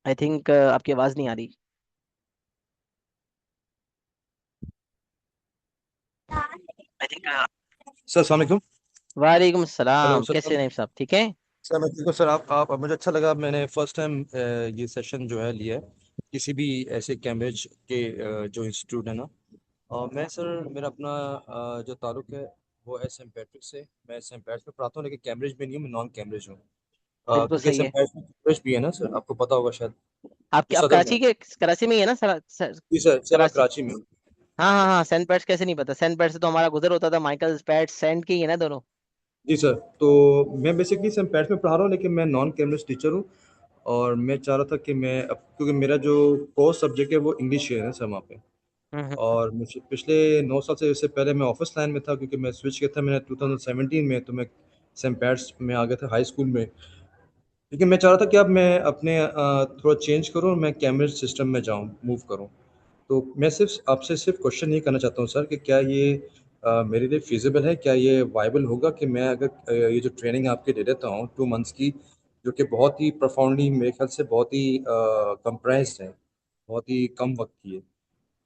आई थिंक आपकी आवाज नहीं आ रही। आई थिंक सर अस्सलाम वालेकुम। वालेकुम हेलो सलाम, सर। कैसे नहीं साहब, ठीक है? सर मैं ठीक हूँ सर। आप मुझे अच्छा लगा, मैंने फर्स्ट टाइम ये सेशन जो है लिया है किसी भी ऐसे कैम्ब्रिज के जो इंस्टीट्यूट है ना। और मैं सर मेरा अपना जो ताल्लुक है वो एस एम पैट्रिक से। मैं एस एम पैट्रिक में पढ़ाता हूँ, लेकिन कैम्ब्रिज में नहीं हूँ, मैं नॉन कैम्ब्रिज हूँ। बिल्कुल क्योंकि एस सही एम है। पैट्रिक में कैम्ब्रिज भी है ना सर, आपको पता होगा शायद, आपके जो आप सदर में है। कराची में ही है ना सर? जी सर, मैं कराची। कराची में हूँ। हाँ हाँ हाँ, सेंट पैट्स कैसे नहीं पता, सेंट पैट्स से तो हमारा गुजर होता था, माइकल पैट्स सेंट के ही है ना दोनों। जी सर। तो मैं बेसिकली सेम पैट्स में पढ़ा रहा हूँ, लेकिन मैं नॉन कैमलिस्ट टीचर हूँ। और मैं चाह रहा था कि मैं अब, क्योंकि मेरा जो कोर्स सब्जेक्ट है वो इंग्लिश है सर वहाँ पे। हम्म। और मुझे पिछले 9 साल से, इससे पहले मैं ऑफिस लाइन में था, क्योंकि मैं स्विच किया था मैंने 2017 में, तो मैं सेम पैट्स में आ गया था हाई स्कूल में। लेकिन मैं चाह रहा था कि अब मैं अपने थोड़ा चेंज करूँ और मैं कैमलिस्ट सिस्टम में जाऊँ, मूव करूँ। तो मैं सिर्फ आपसे सिर्फ क्वेश्चन ये करना चाहता हूँ सर कि क्या ये मेरे लिए फिजिबल है, क्या ये वायबल होगा कि मैं अगर ये जो ट्रेनिंग आपके दे देता हूँ 2 मंथ्स की, जो कि बहुत ही प्रोफाउंडली मेरे ख्याल से बहुत ही कंप्रेस्ड है, बहुत ही कम वक्त की है,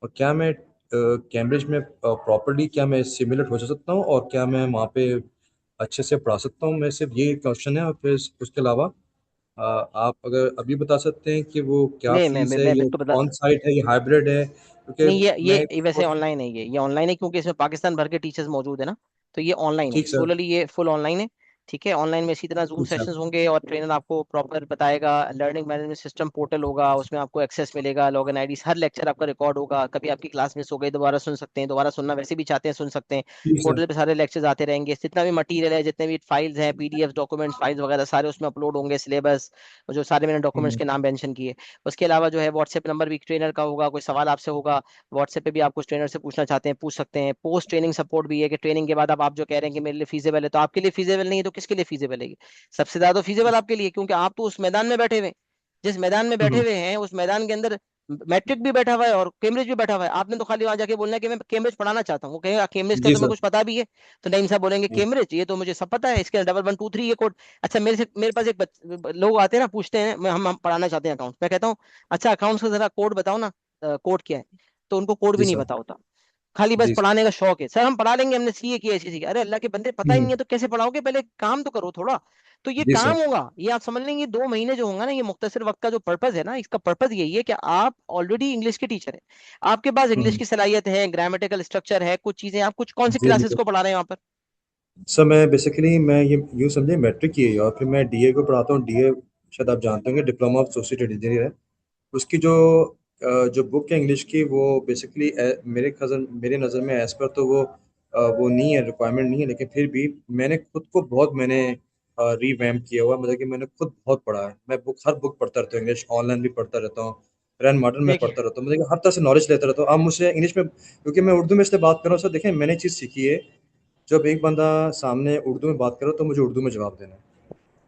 और क्या मैं कैम्ब्रिज में प्रॉपरली क्या मैं सिमुलेट हो सकता हूँ, और क्या मैं वहाँ पे अच्छे से पढ़ा सकता हूँ? मैं सिर्फ ये क्वेश्चन है, और फिर उसके अलावा आप अगर अभी बता सकते हैं कि वो क्या नहीं, फीस है, मैं ये बिल्कुल बता। ऑन साइट है, ये हाइब्रिड है, क्योंकि नहीं, मैं ये वैसे ऑनलाइन है, ये ऑनलाइन है क्योंकि इसमें पाकिस्तान भर के टीचर्स मौजूद है ना। तो ये ऑनलाइन है, ठीक सर। सोलरली ये फुल ऑनलाइन है। ठीक है, ऑनलाइन में इसी तरह जूम ठीक सर। सेशंस होंगे और ट्रेनर आपको प्रॉपर बताएगा। लर्निंग मैनेजमेंट सिस्टम पोर्टल होगा, उसमें आपको एक्सेस मिलेगा, लॉगिन आईडी, हर लेक्चर आपका रिकॉर्ड होगा। कभी आपकी क्लास मिस हो गई, दोबारा सुन सकते हैं, दोबारा सुनना वैसे भी चाहते हैं सुन सकते हैं। ठीक सर। पोर्टल पे सारे लेक्चर्स आते रहेंगे, जितना भी मटीरियल है, जितने भी फाइल्स हैं, पीडीएफ डॉक्यूमेंट्स फाइल्स वगैरह सारे उसमें अपलोड होंगे, सिलेबस, जो सारे मैंने डॉक्यूमेंट्स हम्म, के नाम मेंशन किए। उसके अलावा जो है व्हाट्सएप नंबर भी ट्रेनर का होगा, कोई सवाल आपसे होगा व्हाट्सएप पे भी आप कुछ ट्रेनर से पूछना चाहते हैं पूछ सकते हैं। पोस्ट ट्रेनिंग सपोर्ट भी है कि ट्रेनिंग के बाद आप जो कह रहे हैं कि मेरे लिए फीजेबल है, तो आपके लिए फीजेबल नहीं है तो किसके लिए फीजेबल है ये? सबसे ज्यादा फीजेबल आपके लिए, क्योंकि आप तो उस मैदान में बैठे हुए हैं। जिस मैदान में बैठे हम्म, हुए हैं उस मैदान के अंदर मैट्रिक भी बैठा हुआ है और कैम्ब्रिज भी बैठा हुआ है। आपने तो खाली वहां जाके बोलना है कि मैं कैम्ब्रिज पढ़ाना चाहता हूँ, वो कहेगा कैम्ब्रिज का जी तुम्हें सर। कुछ पता भी है? तो नहीं साहब बोलेंगे जी कैम्ब्रिज ये तो मुझे सब पता है, इसके 1123 ये कोड। अच्छा, मेरे पास एक लोग आते हैं ना, पूछते हैं हम पढ़ाना चाहते हैं अकाउंट, मैं कहता हूँ अच्छा अकाउंट्स का जरा कोड बताओ ना, कोड क्या है? तो उनको कोड जी भी नहीं सर। पता होता, खाली बस जी सर। पढ़ाने का शौक है। सर हम पढ़ा लेंगे, हमने सीए किया ऐसी सीखा। अरे अल्लाह के बंदे, पता ही नहीं हम्म, है तो कैसे पढ़ाओगे? पहले काम तो करो थोड़ा। तो ये जी काम सर। होगा, ये आप समझ लेंगे 2 महीने जो होगा ना, ये मुख्तसर वक्त का जो पर्पज है ना, इसका पर्पज यही है कि आप ऑलरेडी इंग्लिश के टीचर हैं, आपके पास इंग्लिश हम्म, की सलाहियत है, ग्रामेटिकल स्ट्रक्चर है, कुछ चीजें, आप कुछ कौन सी जी क्लासेस बिल्कुल। को पढ़ा रहे हैं वहां पर? सर मैं बेसिकली मैं ये यूँ समझे मैट्रिक की है, और फिर मैं डीए को पढ़ाता हूँ। डीए शायद आप जानते होंगे, डिप्लोमा ऑफ एसोसिएटेड इंजीनियर है। उसकी जो बुक है इंग्लिश की, वो बेसिकली मेरे नज़र में एज पर तो वो नहीं है, रिक्वायरमेंट नहीं है, लेकिन फिर भी मैंने खुद को बहुत मैंने रीवैम्प किया हुआ है। मतलब कि मैंने खुद बहुत पढ़ा है, मैं हर बुक पढ़ता रहता हूँ, इंग्लिश ऑनलाइन भी पढ़ता रहता हूँ, रैन मॉडर्न में देखिए, पढ़ता रहता हूँ, मतलब कि हर तरह से नॉलेज लेता रहता हूँ। आप मुझसे इंग्लिश में, क्योंकि मैं उर्दू में इसलिए बात कर रहा हूँ सर, देखें मैंने चीज़ सीखी है, जब एक बंदा सामने उर्दू में बात करो तो मुझे उर्दू में जवाब देना है।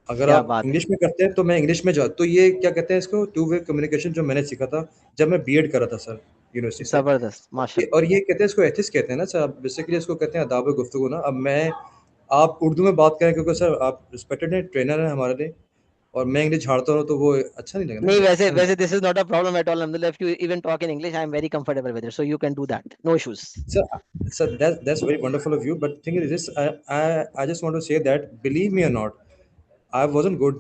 अगर क्या आप बात है, इंग्लिश में करते हैं तो मैं इंग्लिश में जा, तो ये क्या कहते हैं इसको, टू वे कम्युनिकेशन, जो मैंने सीखा था जब मैं बीएड कर रहा था सर, यूनिवर्सिटी से। जबरदस्त, और माशाल्लाह। ये कहते हैं, इसको एथिक्स कहते हैं ना सर, बेसिकली इसको कहते हैं आदाब गुफ्तगू ना। अब मैं, आप उर्दू में बात करें क्योंकि सर आप रिस्पेक्टेड हैं, ट्रेनर हैं हमारे लिए, और मैं इंग्लिश झाड़ता हूँ तो वो अच्छा नहीं लगना, नहीं, ये वैसे अच्छा नहीं वैसे this is not a problem at all, alhamdulillah, if you even talk in English I am very comfortable with it, so you can do that, no issues. So, that's very wonderful of you. But thing is this, I just want to say that, believe me or not, I wasn't good.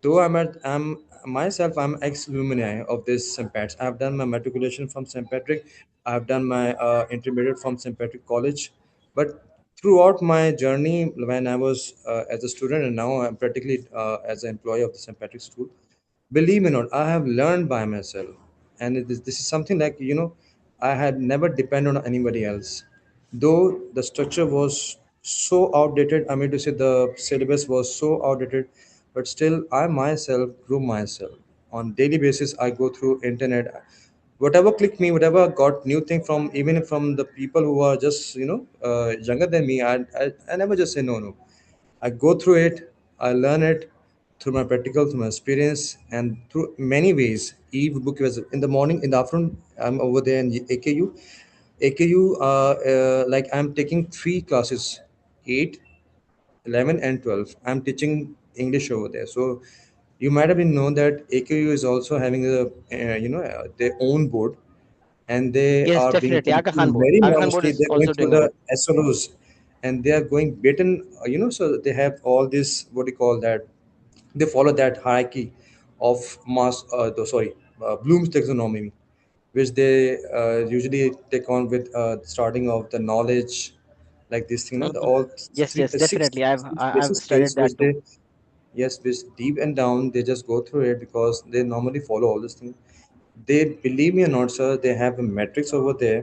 Though I'm myself, I'm ex-alumni of this St. Pat's. I've done my matriculation from St. Patrick. I've done my intermediate from St. Patrick College. But throughout my journey, when I was as a student, and now I'm practically as an employee of the St. Patrick School, believe me or not, I have learned by myself, and this is something like, I had never depended on anybody else. Though the structure was so outdated, I mean to say the syllabus was so outdated, but still I myself grew myself. On daily basis, I go through internet, whatever clicked me, whatever got new thing from, even from the people who are just younger than me. I never just say no. I go through it, I learn it through my practical, through my experience, and through many ways. Ebook was in the morning, in the afternoon, I'm over there in AKU. AKU, like I'm taking 3 classes, 8, 11, and 12. I'm teaching English over there. So you might have been known that AKU is also having their own board, and they Yes, are being definitely, taken Aga Khan through board, very Aga Khan board minutely. is They're going also through doing a the good. SLOs, and they are going beaten, so they have all this, what do you call that? They follow that hierarchy of Bloom's taxonomy, which they usually take on with starting of the knowledge, like this thing, the Mhm. all Yes, three yes, six definitely, I've basic studied skills which that too. they, yes, which deep and down they just go through it, because they normally follow all this thing. They, believe me or not, sir, they have a matrix over there,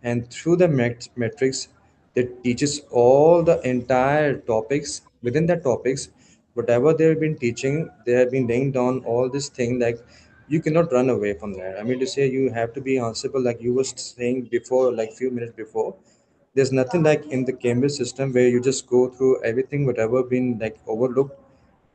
and through the metrics, that teaches all the entire topics. Within that topics, whatever they've been teaching, they have been laying down all this thing, like you cannot run away from that. I mean to say, you have to be answerable, like you were saying before, like few minutes before. There's nothing like in the Cambridge system where you just go through everything whatever been like overlooked.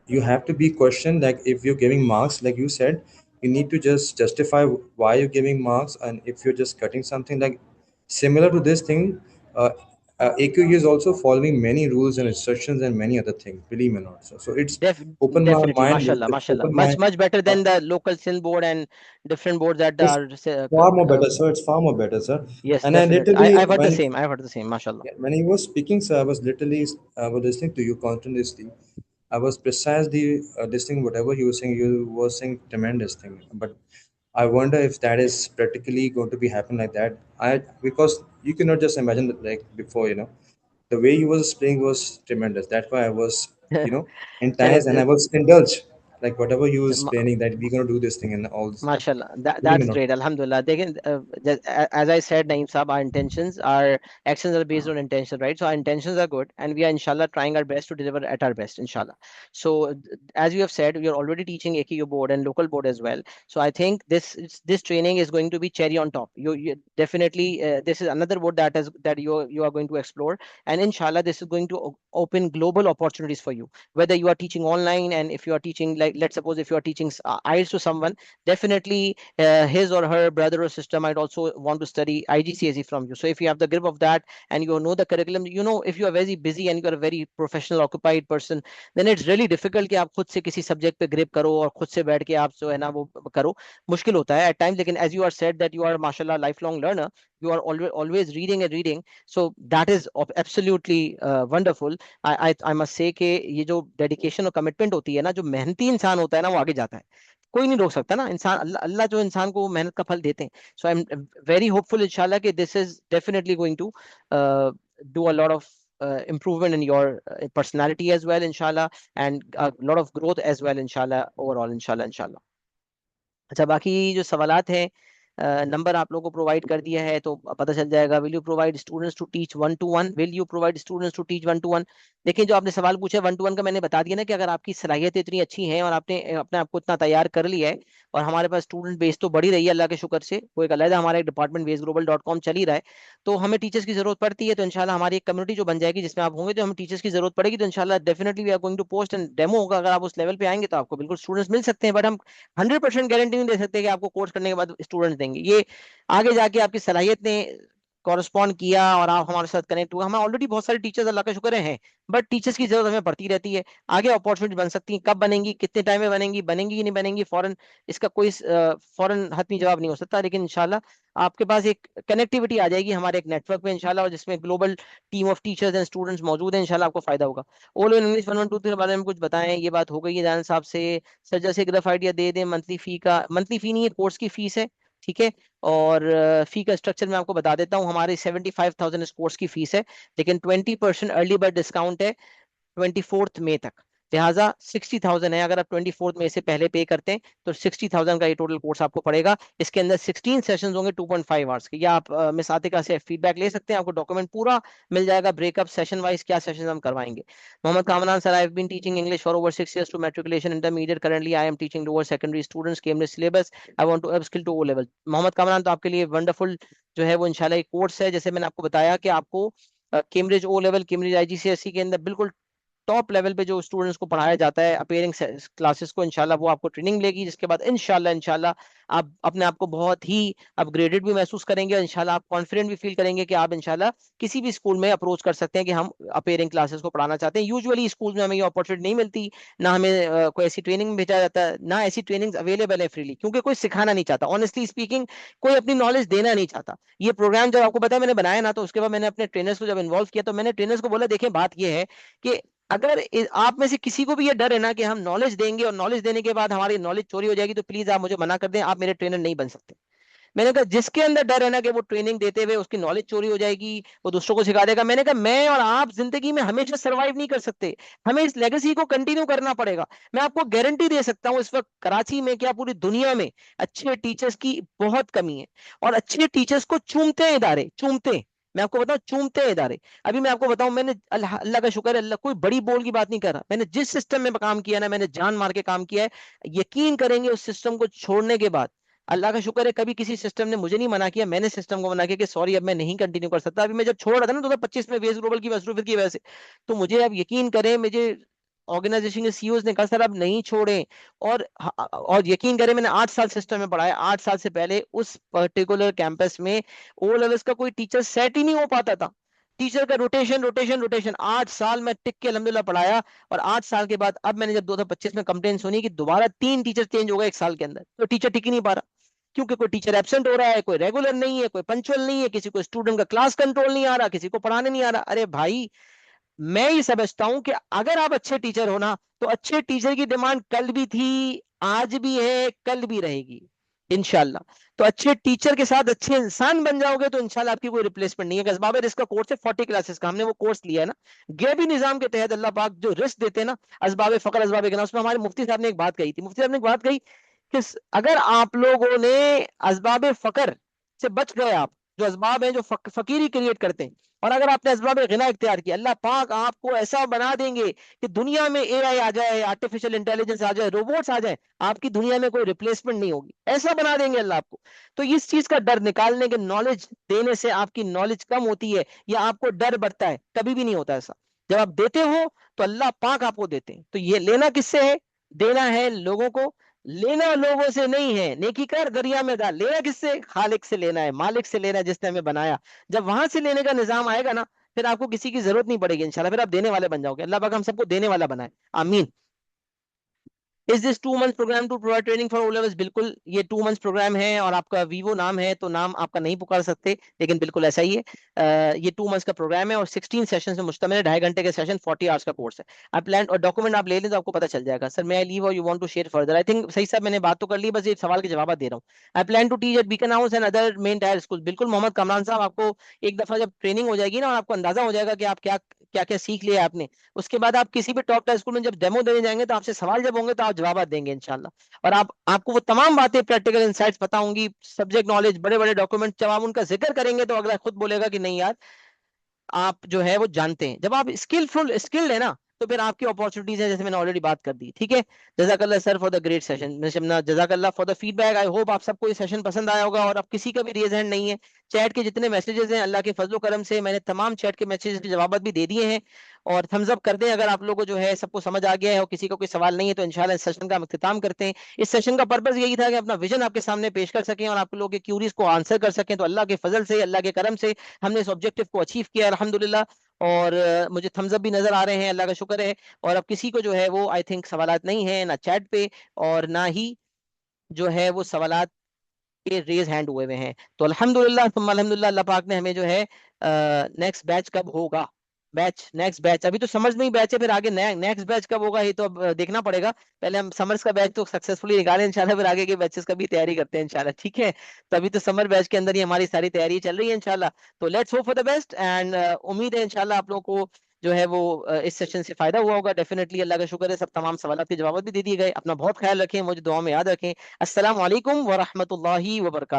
You have to be questioned, like if you're giving marks, like you said, you need to just justify why you're giving marks. And if you're just cutting something, like similar to this thing, uh, AQU is also following many rules and instructions and many other things, believe me or not. So it's Def open my Definitely, mind, mashallah, it's mashallah. open my Much better uh, than the local Sindh board and different boards that it's are far more better, sir. It's far more better, sir. yes, And I definitely. literally, I've heard the when same. I've heard the same, mashallah. yeah, when he was speaking, sir, I was listening to you continuously. I was precisely listening whatever he was saying. You were saying tremendous thing, but I wonder if that is practically going to be happen like that. I Because you cannot just imagine that, like before, the way he was explaining was tremendous. That's why I was, Chale, enticed, and I th- was indulged, like whatever he was th- explaining, that we're gonna do this thing and all this. MashaAllah, Believe me that's or not. great. Alhamdulillah. Again, as I said, Naeem Saab, our intentions, our actions are based on intention, right? So our intentions are good, and we are inshallah trying our best to deliver at our best, inshallah. So as you have said, we are already teaching AKU board and local board as well. So I think this training is going to be cherry on top. You definitely this is another board that you are going to explore, and inshallah this is going to open global opportunities for you. Whether you are teaching online, and if you are teaching, like let's suppose if you are teaching IELTS to someone, definitely his or her brother or sister might also want to study IGCSE from you. So if you have the grip of that and you know the curriculum, if you are very busy and you are a very professional occupied person, then it's really difficult कि आप खुद से किसी सब्जेक्ट पे ग्रिप करो और खुद से बैठ के आप जो है ना वो करो, मुश्किल होता है at times. लेकिन as you are said that you are mashallah lifelong learner, you are always reading and reading, so that is absolutely wonderful. I must say कि ये जो dedication और commitment होती है ना, जो मेहनती इंसान होता है ना, वो आगे जाता है. कोई नहीं रोक सकता ना, इंसान अल्लाह अल्लाह जो इंसान को मेहनत का फल देते हैं. So I am very hopeful इंशाल्लाह कि this is definitely going to do a lot of improvement in your personality as well, inshallah, and a lot of growth as well, inshallah, overall, inshallah, inshallah. अच्छा, बाकी जो सवालात हैं, नंबर आप लोगों को प्रोवाइड कर दिया है तो पता चल जाएगा. Will you provide students to teach 1-to-1? Will you provide students to teach 1-to-1? देखिए, जो आपने सवाल पूछा है 1-to-1 का, मैंने बता दिया ना कि अगर आपकी सलाहियत इतनी अच्छी है और आपने अपने आप को इतना तैयार कर लिया है, और हमारे पास स्टूडेंट बेस तो बढ़ी रही है अल्लाह के शुक्र से, वो एक अलग हमारा एक डिपार्टमेंट waseglobal.com चल ही रहा है, तो हमें टीचर्स की जरूरत पड़ती है. तो इंशाल्लाह हमारी एक कम्युनिटी जो बन जाएगी जिसमें आप होंगे, तो हमें टीचर्स की जरूरत पड़ेगी, तो इंशाल्लाह definitely we are going to post and demo होगा. अगर आप उस लेवल पे आएंगे तो आपको बिल्कुल स्टूडेंट्स मिल सकते हैं, बट हम 100% गारंटी नहीं दे सकते कि आपको कोर्स करने के बाद स्टूडेंट्स देंगे. ये आगे जाके आपकी सलाहियत ने कॉरेस्पॉन्ड किया और आप हमारे साथ कनेक्ट हुए. हमें ऑलरेडी बहुत सारे टीचर्स अल्लाह का शुक्र हैं, बट टीचर्स की जरूरत हमें पड़ती रहती है. आगे अपॉर्चुनिटी बन सकती है, कब बनेंगी, कितने टाइम में बनेंगी, बनेंगी कि नहीं बनेंगी, फॉरन इसका कोई फॉरन हतमी जवाब नहीं हो सकता. लेकिन इंशाल्लाह आपके पास एक कनेक्टिविटी आ जाएगी हमारे एक नेटवर्क में इंशाल्लाह, और जिसमें global team of teachers and students मौजूद हैं. इंशाल्लाह आपको फायदा होगा. ओलो इंग्लिश 1-1-2 के बारे में कुछ बताएं. ये बात हो गई है जान साहब से. सर जैसे एक रफ आइडिया दे दें मंथली फी का. मंथली फी नहीं है, कोर्स की फीस है, ठीक है. और फी का स्ट्रक्चर मैं आपको बता देता हूँ. हमारी 75,000 इस कोर्स की फीस है, लेकिन 20% अर्ली बर्ड डिस्काउंट है 24 मई तक. लिहाजा 60,000 है. अगर आप 24 मई से पहले पे करते हैं तो 60,000 का ये टोटल कोर्स आपको पड़ेगा. इसके अंदर 16 सेशंस होंगे 2.5 आवर्स के. या आप मिस आतिका से फीडबैक ले सकते हैं, आपको डॉक्यूमेंट पूरा मिल जाएगा ब्रेकअप सेशन वाइज, क्या सेशन हम करवाएंगे. Mohammad Kamran sir, I have been teaching English for over 6 years to matriculation intermediate. Currently I am teaching lower secondary students Cambridge syllabus. I want to upskill to O level. Mohammad Kamran, तो आपके लिए वंडरफुल जो है वो इंशाल्लाह एक कोर्स है. जैसे मैंने आपको बताया कि आपको Cambridge O level, Cambridge IGCSE के अंदर बिल्कुल टॉप लेवल पे जो स्टूडेंट्स को पढ़ाया जाता है अपेयरिंग क्लासेस को, इंशाल्लाह वो आपको ट्रेनिंग मिलेगी, जिसके बाद इंशाल्लाह इंशाल्लाह आप अपने आप को बहुत ही अपग्रेडेड भी महसूस करेंगे, और इंशाल्लाह आप कॉन्फिडेंट भी फील करेंगे कि आप इंशाल्लाह किसी भी स्कूल में अप्रोच कर सकते हैं कि हम अपेयरिंग क्लासेस को पढ़ाना चाहते हैं. यूजुअली स्कूल में हमें ये अपॉर्चुनिटी नहीं मिलती, ना हमें कोई ऐसी ट्रेनिंग में भेजा जाता है, ना ऐसी ट्रेनिंग अवेलेबल है फ्रीली, क्योंकि कोई सिखाना नहीं चाहता. ऑनेस्टली स्पीकिंग, कोई अपनी नॉलेज देना नहीं चाहता. ये प्रोग्राम जब आपको पता है मैंने बनाया ना, तो उसके बाद मैंने अपने ट्रेनर्स को जब इन्वॉल्व किया, तो मैंने ट्रेनर्स को बोला देखें बात ये है कि अगर आप में से किसी को भी ये डर है ना कि हम नॉलेज देंगे और नॉलेज देने के बाद हमारी नॉलेज चोरी हो जाएगी, तो प्लीज आप मुझे मना कर दें, आप मेरे ट्रेनर नहीं बन सकते. मैंने कहा जिसके अंदर डर है ना कि वो ट्रेनिंग देते हुए उसकी नॉलेज चोरी हो जाएगी, वो दूसरों को सिखा देगा, मैंने कहा मैं और आप जिंदगी में हमेशा सरवाइव नहीं कर सकते, हमें इस लेगेसी को कंटिन्यू करना पड़ेगा। मैं आपको गारंटी दे सकता हूँ इस वक्त कराची में क्या पूरी दुनिया में अच्छे टीचर्स की बहुत कमी है, और अच्छे टीचर्स को चूमते हैं इदारे, चूमते हैं। मैं आपको बताऊं, चूमते हैं इदारे। अभी मैं आपको बताऊं, मैंने अल्लाह अल्लाह का शुक्र है, अल्लाह कोई बड़ी बोल की बात नहीं कर रहा, मैंने जिस सिस्टम में काम किया ना, मैंने जान मार के काम किया है। यकीन करेंगे उस सिस्टम को छोड़ने के बाद, अल्लाह का शुक्र है कभी किसी सिस्टम ने मुझे नहीं मना किया, मैंने सिस्टम को मना किया कि सॉरी अब मैं नहीं कंटिन्यू कर सकता। अभी मैं जब छोड़ रहा था ना 2025 में वेज ग्लोबल की मसरूफियत की वजह से, तो मुझे अब यकीन करें, मुझे ऑर्गेनाइजेशन के सीईओज ने कहा सर अब नहीं छोड़ें। और यकीन करें मैंने 8 साल सिस्टम में पढ़ाया, 8 साल से पहले उस पर्टिकुलर कैंपस में ओ लेवल्स का कोई टीचर सेट ही नहीं हो पाता था। टीचर का रोटेशन रोटेशन रोटेशन, 8 साल में टिक के अल्हम्दुलिल्लाह पढ़ाया। और 8 साल के बाद अब मैंने जब 2025 में कंप्लेन सुनी कि दोबारा 3 टीचर चेंज हो गए 1 साल के अंदर, तो टीचर टिक ही नहीं पा रहा, क्योंकि कोई टीचर एब्सेंट हो रहा है, कोई रेगुलर नहीं है, कोई पंचुअल नहीं है, किसी को स्टूडेंट का क्लास कंट्रोल नहीं आ रहा, किसी को पढ़ाने नहीं आ रहा। अरे भाई, मैं ये समझता हूं कि अगर आप अच्छे टीचर हो ना, तो अच्छे टीचर की डिमांड कल भी थी, आज भी है, कल भी रहेगी इंशाल्लाह। तो अच्छे टीचर के साथ अच्छे इंसान बन जाओगे तो इंशाल्लाह आपकी कोई रिप्लेसमेंट नहीं है। असबाब रिस्क का कोर्स है 40 क्लासेस का, हमने वो कोर्स लिया है ना, गैबी निजाम के तहत अल्लाह पाक जो रिस्क देते हैं ना, असबाब फकर असबाब गिना, उसमें हमारे मुफ्ती साहब ने एक बात कही थी, मुफ्ती साहब ने एक बात कही कि अगर आप लोगों ने असबाब फकर से बच गए, आप जो असबाब हैं जो फकीरी क्रिएट करते हैं, और अगर आपने असबाब गिना इख्तियार किया, अल्लाह पाक आपको ऐसा बना देंगे कि दुनिया में एआई आ जाए, आर्टिफिशियल इंटेलिजेंस आ जाए, रोबोट्स आ जाए, आपकी दुनिया में कोई रिप्लेसमेंट नहीं होगी, ऐसा बना देंगे अल्लाह आपको। तो इस चीज का डर निकालने के, नॉलेज देने से आपकी नॉलेज कम होती है या आपको डर बढ़ता है, कभी भी नहीं होता ऐसा। जब आप देते हो तो अल्लाह पाक आपको देते हैं। तो ये लेना किससे है? देना है लोगों को। लेना लोगों से नहीं है, नेकी कर दरिया में डाल। लेना किससे? खालिक से लेना है, मालिक से लेना है जिसने हमें बनाया। जब वहां से लेने का निजाम आएगा ना, फिर आपको किसी की जरूरत नहीं पड़ेगी इंशाल्लाह, फिर आप देने वाले बन जाओगे। अल्लाह पाक हम सबको देने वाला बनाए, आमीन। Is this 2 month program to provide training for O levels? बिल्कुल, ये 2 मंथ प्रोग्राम है, और आपका वीवो नाम है तो नाम आपका नहीं पुकार सकते, लेकिन बिल्कुल ऐसा ही है। ये 2 मंथ्स का प्रोग्राम है और 16 सेशन में मुश्तमिल है, 2.5 घंटे के सेशन, 40 आवर्स का कोर्स है। आप प्लान और डॉक्यूमेंट आप ले लें तो आपको पता चल जाएगा। सर मैं आई लीव और you want to share further? I think सही साहब, मैंने बात तो कर ली, बस ये सवाल के जवाब दे रहा हूँ। I plan to teach at Beaconhouse and other main tier school. बिल्कुल मोहम्मद कमरान साहब, आपको एक दफा जब ट्रेनिंग हो जाएगी ना, और आपको अंदाजा हो जाएगा कि आप क्या क्या क्या सीख लिया आपने, उसके बाद आप किसी भी टॉप टायर स्कूल में जब डेमो देने जाएंगे तो आपसे सवाल जब होंगे तो आप जवाब देंगे इंशाल्लाह। और आपको वो तमाम बातें, प्रैक्टिकल इंसाइट्स पता होंगी, सब्जेक्ट नॉलेज, बड़े बड़े डॉक्यूमेंट, जब आप उनका जिक्र करेंगे तो अगला खुद बोलेगा कि नहीं यार, आप जो है वो जानते हैं। जब आप स्किल्ड है ना, तो फिर आपकी अपॉर्चुनिटीज है, जैसे मैंने ऑलरेडी बात कर दी। ठीक है, जजाकल्ला sir for the great session, जजाकल्ला for the feedback. I hope आप सबको ये सेशन पसंद आया होगा। और अब किसी का भी रेज हैंड नहीं है, चैट के जितने मैसेजेस हैं अल्लाह के फजलो करम से मैंने तमाम चैट के मैसेजेस के जवाब भी दे दिए हैं। और थम्स अप कर दें अगर आप लोगों को जो है सबको समझ आ गया है और किसी को कोई सवाल नहीं है, तो इंशाल्लाह इस सेशन का हम इख्तिताम करते हैं। इस सेशन का पर्पस यही था कि अपना विजन आपके सामने पेश कर सकें और आप लोगों के क्यूरीज को आंसर कर सकें। तो अल्लाह के फजल से, अल्लाह के करम से हमने इस ऑब्जेक्टिव को अचीव किया अल्हम्दुलिल्लाह। और मुझे थम्स अप भी नजर आ रहे हैं, अल्लाह का शुक्र है। और अब किसी को जो है वो आई थिंक सवालात नहीं है ना चैट पे, और ना ही जो है वो सवालात के रेज हैंड हुए हुए हैं। तो अल्हम्दुलिल्लाह सुम्मा अल्हम्दुलिल्लाह, अल्लाह पाक ने हमें जो है, नेक्स्ट बैच कब होगा, नेक्स्ट बैच अभी तो समझ में ही बैच है, फिर आगे नेक्स्ट बैच कब होगा ये तो अब देखना पड़ेगा। पहले हम समर्स का बैच तो सक्सेसफुली निकालें इंशाल्लाह, फिर आगे के बैचेस का भी तैयारी करते हैं इंशाल्लाह। ठीक है, तो अभी तो समर बैच के अंदर ही हमारी सारी तैयारी चल रही है इंशाल्लाह। तो let's hope for the best, and उम्मीद है इंशाल्लाह आप लोगों को जो है वो इस सेशन से फायदा हुआ होगा। डेफिनेटली अल्लाह का शुक्र है, सब तमाम सवालों के जवाब भी दे दिए गए। अपना बहुत ख्याल रखें, मुझे दुआ में याद रखें। अस्सलाम वालेकुम व रहमतुल्लाहि व बरकातहू।